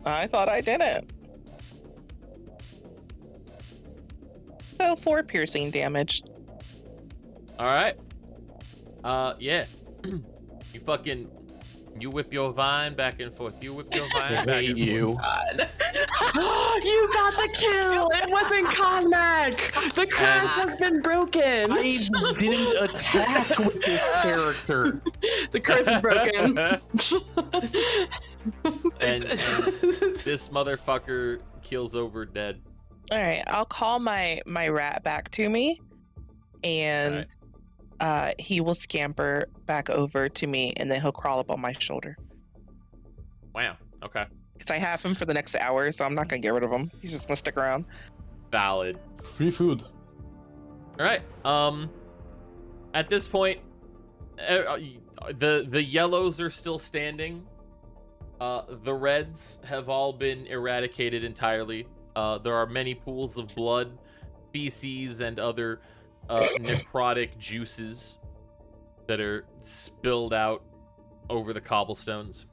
I thought I didn't. So 4 piercing damage. All right. Yeah. You whip your vine back and forth. You whip your vine back and you. God. You got the kill! It wasn't Conmac! The curse has been broken! I didn't attack with this character. The curse is broken. and this motherfucker keels over dead. All right, I'll call my rat back to me, and he will scamper back over to me, and then he'll crawl up on my shoulder. Wow. Okay. Because I have him for the next hour, so I'm not gonna get rid of him. He's just gonna stick around. Valid. Free food. All right. At this point, the yellows are still standing. The reds have all been eradicated entirely. There are many pools of blood, feces, and other necrotic juices that are spilled out over the cobblestones.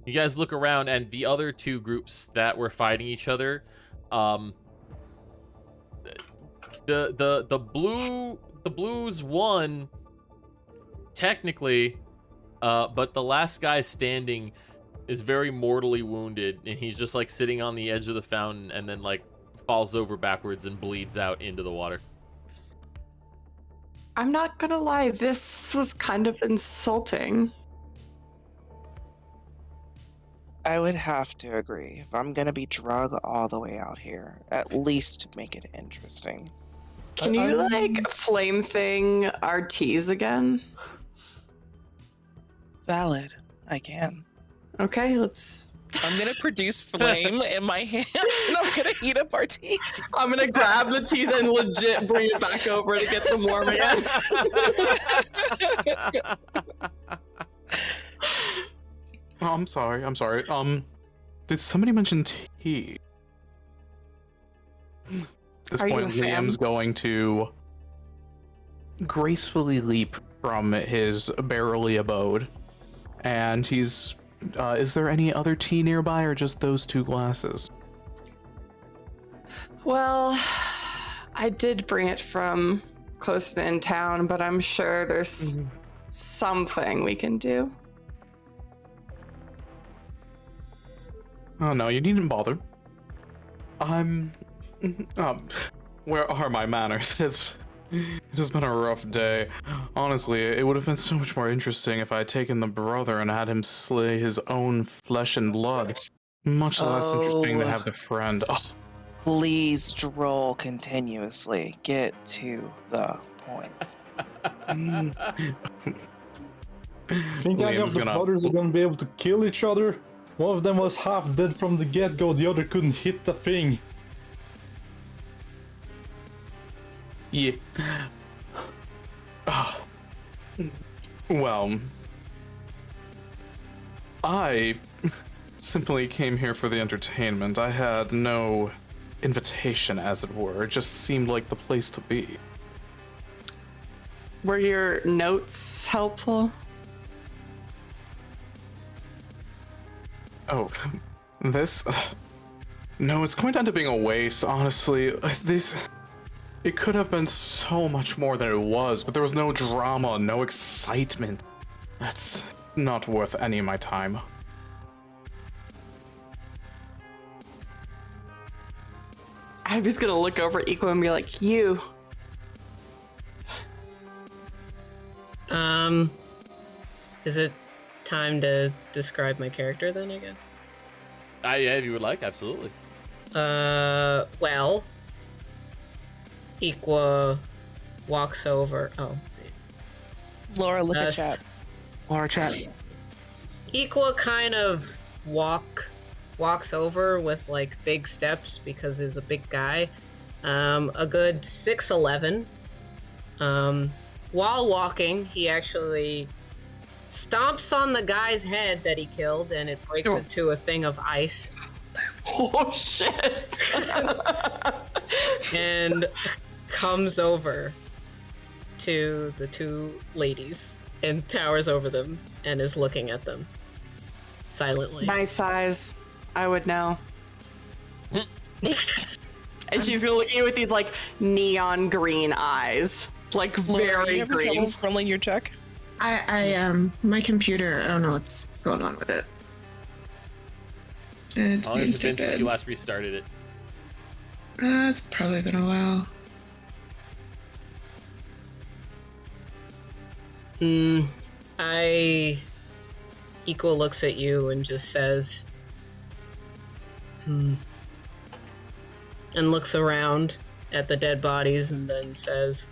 You guys look around, and the other two groups that were fighting each other, the blues won technically, but the last guy standing is very mortally wounded, and he's just like sitting on the edge of the fountain, and then like falls over backwards and bleeds out into the water. I'm not gonna lie, this was kind of insulting. I would have to agree. If I'm gonna be drug all the way out here, at least make it interesting. Can you like flame thing our teas again? Valid. I can. Okay, let's. I'm gonna produce flame in my hand, and I'm gonna heat up our teas. I'm gonna grab the teas and legit bring it back over to get them warm again. Oh, I'm sorry. Did somebody mention tea? At this Are you point, a fan? Liam's going to gracefully leap from his barrelly abode, and he's. Is there any other tea nearby, or just those 2 glasses? Well, I did bring it from close to in town, but I'm sure there's something we can do. Oh no, you needn't bother. Where are my manners? It has been a rough day. Honestly, it would have been so much more interesting if I had taken the brother and had him slay his own flesh and blood. Much less interesting to Oh. have the friend. Oh, Please droll continuously. Get to the point. Think any of Liam's the gonna- brothers are gonna be able to kill each other? One of them was half dead from the get-go, the other couldn't hit the thing. Yeah. Ah. Well, I simply came here for the entertainment. I had no invitation, as it were. It just seemed like the place to be. Were your notes helpful? Oh, this? No, it's going to end up being a waste, honestly. It could have been so much more than it was, but there was no drama, no excitement. That's not worth any of my time. Ivy's gonna look over at Equa and be like, you. Is it time to describe my character then, I guess? Yeah, if you would like, absolutely. Well, Equa walks over. Oh, Laura, look at Us. chat. Laura, chat. Equa kind of walks over with like big steps because he's a big guy. A good 6'11". While walking, he actually stomps on the guy's head that he killed, and it breaks into a thing of ice. Oh shit! And comes over to the two ladies and towers over them and is looking at them silently. My size, I would know. And she's looking with these like neon green eyes, like Laura, very you having green. trouble rolling your check? My computer, I don't know what's going on with it. It How long didn't has it stay been since good. you last restarted it? It's probably been a while. Equal looks at you and just says, and looks around at the dead bodies and then says,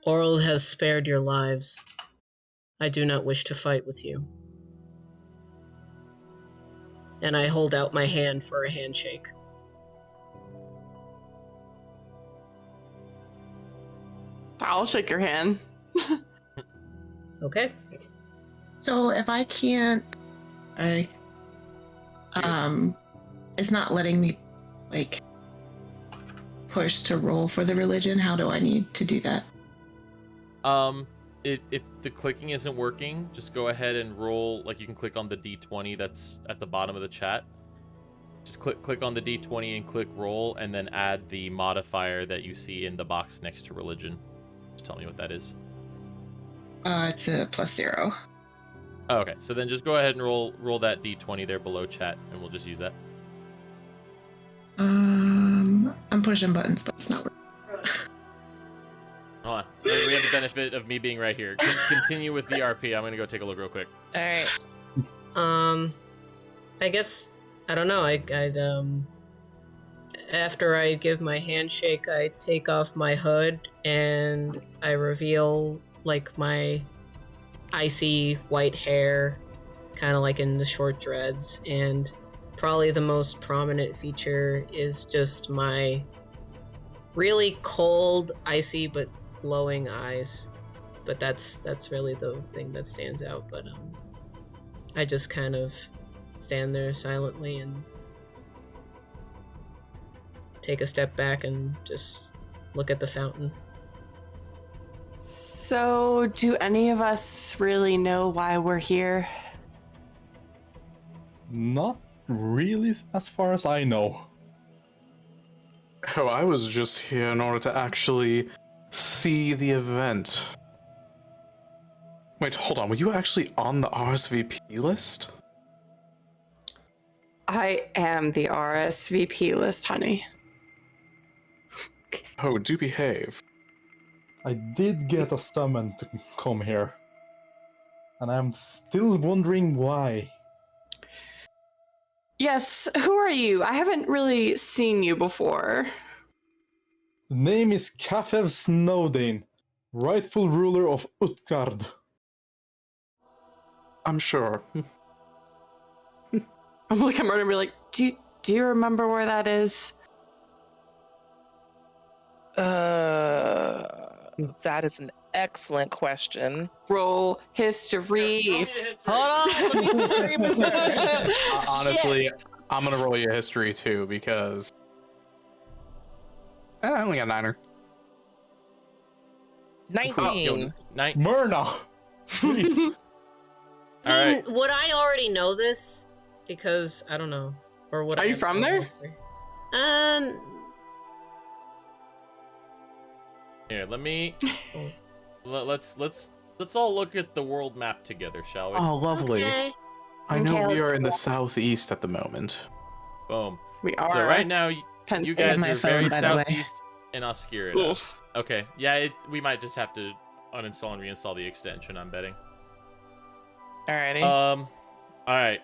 Oral has spared your lives. I do not wish to fight with you. And I hold out my hand for a handshake. I'll shake your hand. Okay. So if I can't, it's not letting me, like, push to roll for the religion. How do I need to do that? If the clicking isn't working, just go ahead and roll. Like, you can click on the D20 that's at the bottom of the chat. Just click on the D20 and click roll, and then add the modifier that you see in the box next to religion. Just tell me what that is. It's a +0. Oh, okay, so then just go ahead and roll that D20 there below chat, and we'll just use that. I'm pushing buttons, but it's not working. Hold on. We have the benefit of me being right here. Continue with the RP. I'm gonna go take a look real quick. All right. I guess I don't know. I'd after I give my handshake, I take off my hood and I reveal like my icy white hair, kind of like in the short dreads, and probably the most prominent feature is just my really cold, icy but glowing eyes. But that's really the thing that stands out. But I just kind of stand there silently and take a step back and just look at the fountain. So, do any of us really know why we're here? Not really, as far as I know. Oh, I was just here in order to actually see the event. Wait, hold on. Were you actually on the RSVP list? I am the RSVP list, honey. Oh, do behave. I did get a summon to come here. And I'm still wondering why. Yes, who are you? I haven't really seen you before. The name is Kafev Snowdane, rightful ruler of Utgard. I'm sure. I'm looking at Murder and be like, do you remember where that is? That is an excellent question. Roll history. Hold on, let me see if I remember. Honestly, I'm gonna roll your history too because I only got a 9er. 19. Myrna! Please. All right. Would I already know this? Because I don't know. Or would Are I you from there? Here, let me. Let's all look at the world map together, shall we? Oh, lovely. Okay. I know Okay, we are let's in the go. southeast at the moment. Boom. We are. So right now, you Penn State. guys My are phone, very by the way. southeast in Oscurita. Oof. Okay. Yeah, we might just have to uninstall and reinstall the extension, I'm betting. Alrighty. All right.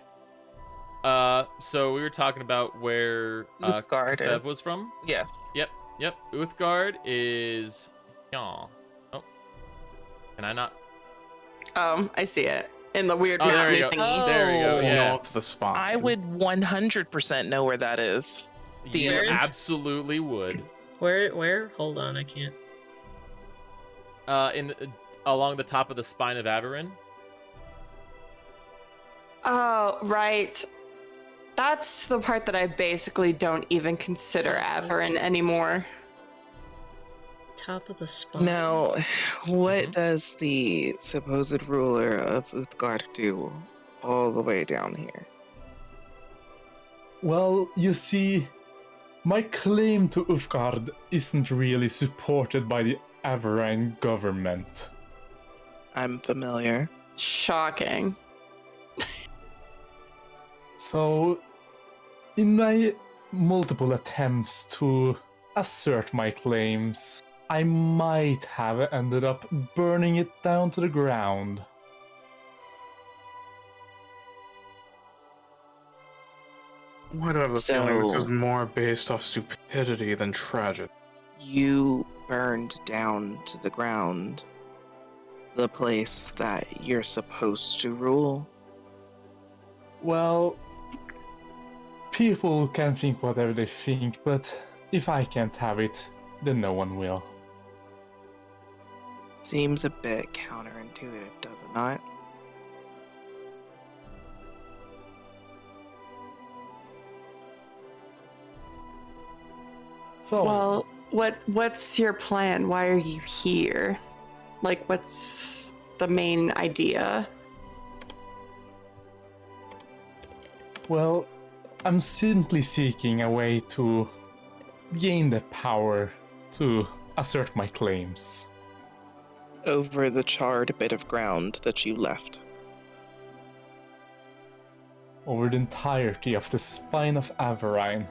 So we were talking about where Uthgard. Fev was from. Yes. Yep. Uthgard is. Yeah. Oh. Can I not? I see it in the weird Oh, there map we go. thingy. There we go. Oh. Yeah. North the spot. I would 100% know where that is. You Where's- absolutely would. Where? Hold on, I can't. Along the top of the spine of Averin. Oh, right. That's the part that I basically don't even consider Averin anymore. Top of the spine. Now, what Mhm. does the supposed ruler of Uthgard do all the way down here? Well, you see, my claim to Ufgard isn't really supported by the Averine government. I'm familiar. Shocking. So, in my multiple attempts to assert my claims, I might have ended up burning it down to the ground. Why do I have a feeling this is So- more based off stupidity than tragedy? You burned down to the ground the place that you're supposed to rule. Well, people can think whatever they think, but if I can't have it, then no one will. Seems a bit counterintuitive, does it not? So, Well, what's your plan? Why are you here? Like, what's the main idea? well, I'm simply seeking a way to gain the power to assert my claims. Over the charred bit of ground that you left. Over the entirety of the spine of Averine.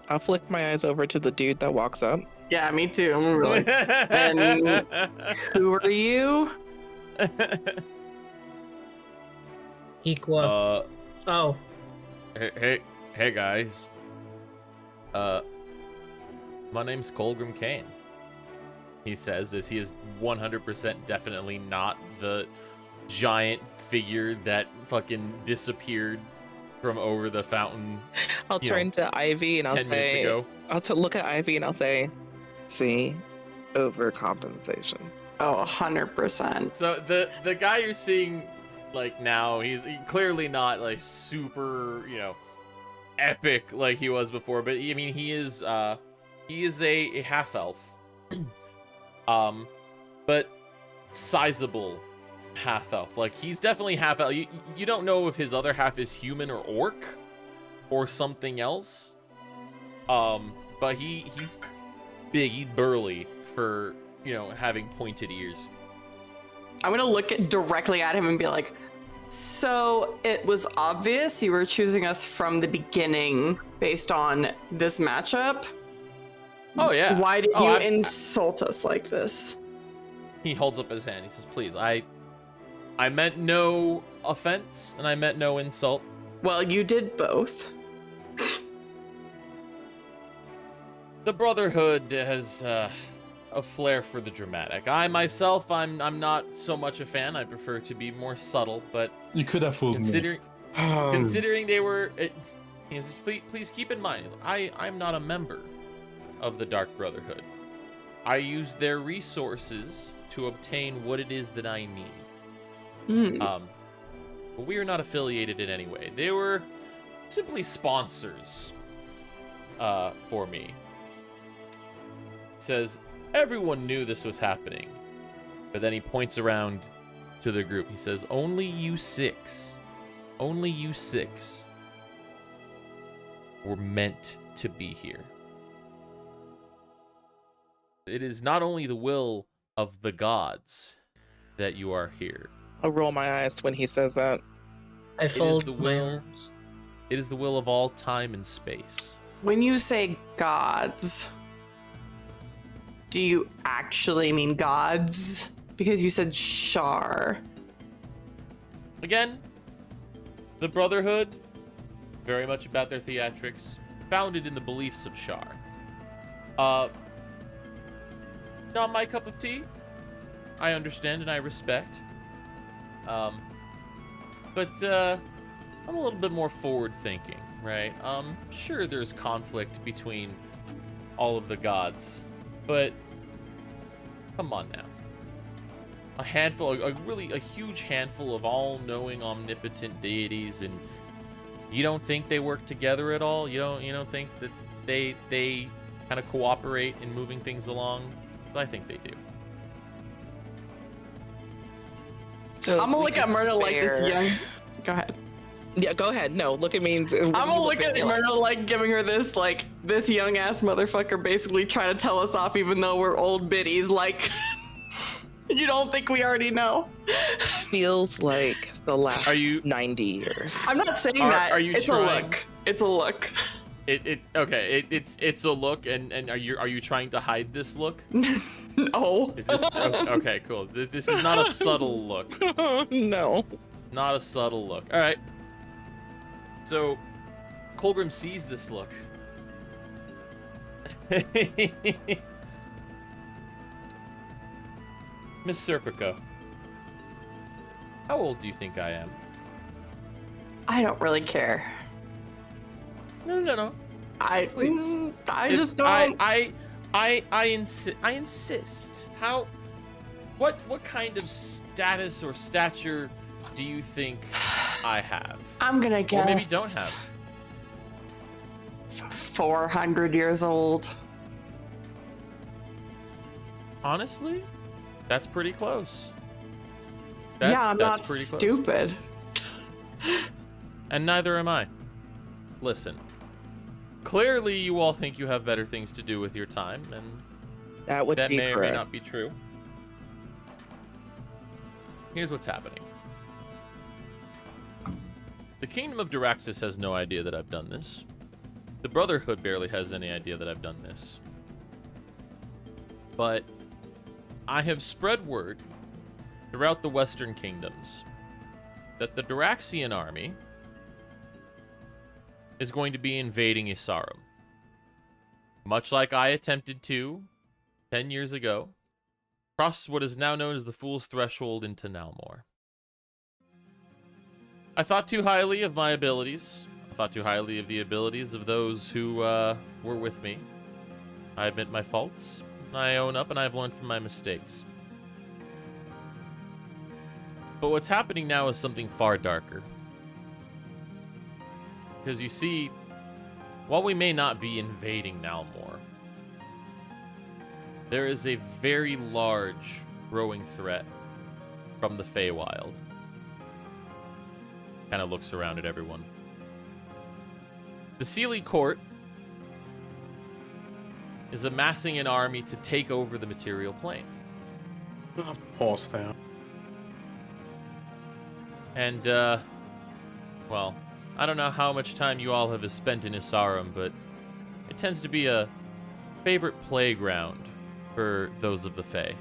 I'll flick my eyes over to the dude that walks up. Yeah, me too. I'm really. And who are you? Equa. Oh, Hey guys. My name's Colgrim Kane. He says, as he is 100% definitely not the giant figure that fucking disappeared from over the fountain I'll You turn to Ivy and I'll 10 minutes say, ago. I'll look at Ivy and I'll say, see, overcompensation. Oh, 100%. So the guy you're seeing like now, he's clearly not like super, epic like he was before, but I mean he is a half elf. But sizable half elf. Like he's definitely half elf. You don't know if his other half is human or orc or something else. But he's big, he's burly for, you know, having pointed ears. I'm gonna look directly at him and be like, so it was obvious you were choosing us from the beginning based on this matchup? Oh, yeah. Why did you insult us like this? He holds up his hand. He says, please, I meant no offense, and I meant no insult. Well, you did both. The Brotherhood has a flair for the dramatic. I myself, I'm not so much a fan. I prefer to be more subtle, but You could have fooled me. considering they were, he says, please keep in mind, I'm not a member of the Dark Brotherhood. I use their resources to obtain what it is that I need. But we are not affiliated in any way. They were simply sponsors for me. Says, everyone knew this was happening. But then he points around to the group. He says, only you six were meant to be here. It is not only the will of the gods that you are here. I roll my eyes when he says that. I fold the my will. arms. It is the will of all time and space. When you say gods, do you actually mean gods? Because you said Shar. Again, the Brotherhood, very much about their theatrics, founded in the beliefs of Shar. Not my cup of tea. I understand and I respect. But I'm a little bit more forward-thinking, right? Sure, there's conflict between all of the gods, but come on now. A huge handful of all-knowing, omnipotent deities, and you don't think they work together at all? You don't think that they kind of cooperate in moving things along? I think they do. So I'm gonna we look at could Myrna like this spare- young. Go ahead. Yeah, go ahead. No, look at me. I'm gonna look at Myrna like giving her this, like, this young ass motherfucker basically trying to tell us off even though we're old biddies. Like, you don't think we already know? Feels like the last Are you- 90 years. I'm not saying Are- that. are you It's trying- a look. It's a look. It's a look, and are you trying to hide this look? No. Is this okay? Cool. This is not a subtle look. No. Not a subtle look. All right. So, Colgrim sees this look. Miss Serpico, how old do you think I am? I don't really care. No. I Please. I It's- just don't. I insist. How? What kind of status or stature do you think I have? I'm gonna guess. Or maybe don't have. 400 years old. Honestly, that's pretty close. Yeah, I'm not that's pretty close. stupid. And neither am I. Listen, clearly you all think you have better things to do with your time, and That would that be may or correct. may not be true. Here's what's happening. The Kingdom of Duraxis has no idea that I've done this. The Brotherhood barely has any idea that I've done this. But I have spread word throughout the Western Kingdoms that the Duraxian army is going to be invading Isarum. Much like I attempted to 10 years ago, cross what is now known as the Fool's Threshold into Nalmor. I thought too highly of my abilities. I thought too highly of the abilities of those who were with me. I admit my faults. I own up, and I've learned from my mistakes. But what's happening now is something far darker. Because you see, while we may not be invading Nalmor, there is a very large growing threat from the Feywild. Kind of looks around at everyone. The Sealy Court is amassing an army to take over the material plane. Of course, there. And, well, I don't know how much time you all have spent in Isarum, but it tends to be a favorite playground for those of the Fae.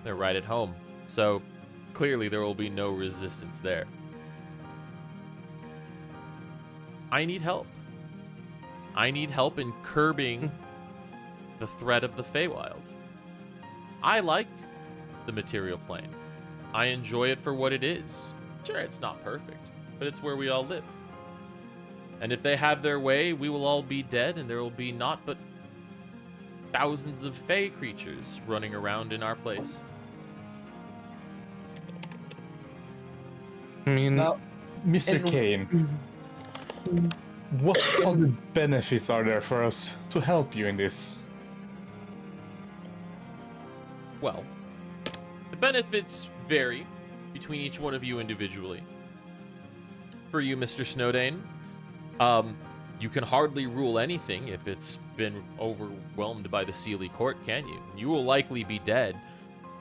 They're right at home, so clearly there will be no resistance there. I need help. I need help in curbing the threat of the Feywild. I like the material plane. I enjoy it for what it is. Sure, it's not perfect, but it's where we all live. And if they have their way, we will all be dead, and there will be naught but thousands of Fey creatures running around in our place. I mean, Now, Mr. Kane, what other benefits are there for us to help you in this? Well, the benefits vary between each one of you individually. For you, Mr. Snowdane, you can hardly rule anything if it's been overwhelmed by the Sealy Court, can you? You will likely be dead,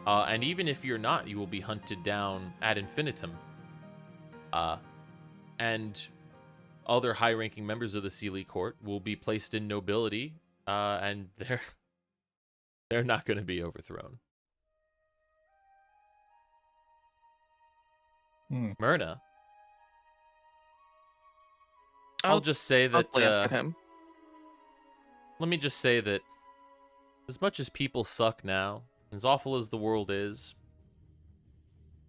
and even if you're not, you will be hunted down ad infinitum. And other high-ranking members of the Sealy Court will be placed in nobility, and they're not going to be overthrown. Myrna, I'll just say that. Glance at him. Let me just say that, as much as people suck now, as awful as the world is,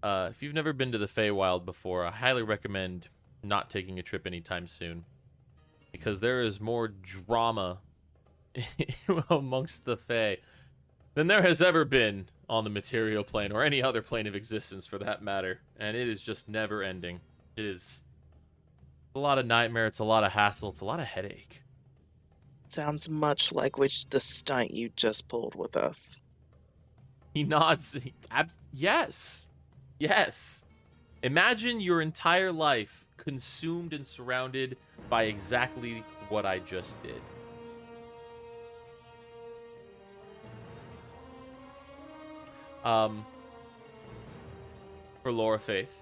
if you've never been to the Feywild before, I highly recommend not taking a trip anytime soon, because there is more drama amongst the Fey than there has ever been on the material plane, or any other plane of existence for that matter, and it is just never ending. It is a lot of nightmare, it's a lot of hassle, it's a lot of headache. Sounds much like the stunt you just pulled with us. He nods. Yes. Yes. Imagine your entire life consumed and surrounded by exactly what I just did. For Laura Faith,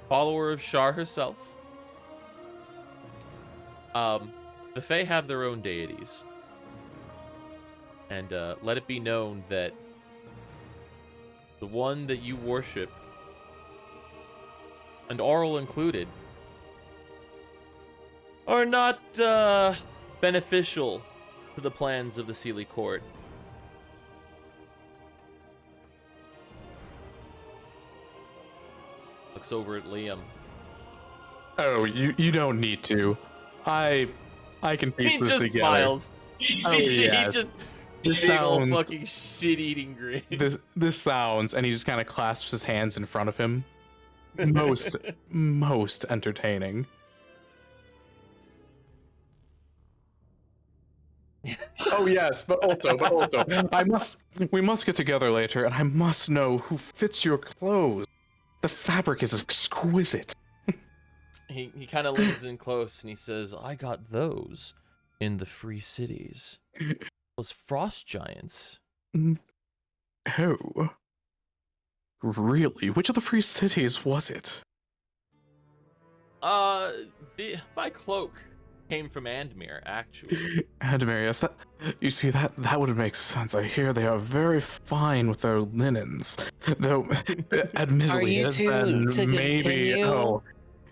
follower of Shar herself, the Fae have their own deities, and let it be known that the one that you worship, and Auril included, are not beneficial to the plans of the Sealy Court. Looks over at Liam. oh, you don't need to. I can piece He this just together. smiles. Oh, He yes. just This big old sounds- fucking shit-eating grin. This sounds, and he just kind of clasps his hands in front of him. Most entertaining. Oh yes, but also, we must get together later, and I must know who fits your clothes. The fabric is exquisite. He kind of leans in close and he says, "I got those in the free cities. Those frost giants." Oh, really? Which of the free cities was it? My cloak came from Andmere, actually. Admir, yes, you see that would make sense. I hear they are very fine with their linens, though. Admittedly, Are you it's two been to maybe continue?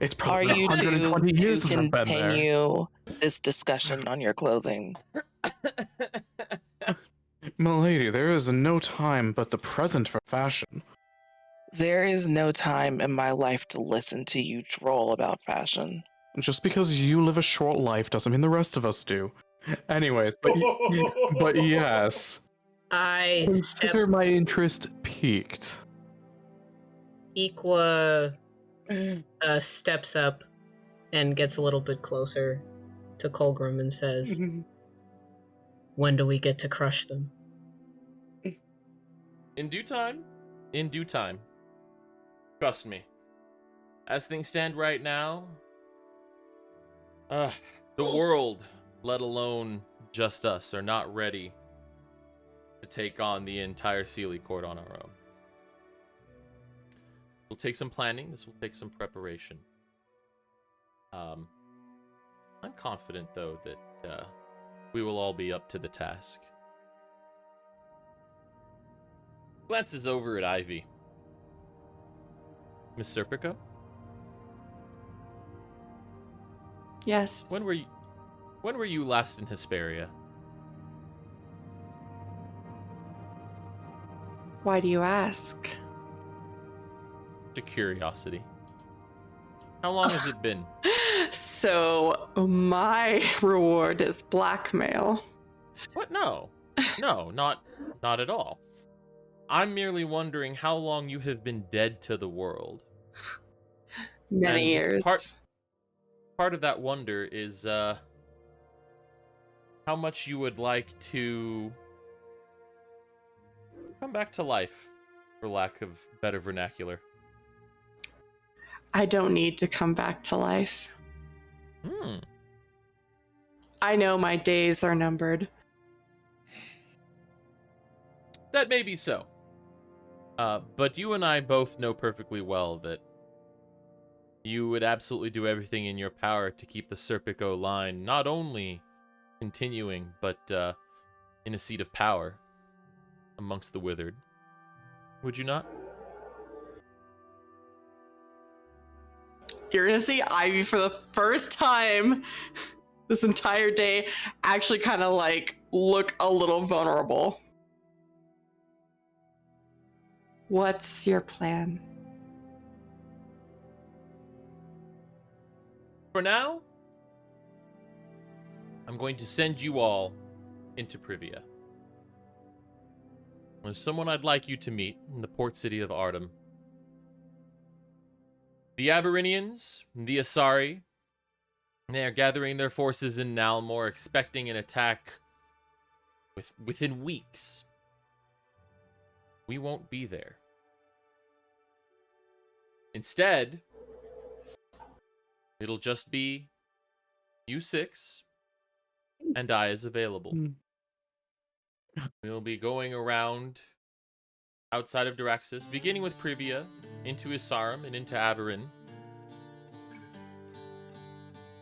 it's Are probably you 120 years to since I've been there. continue this discussion on your clothing? Milady, there is no time but the present for fashion. There is no time in my life to listen to you droll about fashion. Just because you live a short life doesn't mean the rest of us do. Anyways, but yes, I consider my interest piqued. Equa steps up and gets a little bit closer to Colgrim and says, "When do we get to crush them?" In due time. In due time. Trust me. As things stand right now, The world, let alone just us, are not ready to take on the entire Sealy Court on our own. It'll take some planning. This will take some preparation. I'm confident, though, that we will all be up to the task. Glances over at Ivy. Miss Serpico? Yes. When were you last in Hesperia? Why do you ask? To curiosity. How long has it been? So my reward is blackmail. What? No, not at all. I'm merely wondering how long you have been dead to the world. Many years. Part of that wonder is how much you would like to come back to life, for lack of better vernacular. I don't need to come back to life. I know my days are numbered. That may be so. But you and I both know perfectly well that you would absolutely do everything in your power to keep the Serpico line not only continuing, but in a seat of power amongst the withered. Would you not? You're gonna see Ivy for the first time this entire day actually kind of like look a little vulnerable. What's your plan? For now, I'm going to send you all into Privia. There's someone I'd like you to meet in the port city of Artem. The Avarinians, the Asari, they are gathering their forces in Nalmor, expecting an attack within weeks. We won't be there. Instead, it'll just be you six and I as available. We'll be going around outside of Diraxis, beginning with Privia, into Isarum, and into Avarin.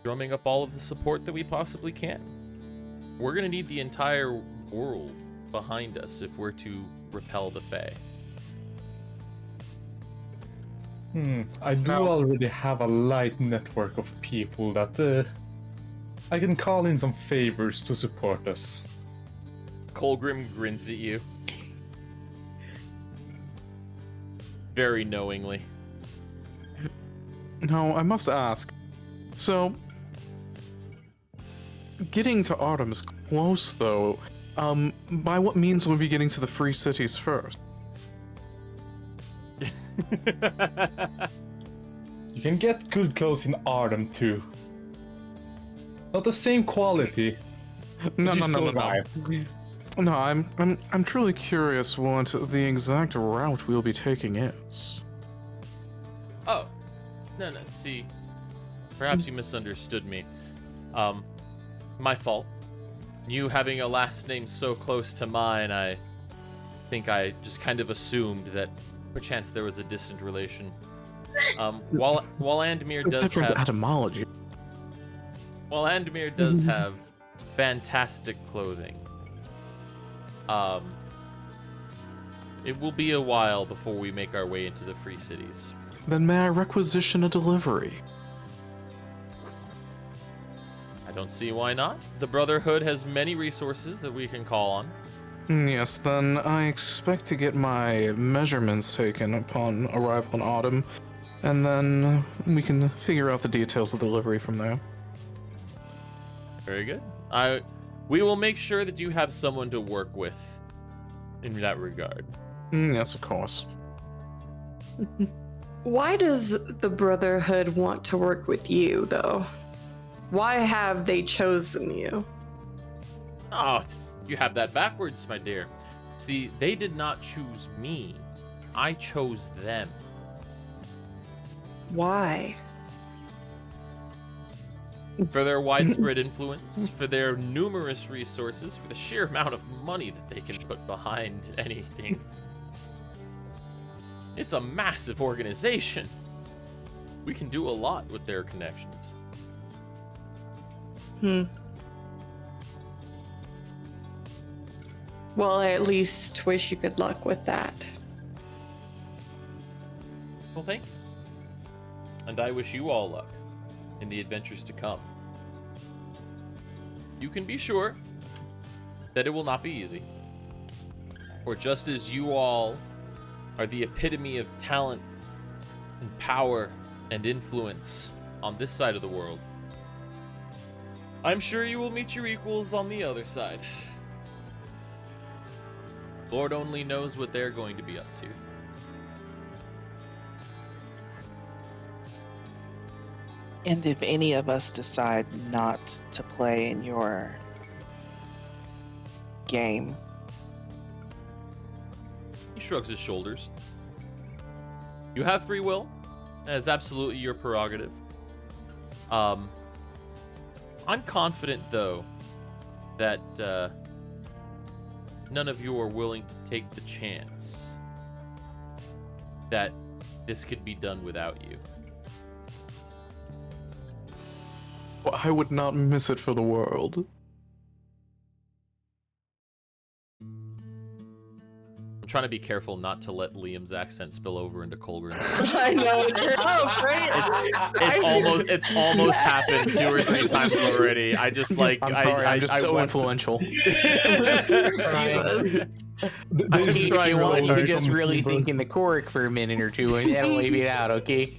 Drumming up all of the support that we possibly can. We're going to need the entire world behind us if we're to repel the Fae. I do already have a light network of people that I can call in some favors to support us. Colgrim grins at you. Very knowingly. Now, I must ask. So, getting to Artem is close, though. By what means will we be getting to the free cities first? You can get good clothes in Artem too. Not the same quality. No. You survive. No, I'm truly curious what the exact route we'll be taking is. Oh. No, see. Perhaps you misunderstood me. My fault. You having a last name so close to mine, I think I just kind of assumed that perchance there was a distant relation. While Andmir does different have etymology. While Andmir does have fantastic clothing, it will be a while before we make our way into the free cities. Then may I requisition a delivery? I don't see why not. The Brotherhood has many resources that we can call on. Yes, then I expect to get my measurements taken upon arrival in Autumn, and then we can figure out the details of the delivery from there. Very good. We will make sure that you have someone to work with in that regard. Yes, of course. Why does the Brotherhood want to work with you, though? Why have they chosen you? Oh, you have that backwards, my dear. See, they did not choose me. I chose them. Why? for their widespread influence, for their numerous resources, for the sheer amount of money that they can put behind anything. It's a massive organization. We can do a lot with their connections. Well, I at least wish you good luck with that. Well, thank you. And I wish you all luck in the adventures to come. You can be sure that it will not be easy. For just as you all are the epitome of talent and power and influence on this side of the world, I'm sure you will meet your equals on the other side. Lord only knows what they're going to be up to. And if any of us decide not to play in your game, He shrugs his shoulders. You have free will. That is absolutely your prerogative. I'm confident, though, that none of you are willing to take the chance that this could be done without you. Well, I would not miss it for the world. I'm trying to be careful not to let Liam's accent spill over into Colgrim. I know. Oh, great. It's almost happened 2 or 3 times already. I just like I'm sorry, I'm just so want to- influential. Jesus. They If you want, you very can just comes really to think first. in the choric for a minute or two, and that'll leave it out, okay?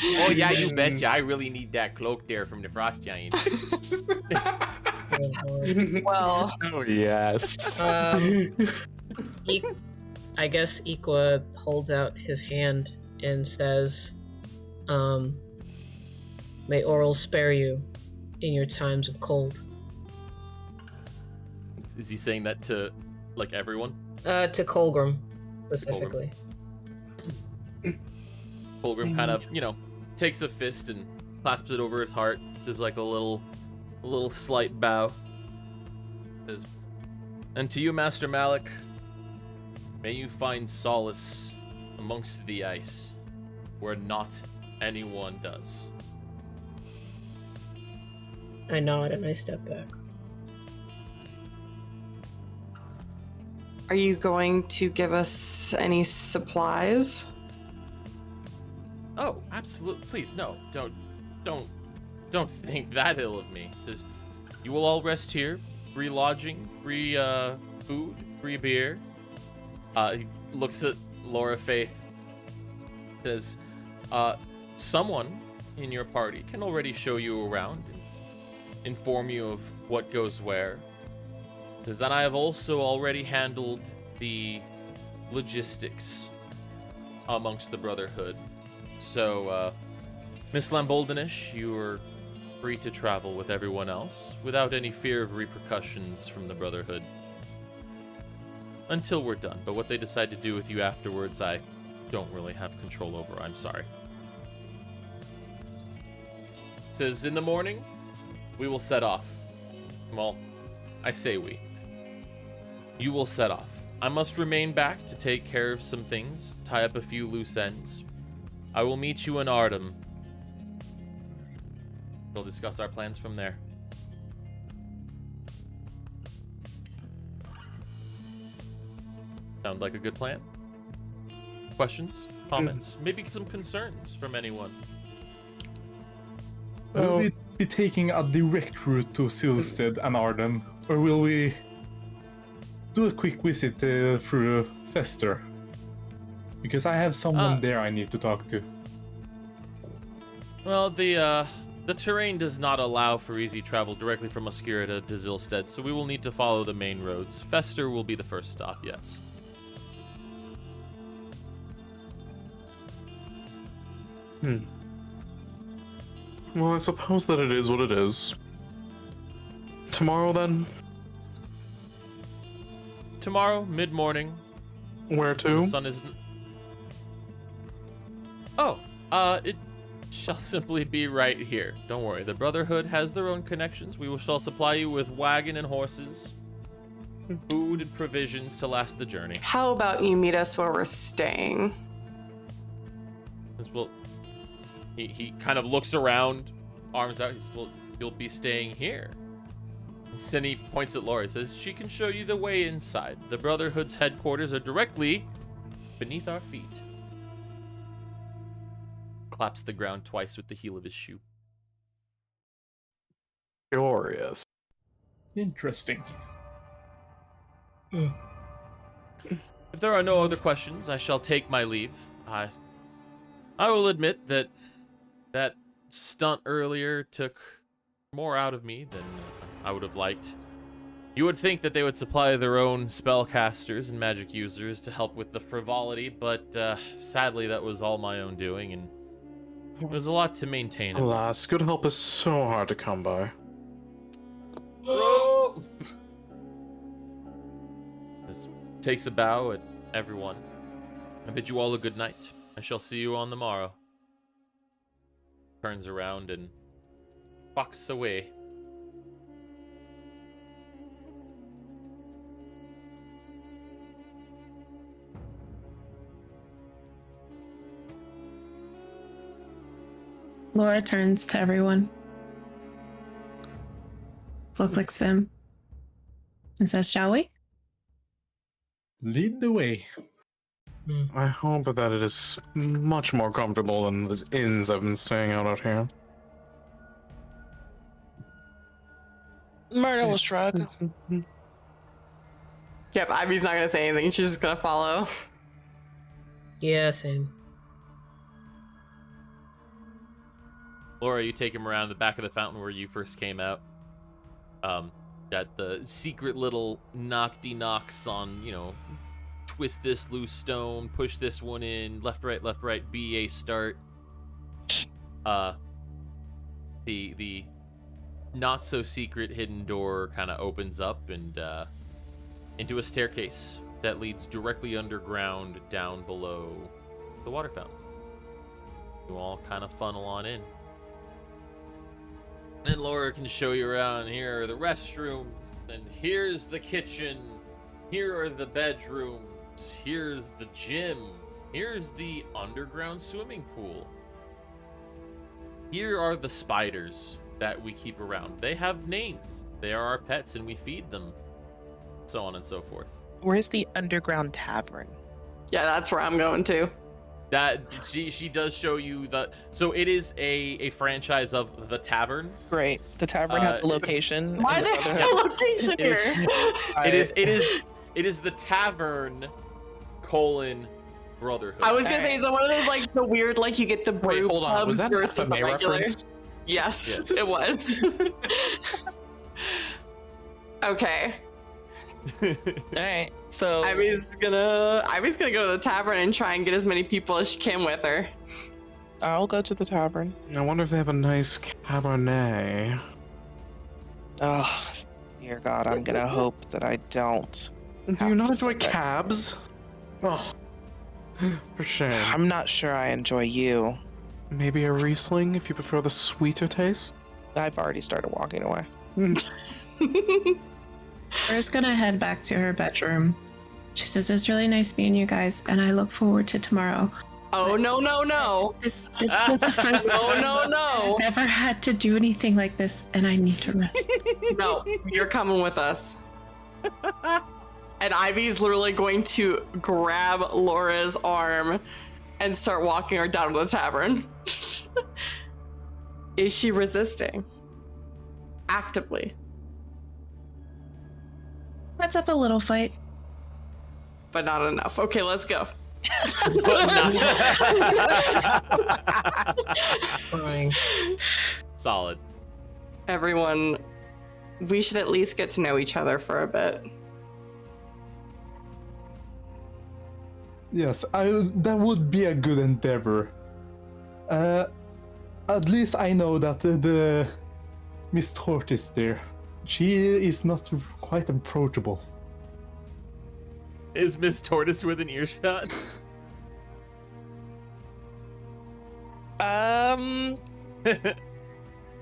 Oh yeah, you betcha. I really need that cloak there from the Frost Giant. Well, Oh, yes. I guess Iqua holds out his hand and says, may Oral spare you in your times of cold. Is he saying that to, like, everyone? To Colgrim, specifically. Colgrim kind of, takes a fist and clasps it over his heart. Does like a little slight bow. Says, and to you, Master Malik, may you find solace amongst the ice, where not anyone does. I nod and I step back. are you going to give us any supplies? Oh, absolutely. Please, no. Don't think that ill of me. It says, you will all rest here. Free lodging, free food, free beer. He looks at Laura Faith. Says, someone in your party can already show you around and inform you of what goes where. Says, and I have also already handled the logistics amongst the Brotherhood. So, Miss Lamboldenish, you are free to travel with everyone else without any fear of repercussions from the Brotherhood. Until we're done. But what they decide to do with you afterwards, I don't really have control over. I'm sorry. It says, in the morning, we will set off. Well, I say we. You will set off. I must remain back to take care of some things, tie up a few loose ends. I will meet you in Artem. We'll discuss our plans from there. Sound like a good plan? Questions? Comments? Maybe some concerns from anyone? Will we be taking a direct route to Silstead and Arden, or will we do a quick visit through Fester? Because I have someone there I need to talk to. Well, the terrain does not allow for easy travel directly from Muskira to Zilstead, so we will need to follow the main roads. Fester will be the first stop, yes. Well, I suppose that it is what it is. Tomorrow, then? Tomorrow, mid-morning. Where to? The sun is... Oh, Shall simply be right here. Don't worry, the Brotherhood has their own connections. We shall supply you with wagon and horses, food and provisions to last the journey. How about you meet us where we're staying? Well, he kind of looks around, arms out. He says, well, you'll be staying here. Then he points at Laura. He says, she can show you the way inside. The Brotherhood's headquarters are directly beneath our feet. Claps the ground twice with the heel of his shoe. Glorious. Interesting. If there are no other questions, I shall take my leave. I will admit that that stunt earlier took more out of me than I would have liked. You would think that they would supply their own spellcasters and magic users to help with the frivolity, but sadly that was all my own doing, and it was a lot to maintain. Alas, good help is so hard to come by. Oh! This takes a bow at everyone. I bid you all a good night. I shall see you on the morrow. Turns around and walks away. Laura turns to everyone. Look like Svim. And says, shall we? Lead the way. I hope that it is much more comfortable than the inns I've been staying out here. Myrna will shrug. Yep, Ivy's not gonna say anything. She's just gonna follow. Yeah, same. Laura, you take him around the back of the fountain where you first came out. Got the secret little knockdy-knocks on, you know, twist this loose stone, push this one in, left, right, BA start. The not so secret hidden door kind of opens up and into a staircase that leads directly underground down below the water fountain. You all kind of funnel on in. And Laura can show you around. Here are the restrooms, and here's the kitchen. Here are the bedrooms. Here's the gym. Here's the underground swimming pool. Here are the spiders that we keep around. They have names. They are our pets, and we feed them. So on and so forth. Where's the underground tavern? Yeah, that's where I'm going to. That she does show you the. So it is a franchise of the tavern. Great. The tavern has a location. Why and they this other have a location It is- here? It is the tavern : Brotherhood. I was gonna say, is it one of those like the weird, like you get the brew Wait, hold on. Was that versus the FMA regular? reference? Yes, Yes. it was. Okay. Alright, so Ivy's gonna go to the tavern and try and get as many people as she can with her. I'll go to the tavern. I wonder if they have a nice cabernet. Oh, dear God, I'm gonna hope that I don't. Do have you not to enjoy sit there. cabs? Oh, for shame. I'm not sure I enjoy you. Maybe a Riesling if you prefer the sweeter taste? I've already started walking away. Laura's gonna head back to her bedroom. She says, it's really nice meeting you guys, and I look forward to tomorrow. Oh no! This was the first time No! I've ever had to do anything like this, and I need to rest. No, you're coming with us. And Ivy's literally going to grab Laura's arm and start walking her down to the tavern. Is she resisting? Actively. What's up a little fight? But not enough. Okay, let's go. Fine. Solid. Everyone, we should at least get to know each other for a bit. Yes, that would be a good endeavor. At least I know that the Miss Tortoise there, she is not quite approachable. Is Miss Tortoise within earshot?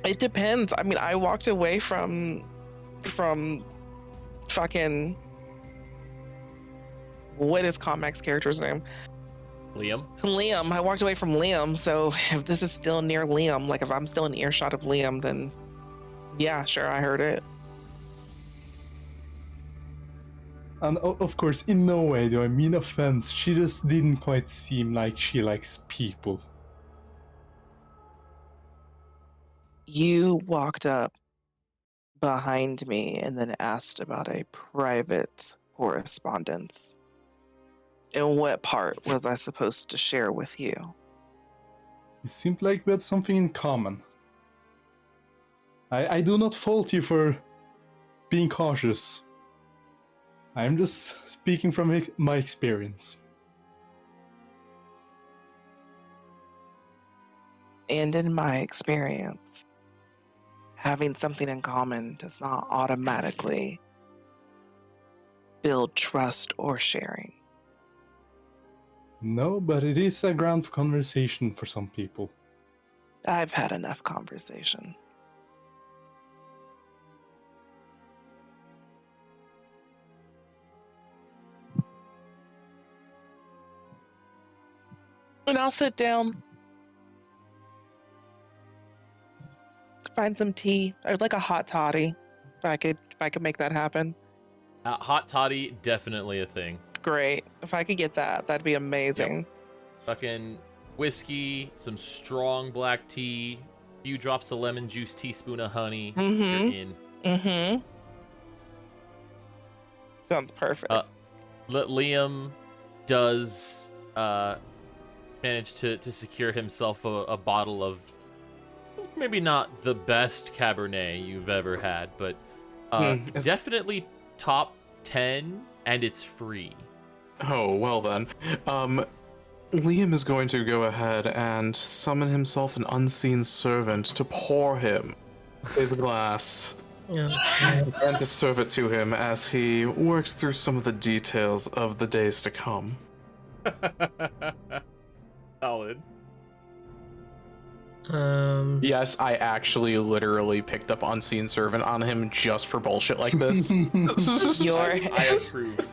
It depends. I mean, I walked away from fucking, what is Comac's character's name? Liam. I walked away from Liam, so if this is still near Liam, like if I'm still in earshot of Liam, then yeah, sure, I heard it. And of course, in no way do I mean offense, she just didn't quite seem like she likes people. You walked up behind me and then asked about a private correspondence. And what part was I supposed to share with you? It seemed like we had something in common. I do not fault you for being cautious. I'm just speaking from my experience. And in my experience, having something in common does not automatically build trust or sharing. No, but it is a ground for conversation for some people. I've had enough conversation. And I'll sit down. Find some tea. I'd like a hot toddy. If I could make that happen. Hot toddy, definitely a thing. Great. If I could get that, that'd be amazing. Yep. Fucking whiskey, some strong black tea, few drops of lemon juice, teaspoon of honey. You're in. Mm-hmm. Sounds perfect. Liam does manage to secure himself a bottle of maybe not the best Cabernet you've ever had, but definitely top 10, and it's free. Oh, well then. Liam is going to go ahead and summon himself an unseen servant to pour him his glass and to serve it to him as he works through some of the details of the days to come. Solid. Yes, I actually literally picked up Unseen Servant on him just for bullshit like this. I approve.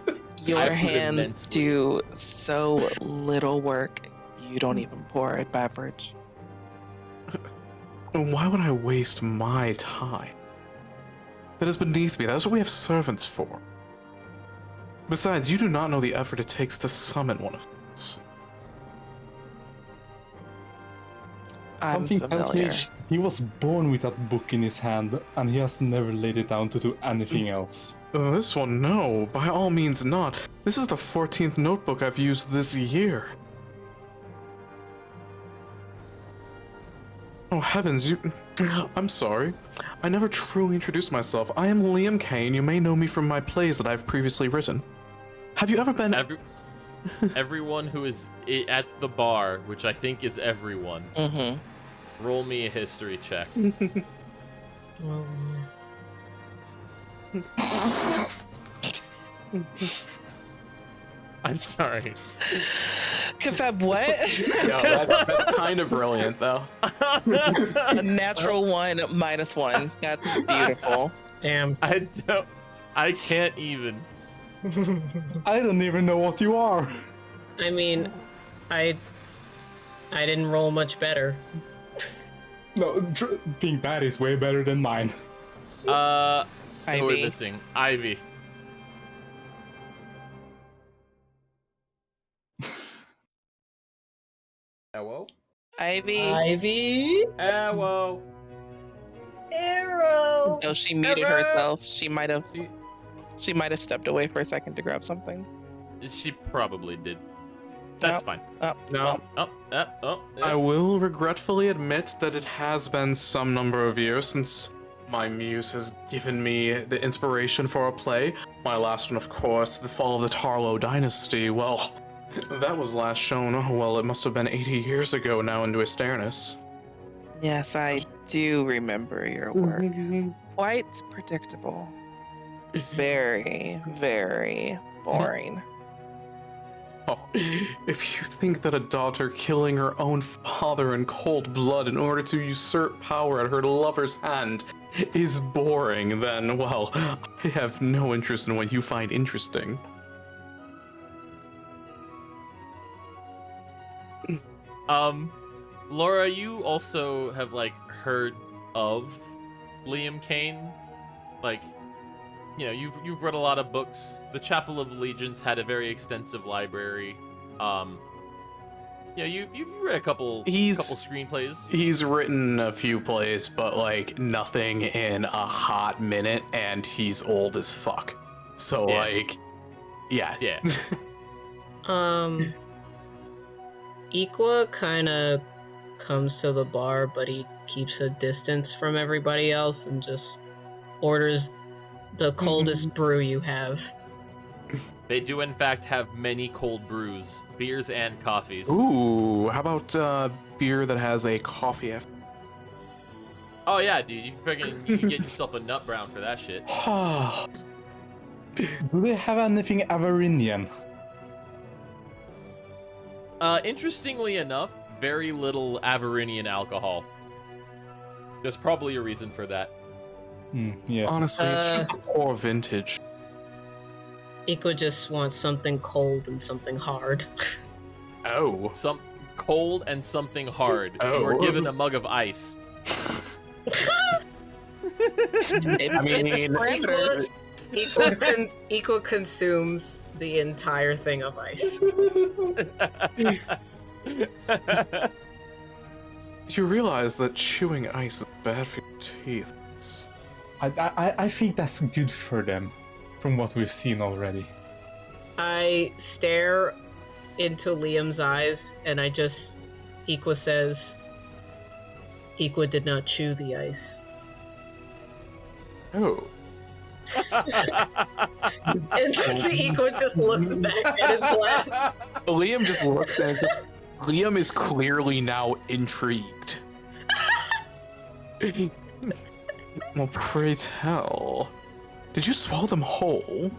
Your hands do so little work, you don't even pour a beverage. Why would I waste my time? That is beneath me. That's what we have servants for. Besides, you do not know the effort it takes to summon one of those. Something tells me he was born with that book in his hand, and he has never laid it down to do anything else. This one, no. By all means not. This is the 14th notebook I've used this year. Oh heavens, I'm sorry. I never truly introduced myself. I am Liam Kane. You may know me from my plays that I've previously written. Have you ever been... Everyone who is at the bar, which I think is everyone, roll me a history check. I'm sorry. Kefeb, what? No, that's kind of brilliant, though. A natural 1 -1. That's beautiful. Damn. I can't even. I don't even know what you are. I mean, I didn't roll much better. No, being bad is way better than mine. Who are Ivy. we missing? Ivy. Hello? Ivy. Hello. Arrow. No, she muted herself. She might have stepped away for a second to grab something. She probably did. That's fine. No. I will regretfully admit that it has been some number of years since my muse has given me the inspiration for a play. My last one, of course, The Fall of the Tarlo Dynasty. Well, that was last shown, well, it must have been 80 years ago now into Asternus. Yes, I do remember your work. Quite predictable. Very, very boring. If you think that a daughter killing her own father in cold blood in order to usurp power at her lover's hand is boring, then, well, I have no interest in what you find interesting. Laura, you also have, like, heard of Liam Kane? Like, you know, you've read a lot of books. The Chapel of Allegiance had a very extensive library. You know, you've read a couple screenplays. He's written a few plays, but like nothing in a hot minute, and he's old as fuck. So Yeah. like, yeah. Yeah. Equa kind of comes to the bar, but he keeps a distance from everybody else and just orders the coldest brew you have. They do, in fact, have many cold brews, beers and coffees. Ooh, how about beer that has a coffee? Oh yeah, dude, you can get yourself a nut brown for that shit. Do they have anything Averinian? Interestingly enough, very little Averinian alcohol. There's probably a reason for that. Yes. Honestly, it's just poor vintage. Equa just wants something cold and something hard. Oh. Some cold and something hard. Oh. You were given a mug of ice. I mean, Equa consumes the entire thing of ice. You realize that chewing ice is bad for your teeth. I think that's good for them, from what we've seen already. I stare into Liam's eyes, and Equa says, Equa did not chew the ice. Oh. And Equa just looks back at his glass. Liam just looks at it. Liam is clearly now intrigued. Well, pray tell. Did you swallow them whole?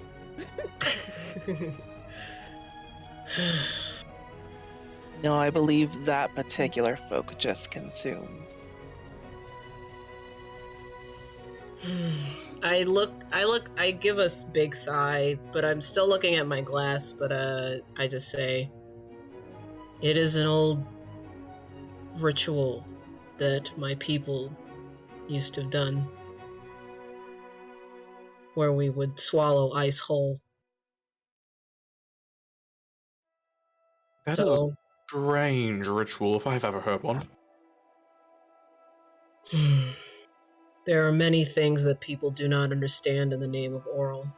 no, I believe that particular folk just consumes. I give a big sigh, but I'm still looking at my glass, but I just say, it is an old ritual that my people used to have done, where we would swallow ice whole. That is a strange ritual if I've ever heard one. There are many things that people do not understand in the name of oral.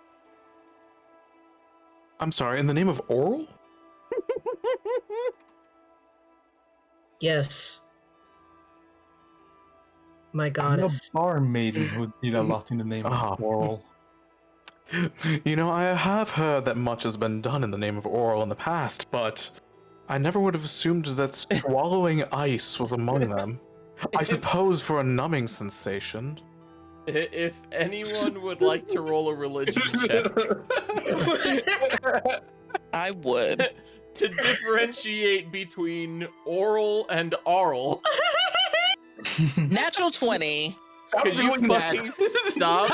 I'm sorry, in the name of oral? Yes. My I'm a goddess. bar maiden who did a lot in the name of oral. You know, I have heard that much has been done in the name of oral in the past, but I never would have assumed that swallowing ice was among them. I suppose for a numbing sensation. If anyone would like to roll a religion check I would. to differentiate between oral and aural, Natural 20. could you fucking stop?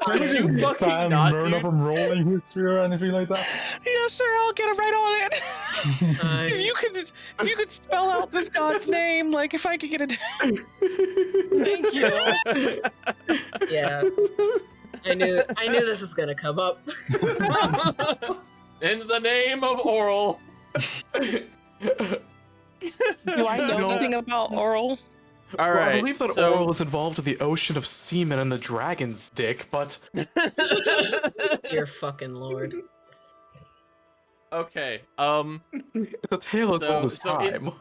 Could you fucking Ban not, Myrna dude? from rolling history or anything like that? Yeah, sure, I'll get it right on it. If you could spell out this god's name, like if I could get it. Thank you. Yeah. I knew this was gonna come up. In the name of oral. Do I know anything about oral? All Well, right. I believe that so, oral is involved with the ocean of semen and the dragon's dick, but Dear fucking lord. Okay. it's a tale as old as time.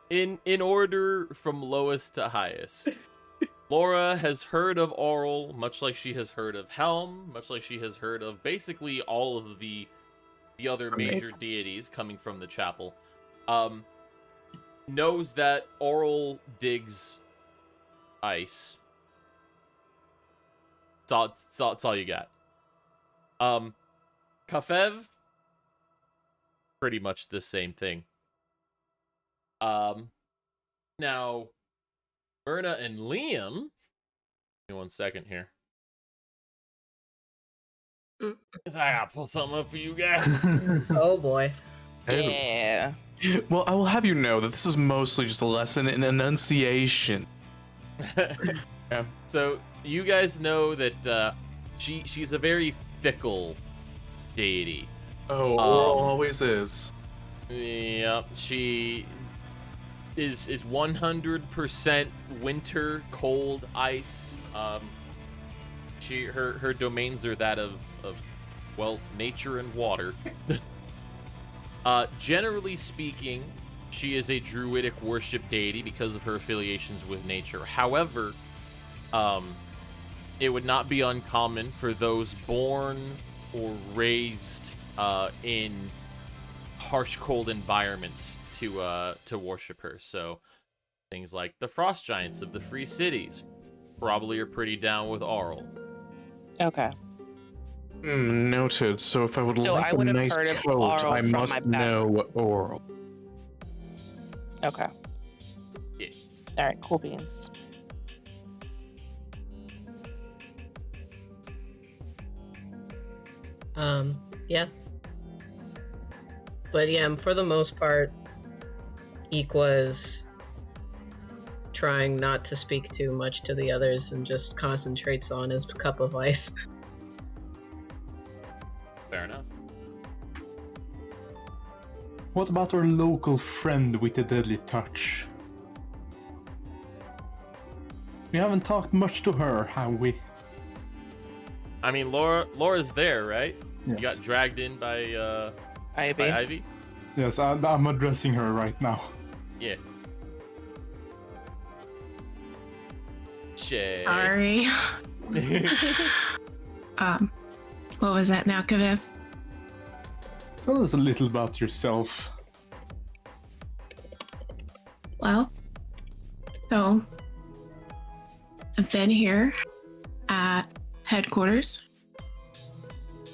In order from lowest to highest, Laura has heard of Oral, much like she has heard of Helm, much like she has heard of basically all of the other major deities coming from the chapel. Knows that Oral digs ice. That's all you got. Kafev pretty much the same thing. Now, Myrna and Liam. Give me 1 second here. I gotta pull something up for you guys. Oh boy. Yeah. Well, I will have you know that this is mostly just a lesson in enunciation. Yeah. So you guys know that she's a very fickle deity. Oh, Oral always is. Yep, she is 100% winter, cold, ice. Her domains are that of well, nature and water. Generally speaking, she is a druidic worship deity because of her affiliations with nature. However, it would not be uncommon for those born or raised in harsh, cold environments to worship her. So things like the frost giants of the Free Cities probably are pretty down with Arl. Okay. Noted. So if I would So like I a would have nice heard of coat, Arl I from must my back. know Oral. Okay. Yeah. All right. Cool beans. Yeah. But yeah, for the most part, Equa's trying not to speak too much to the others and just concentrates on his cup of ice. Fair enough. What about our local friend with the deadly touch? We haven't talked much to her, have we? I mean, Laura's there, right? Yes. You got dragged in by Ivy. Ivy? Yes, I'm addressing her right now. Yeah. Shay. Sorry. What was that now, Kaviv? Tell us a little about yourself. Well, so I've been here at headquarters.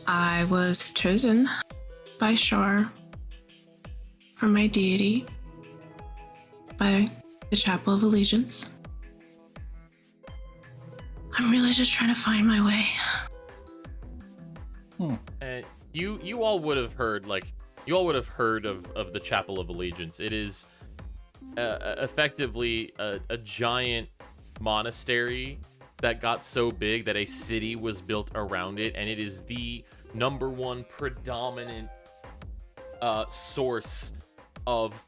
I was chosen by Shar for my deity by the Chapel of Allegiance. I'm really just trying to find my way. And you all would have heard of the Chapel of Allegiance. It is effectively a giant monastery that got so big that a city was built around it, and it is the #1 predominant source of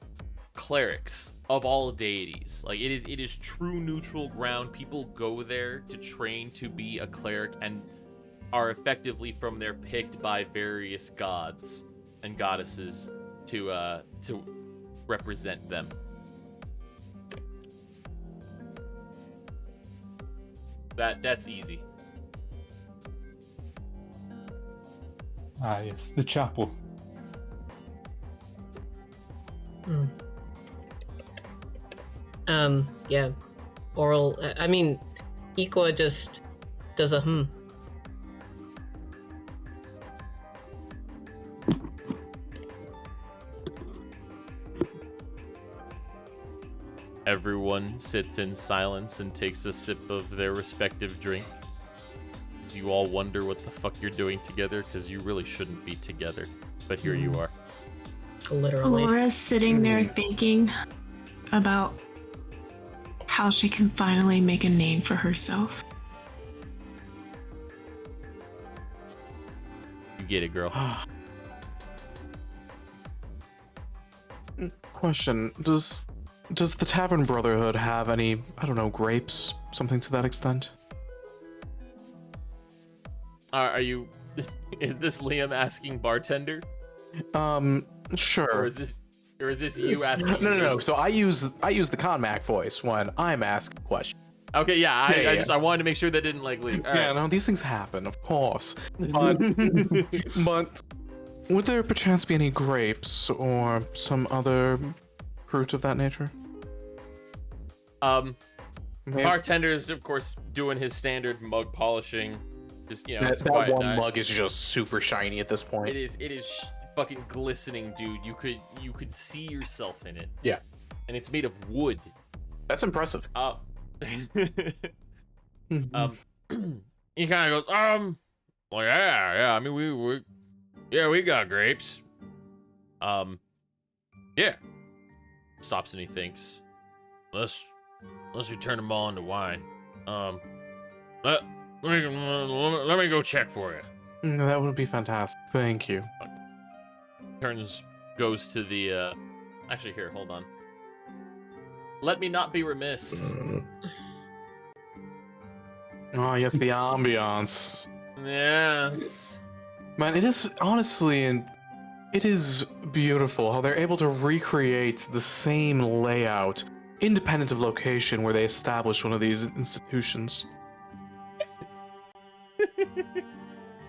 clerics of all deities. Like it is true neutral ground. People go there to train to be a cleric and are effectively from there picked by various gods and goddesses to represent them. That's easy. Ah, yes, the chapel. Yeah. Oral, I mean, Equa just does a Everyone sits in silence and takes a sip of their respective drink. As you all wonder what the fuck you're doing together, because you really shouldn't be together. But here you are. literally. Laura's sitting there thinking about how she can finally make a name for herself. You get it, girl. Question: Does the Tavern Brotherhood have any, I don't know, grapes, something to that extent? Are you? Is this Liam asking bartender? Sure. Or is this you asking? No. So I use the Conmac voice when I'm asking questions. Okay, yeah. Yeah. I wanted to make sure that didn't like leave. All Yeah, right. no, these things happen, of course. But would there perchance be any grapes or some other fruit of that nature? Bartender is of course doing his standard mug polishing. Just it's that quiet one night. mug is just super shiny at this point. It is fucking glistening, dude. You could see yourself in it. Yeah. And it's made of wood. That's impressive. He kind of goes, well, yeah. I mean, we got grapes. Yeah. Stops and he thinks, unless we turn them all into wine. Let me go check for you. That would be fantastic. Thank you. Goes to the, actually, here, hold on. Let me not be remiss. Oh, yes, the ambiance. Yes. Man, it is, honestly, and it is beautiful how they're able to recreate the same layout, independent of location, where they established one of these institutions.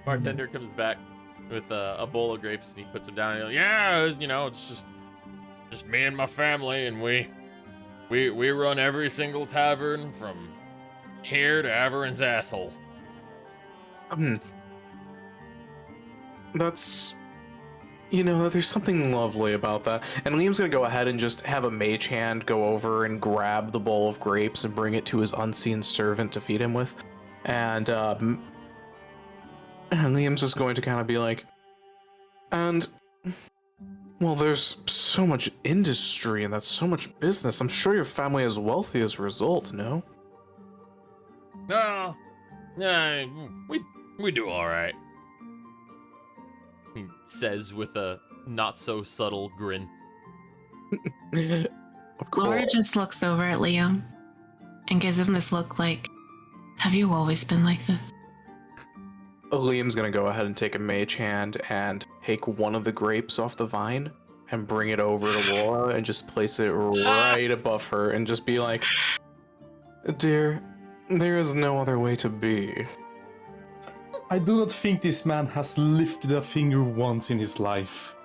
Bartender comes back with a bowl of grapes and he puts them down and he goes, yeah, it's just me and my family, and we run every single tavern from here to Averin's asshole. That's, there's something lovely about that. And Liam's gonna go ahead and just have a mage hand go over and grab the bowl of grapes and bring it to his unseen servant to feed him with. And Liam's just going to kind of be like, well, there's so much industry and that's so much business. I'm sure your family is wealthy as a result, no? No, we do all right. He says with a not so subtle grin. Of course. Laura just looks over at Liam and gives him this look like, have you always been like this? Liam's gonna go ahead and take a mage hand and take one of the grapes off the vine and bring it over to Laura and just place it right above her and just be like, dear, there is no other way to be. I do not think this man has lifted a finger once in his life.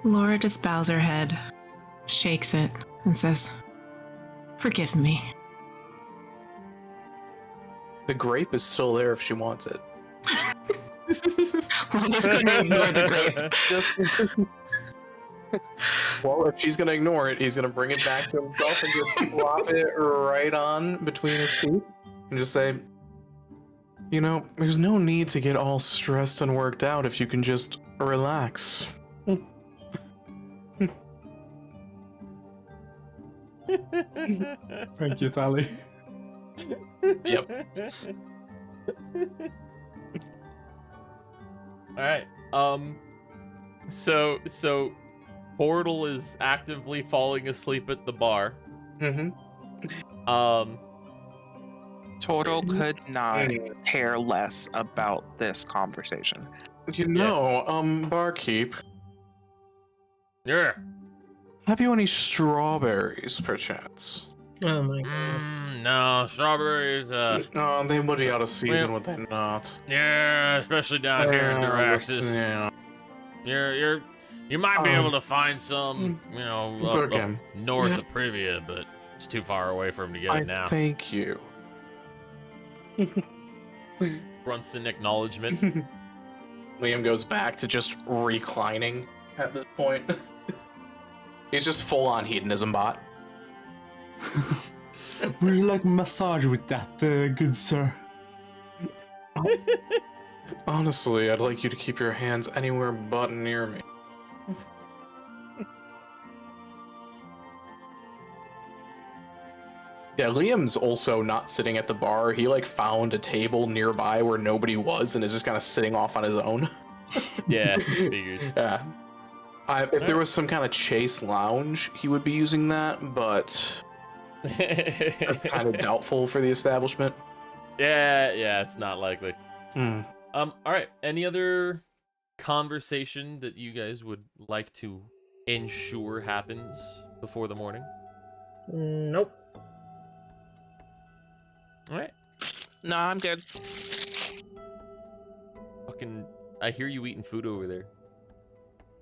Laura just bows her head, shakes it, and says, forgive me. The grape is still there if she wants it. I'm just gonna ignore the grape. Well, if she's gonna ignore it, he's gonna bring it back to himself and just plop it right on between his teeth and just say, there's no need to get all stressed and worked out if you can just relax. Thank you, Tally. Yep. All right. So Portal is actively falling asleep at the bar. Total could not care less about this conversation. Barkeep. Yeah. Have you any strawberries, perchance? Oh my god. No, strawberries, Oh, they would be out of season, would they not? yeah, especially down here in Duraxis. Yeah. You might be able to find some, It's up okay. north of Privia, but it's too far away for him to get it now. Thank you. Grunts in acknowledgement. Liam goes back to just reclining at this point. He's just full-on hedonism bot. Would you like massage with that, good sir? Honestly, I'd like you to keep your hands anywhere but near me. Yeah, Liam's also not sitting at the bar. He found a table nearby where nobody was and is just kind of sitting off on his own. Yeah, figures. Yeah. If there was some kind of chase lounge, he would be using that, but I'm kind of doubtful for the establishment. Yeah, it's not likely. Hmm. All right. Any other conversation that you guys would like to ensure happens before the morning? Nope. All right. No, I'm good. Fucking, I hear you eating food over there.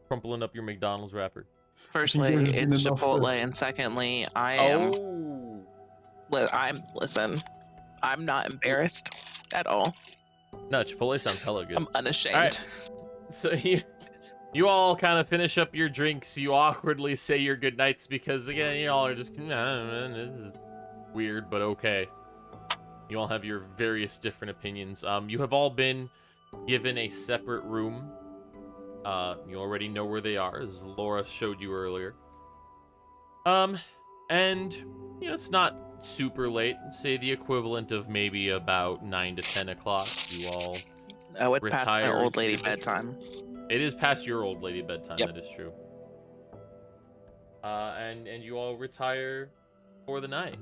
Crumpling up your McDonald's wrapper. Firstly, You're getting it's enough Chipotle, food. and secondly, I'm listen. I'm not embarrassed at all. No, Chipotle sounds hella good. I'm unashamed. All right. So you all kind of finish up your drinks. You awkwardly say your goodnights because, again, you all are just, nah, man, this is weird, but okay. You all have your various different opinions. You have all been given a separate room. You already know where they are, as Laura showed you earlier. And, you know, it's not super late. Say the equivalent of maybe about 9 to 10 o'clock. You all Oh, it's past my retired old lady to the- bedtime. It is past your old lady bedtime, Yep. that is true. And you all retire for the night.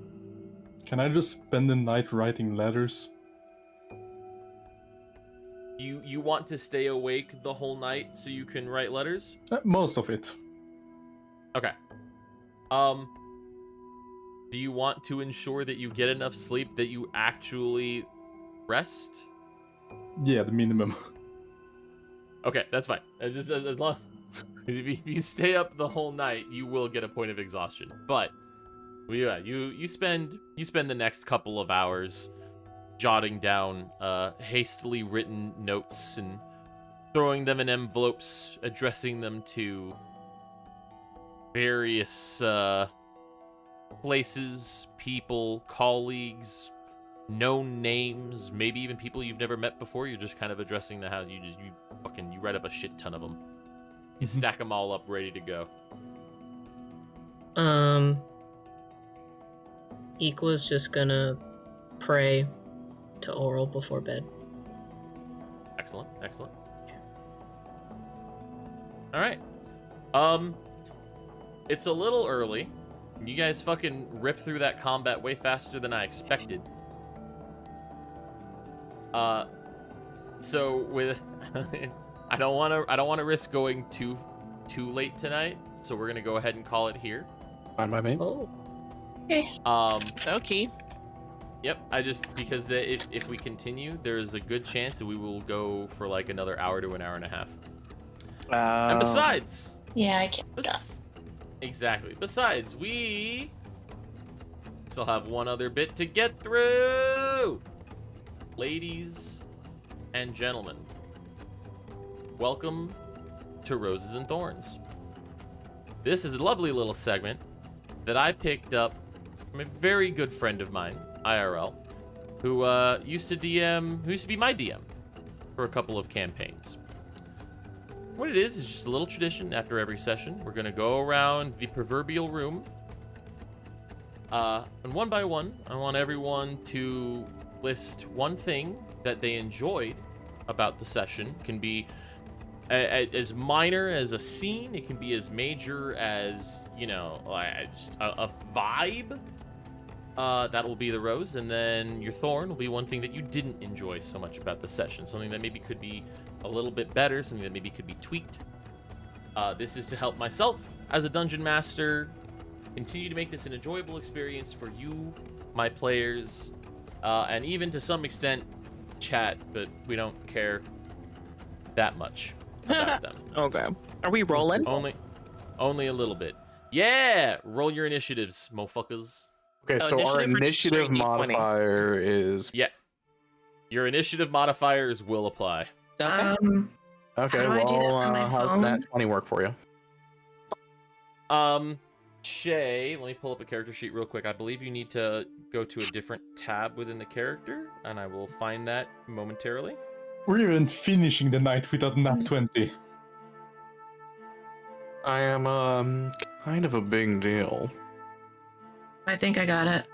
Can I just spend the night writing letters? You want to stay awake the whole night so you can write letters? Most of it. Okay. Do you want to ensure that you get enough sleep that you actually rest? Yeah, the minimum. Okay, that's fine. Just as long if you stay up the whole night, you will get a point of exhaustion. But yeah, you spend the next couple of hours jotting down hastily written notes and throwing them in envelopes, addressing them to various places, people, colleagues, known names, maybe even people you've never met before. You're just kind of addressing the house. You write up a shit ton of them. You stack them all up, ready to go. Equa's just gonna pray to Oral before bed. Excellent. All right. It's a little early. You guys fucking rip through that combat way faster than I expected. So with I don't want to risk going too late tonight, so we're gonna go ahead and call it here. Fine by me. Oh. Okay. Yep. Because if we continue, there's a good chance that we will go for like another hour to an hour and a half. And besides, Yeah, I can't. exactly. Besides, we still have one other bit to get through. Ladies and gentlemen, welcome to Roses and Thorns. This is a lovely little segment that I picked up from a very good friend of mine, IRL, who used to be my DM for a couple of campaigns. What it is just a little tradition after every session. We're gonna go around the proverbial room, and one by one, I want everyone to list one thing that they enjoyed about the session. It can be as minor as a scene. It can be as major as, you know, just a vibe. That will be the rose, and then your thorn will be one thing that you didn't enjoy so much about the session. Something that maybe could be a little bit better, something that maybe could be tweaked. This is to help myself as a dungeon master continue to make this an enjoyable experience for you, my players, and even to some extent chat, but we don't care that much about them. Okay. Are we rolling? Only a little bit. Yeah, roll your initiatives, moffuckers. Okay, so our initiative or initiative straight D20? modifier is Yeah, your initiative modifiers will apply. Okay. okay. How do I do that from my How phone? that 20 work for you? Shay, let me pull up a character sheet real quick. I believe you need to go to a different tab within the character, and I will find that momentarily. We're even finishing the night without nat 20. I am kind of a big deal. I think I got it.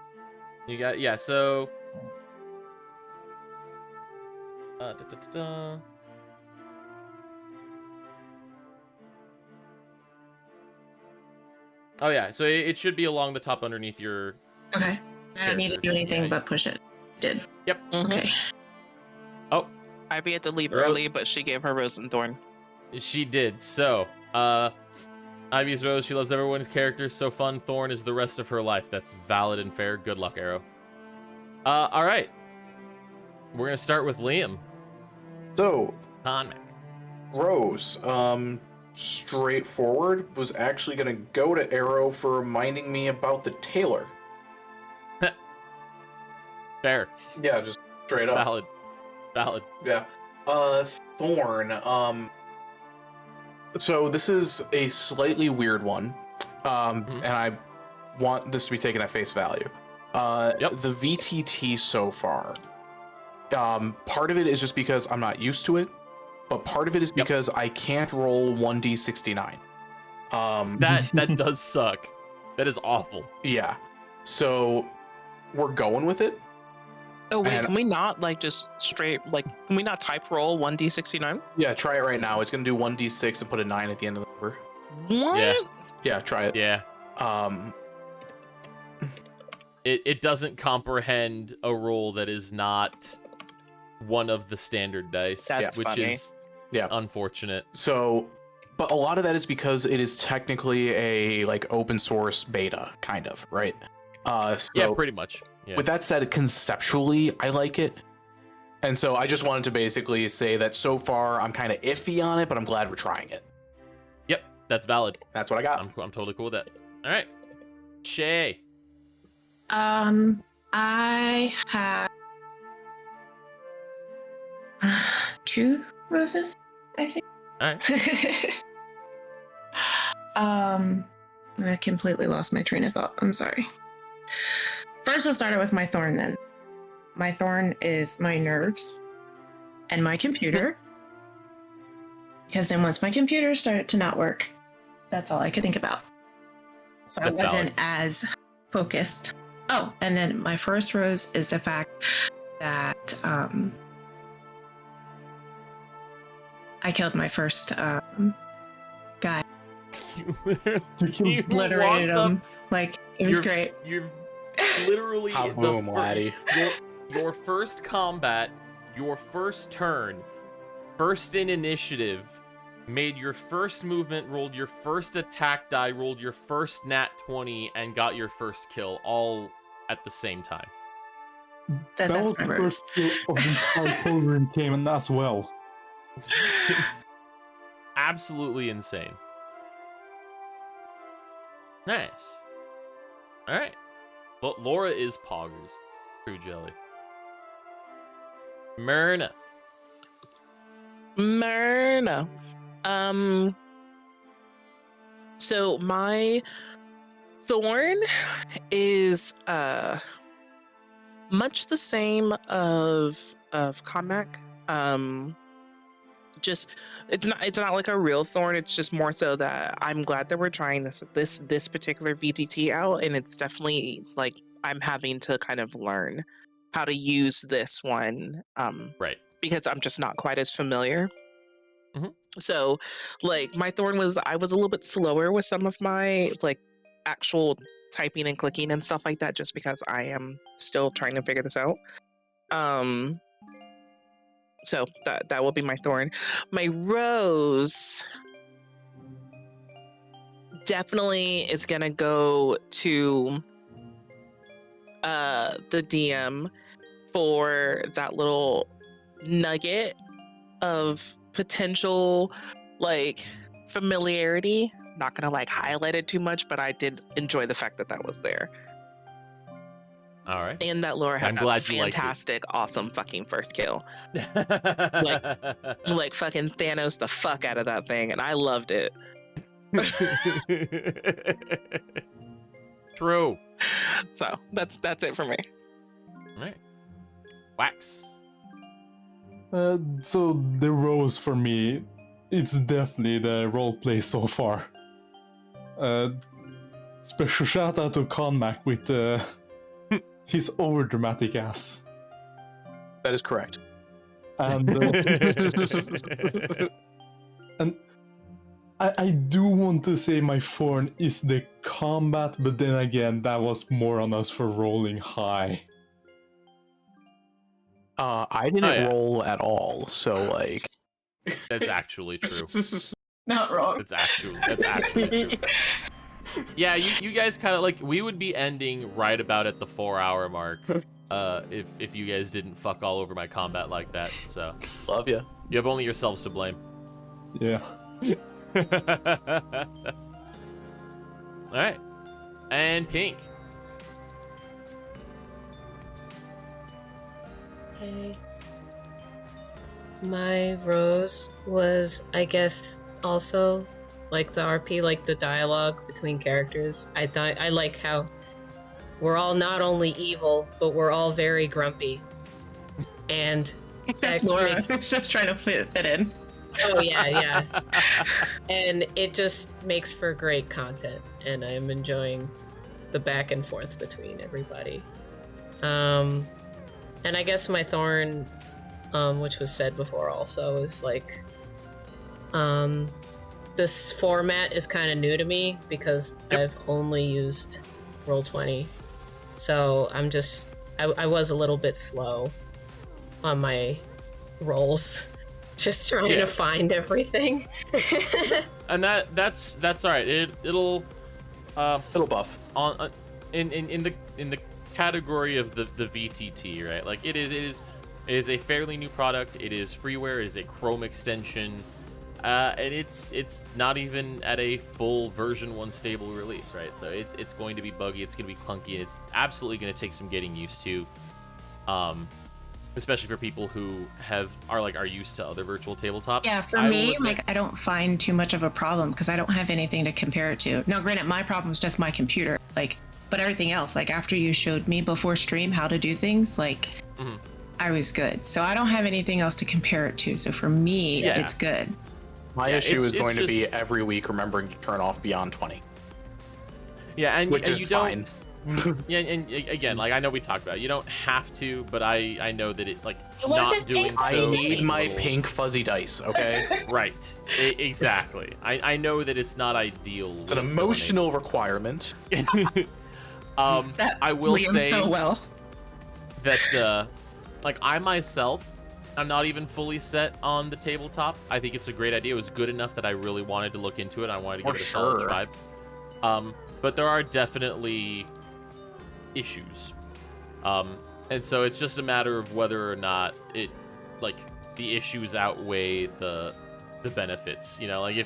You got, yeah, so oh yeah, so it should be along the top underneath your Okay. I don't need to do anything but push it. Did. Yep. Okay. Oh, Ivy had to leave Rose- early, but she gave her rose and thorn. she did. So, Ivy's Rose, she loves everyone's characters, so fun. Thorn is the rest of her life. That's valid and fair. Good luck, Arrow. All right. We're gonna start with Liam. So, Conmac. Rose, straightforward, was actually gonna go to Arrow for reminding me about the tailor. Fair. Yeah, just straight up. Valid. Valid. Yeah. Thorn. So this is a slightly weird one. And I want this to be taken at face value. Yep. The VTT so far. Part of it is just because I'm not used to it, but part of it is because I can't roll 1d69. That does suck. That is awful. Yeah. So we're going with it. Oh wait, And- can we not like just straight like can we not type roll 1d69? Yeah, try it right now. It's gonna do 1d6 and put a 9 at the end of the number. What? Yeah. Yeah, try it. Yeah. It doesn't comprehend a roll that is not one of the standard dice, That's which funny. is unfortunate. So, but a lot of that is because it is technically a like open source beta, kind of, right? So Yeah, pretty much. Yeah. With that said, conceptually, I like it. And so I just wanted to basically say that so far I'm kind of iffy on it, but I'm glad we're trying it. Yep, that's valid. That's what I got. I'm totally cool with that. All right, Shay. I have 2 roses, I think. All right. I completely lost my train of thought. I'm sorry. First, we'll start with my thorn then. My thorn is my nerves and my computer. Because then once my computer started to not work, that's all I could think about. So That's I wasn't valid. as focused. Oh, and then my first rose is the fact that I killed my first guy. You Obliterated walked him. Like, it was great. You're literally How boom, laddie. your first combat, your first turn, first in initiative, made your first movement, rolled your first attack die, rolled your first nat 20, and got your first kill all at the same time. That That's was my the rose. first skill of the entire Colgrim game as well. It's absolutely insane. Nice. All right. But Laura is poggers. True jelly. Myrna. Myrna. So my thorn is much the same of Conmac. Just it's not like a real thorn. It's just more so that I'm glad that we're trying this particular VTT out, and it's definitely like I'm having to kind of learn how to use this one. Right. Because I'm just not quite as familiar. Mhm. So, like, my thorn I was a little bit slower with some of my, like, actual typing and clicking and stuff like that, just because I am still trying to figure this out. So that will be my thorn. My rose definitely is gonna go to the DM for that little nugget of potential like familiarity. Not gonna like highlight it too much, but I did enjoy the fact that was there. All right. And that Laura had I'm that glad you liked it. fantastic, awesome fucking first kill. Like fucking Thanos the fuck out of that thing, and I loved it. True. So that's it for me. All right. Wax. So the rose for me, it's definitely the roleplay so far. Special shout out to Conmac with his overdramatic ass. That is correct. And and I do want to say my thorn is the combat, but then again, that was more on us for rolling high. I didn't roll at all, so like That's actually true. Not wrong. That's actually true. Yeah, you guys kind of like we would be ending right about at the 4-hour mark if you guys didn't fuck all over my combat like that. So love you. You have only yourselves to blame. Yeah. All right, and Pink. Okay. My rose was, I guess, also like the RP, like the dialogue between characters. I thought I like how we're all not only evil, but we're all very grumpy. And Except that Laura makes- is just trying to fit in. oh yeah. And it just makes for great content, and I'm enjoying the back and forth between everybody. And I guess my thorn, which was said before also, is like, this format is kind of new to me because I've only used Roll20. So I'm just, I was a little bit slow on my rolls, just trying to find everything. And that's all right. It'll buff on in the category of the VTT, right? Like it is a fairly new product. It is freeware. It is a Chrome extension, and it's not even at a full version 1 stable release, right? So it's going to be buggy. It's going to be clunky. And it's absolutely going to take some getting used to. Especially for people who are used to other virtual tabletops. Yeah, for me, like, I don't find too much of a problem because I don't have anything to compare it to. Now, granted, my problem is just my computer, like, but everything else, like, after you showed me before stream how to do things, like, I was good. So I don't have anything else to compare it to. So for me, it's good. My issue is going to be every week remembering to turn off Beyond 20. Yeah, and which is you don't. fine. Yeah, and again, like I know we talked about it, you don't have to, but I know that it like want not this doing pink so. I need is a my little- pink fuzzy dice, okay? Right, exactly. I know that it's not ideal. It's an emotional requirement. I will Liam say so well. that like I myself, I'm not even fully set on the tabletop. I think it's a great idea. It was good enough that I really wanted to look into it. I wanted to give it a solid try. But there are definitely issues, and so it's just a matter of whether or not it, like, the issues outweigh the benefits. You know, like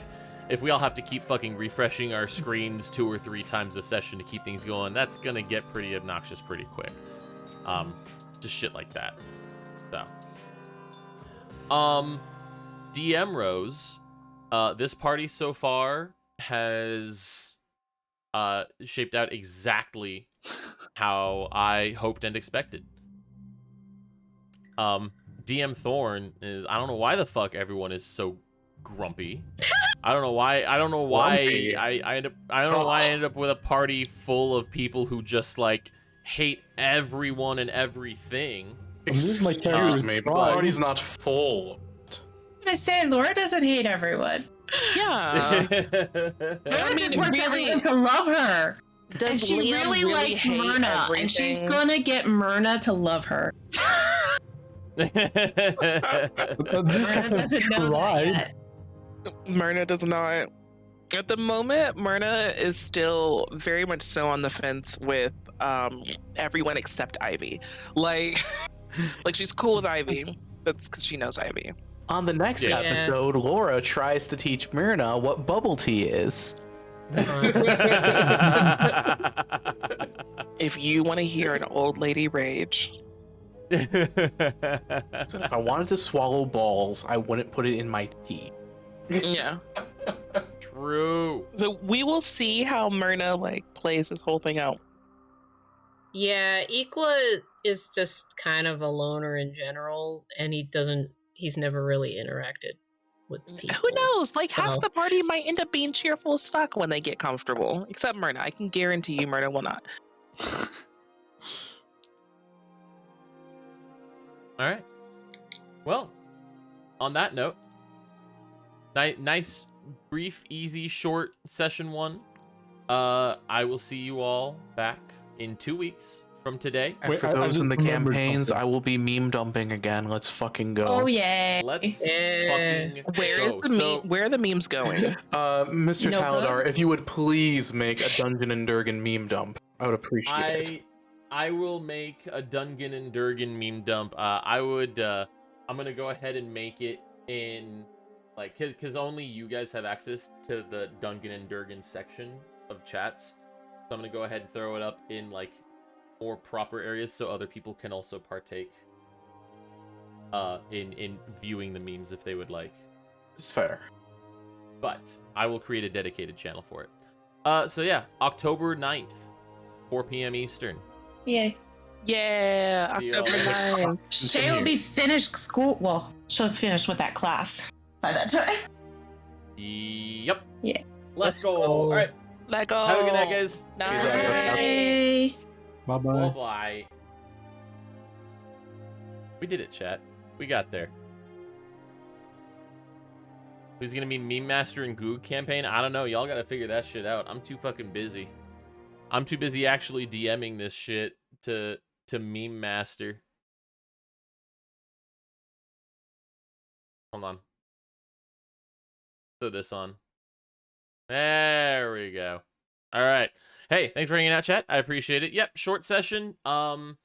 if we all have to keep fucking refreshing our screens 2 or 3 times a session to keep things going, that's gonna get pretty obnoxious pretty quick. Just shit like that. So, DM Rose, this party so far has shaped out exactly how I hoped and expected. DM Thorn is, I don't know why the fuck everyone is so grumpy. I don't know why I don't know why I ended up with a party full of people who just like hate everyone and everything. This is my Excuse character's me, but the pride. party's not full. I say Laura doesn't hate everyone. Yeah. Laura just wants really- everyone to love her. Does And she Liam really likes hate Myrna, everything? and she's gonna get Myrna to love her. This Myrna fucking doesn't know that pride. yet. Myrna does not. At the moment, Myrna is still very much so on the fence with everyone except Ivy. Like, like she's cool with Ivy. That's because she knows Ivy. On the next Yeah. episode, Laura tries to teach Myrna what bubble tea is. If you want to hear an old lady rage, So if I wanted to swallow balls, I wouldn't put it in my tea. yeah. True. So we will see how Myrna like plays this whole thing out. Yeah, Equa is just kind of a loner in general, and he's never really interacted with people. Who knows? Like half So- the party might end up being cheerful as fuck when they get comfortable. Except Myrna. I can guarantee you Myrna will not. All right. Well, on that note, nice, brief, easy, short session 1. I will see you all back in 2 weeks from today. And Wait, for I those just in the remembered campaigns, something. I will be meme dumping again. Let's fucking go. Oh yeah. Let's Yeah. fucking Where is go. the So- where are the memes going? Mr. Nova? Taladar, if you would please make a Dungeon and Durgan meme dump, I would appreciate it. I will make a Dungan and Durgan meme dump. I'm gonna go ahead and make it in, like, cause only you guys have access to the Dungan and Durgan section of chats. So I'm gonna go ahead and throw it up in like more proper areas so other people can also partake. in viewing the memes if they would like. It's fair. But I will create a dedicated channel for it. So yeah, October 9th, 4 p.m. Eastern. Yay. Yeah, See y'all October later. 9th. Shay will be finished school. Well, she'll fiinish with that class by that time. Yep. Yeah. Let's go. go. All right. Let go. Have a good night, guys. Night. Bye. Bye bye. Bye. We did it, chat. We got there. Who's gonna be Meme Master and Goog campaign? I don't know. Y'all gotta figure that shit out. I'm too fucking busy. I'm too busy actually DMing this shit to Meme Master. Hold on. Throw this on. There we go. All right. Hey, thanks for hanging out, chat. I appreciate it. Yep, short session. For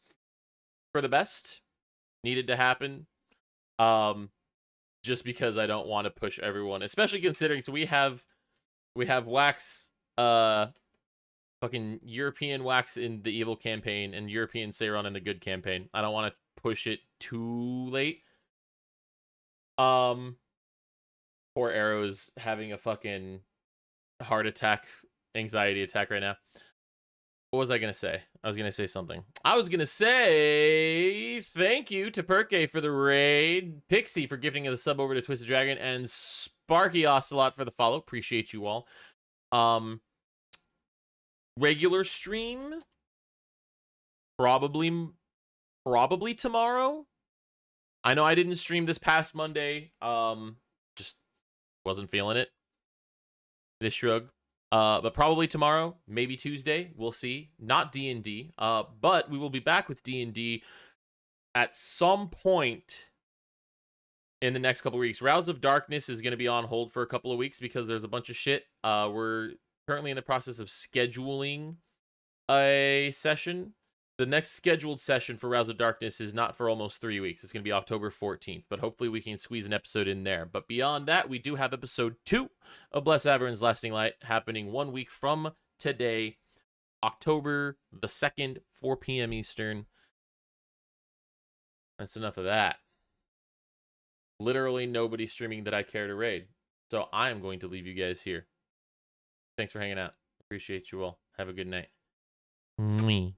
the best. Needed to happen. Just because I don't want to push everyone, especially considering we have Wax, fucking European Wax in the evil campaign and European Seiron in the good campaign. I don't want to push it too late. Poor Arrow is having a fucking heart attack, anxiety attack right now. What was I going to say? I was going to say something. I was going to say thank you to Perke for the raid, Pixie for gifting the sub over to Twisted Dragon, and Sparky Ocelot for the follow. Appreciate you all. Regular stream probably tomorrow. I know I didn't stream this past Monday. Just wasn't feeling it. This shrug. But probably tomorrow, maybe Tuesday. We'll see. Not D&D. But we will be back with D&D at some point in the next couple of weeks. Rouse of Darkness is going to be on hold for a couple of weeks because there's a bunch of shit. We're currently in the process of scheduling a session. The next scheduled session for Rouse of Darkness is not for almost 3 weeks. It's going to be October 14th, but hopefully we can squeeze an episode in there. But beyond that, we do have episode 2 of Bless Avern's Lasting Light happening 1 week from today, October the 2nd, 4 p.m. Eastern. That's enough of that. Literally nobody streaming that I care to raid. So I am going to leave you guys here. Thanks for hanging out. Appreciate you all. Have a good night. Mwah.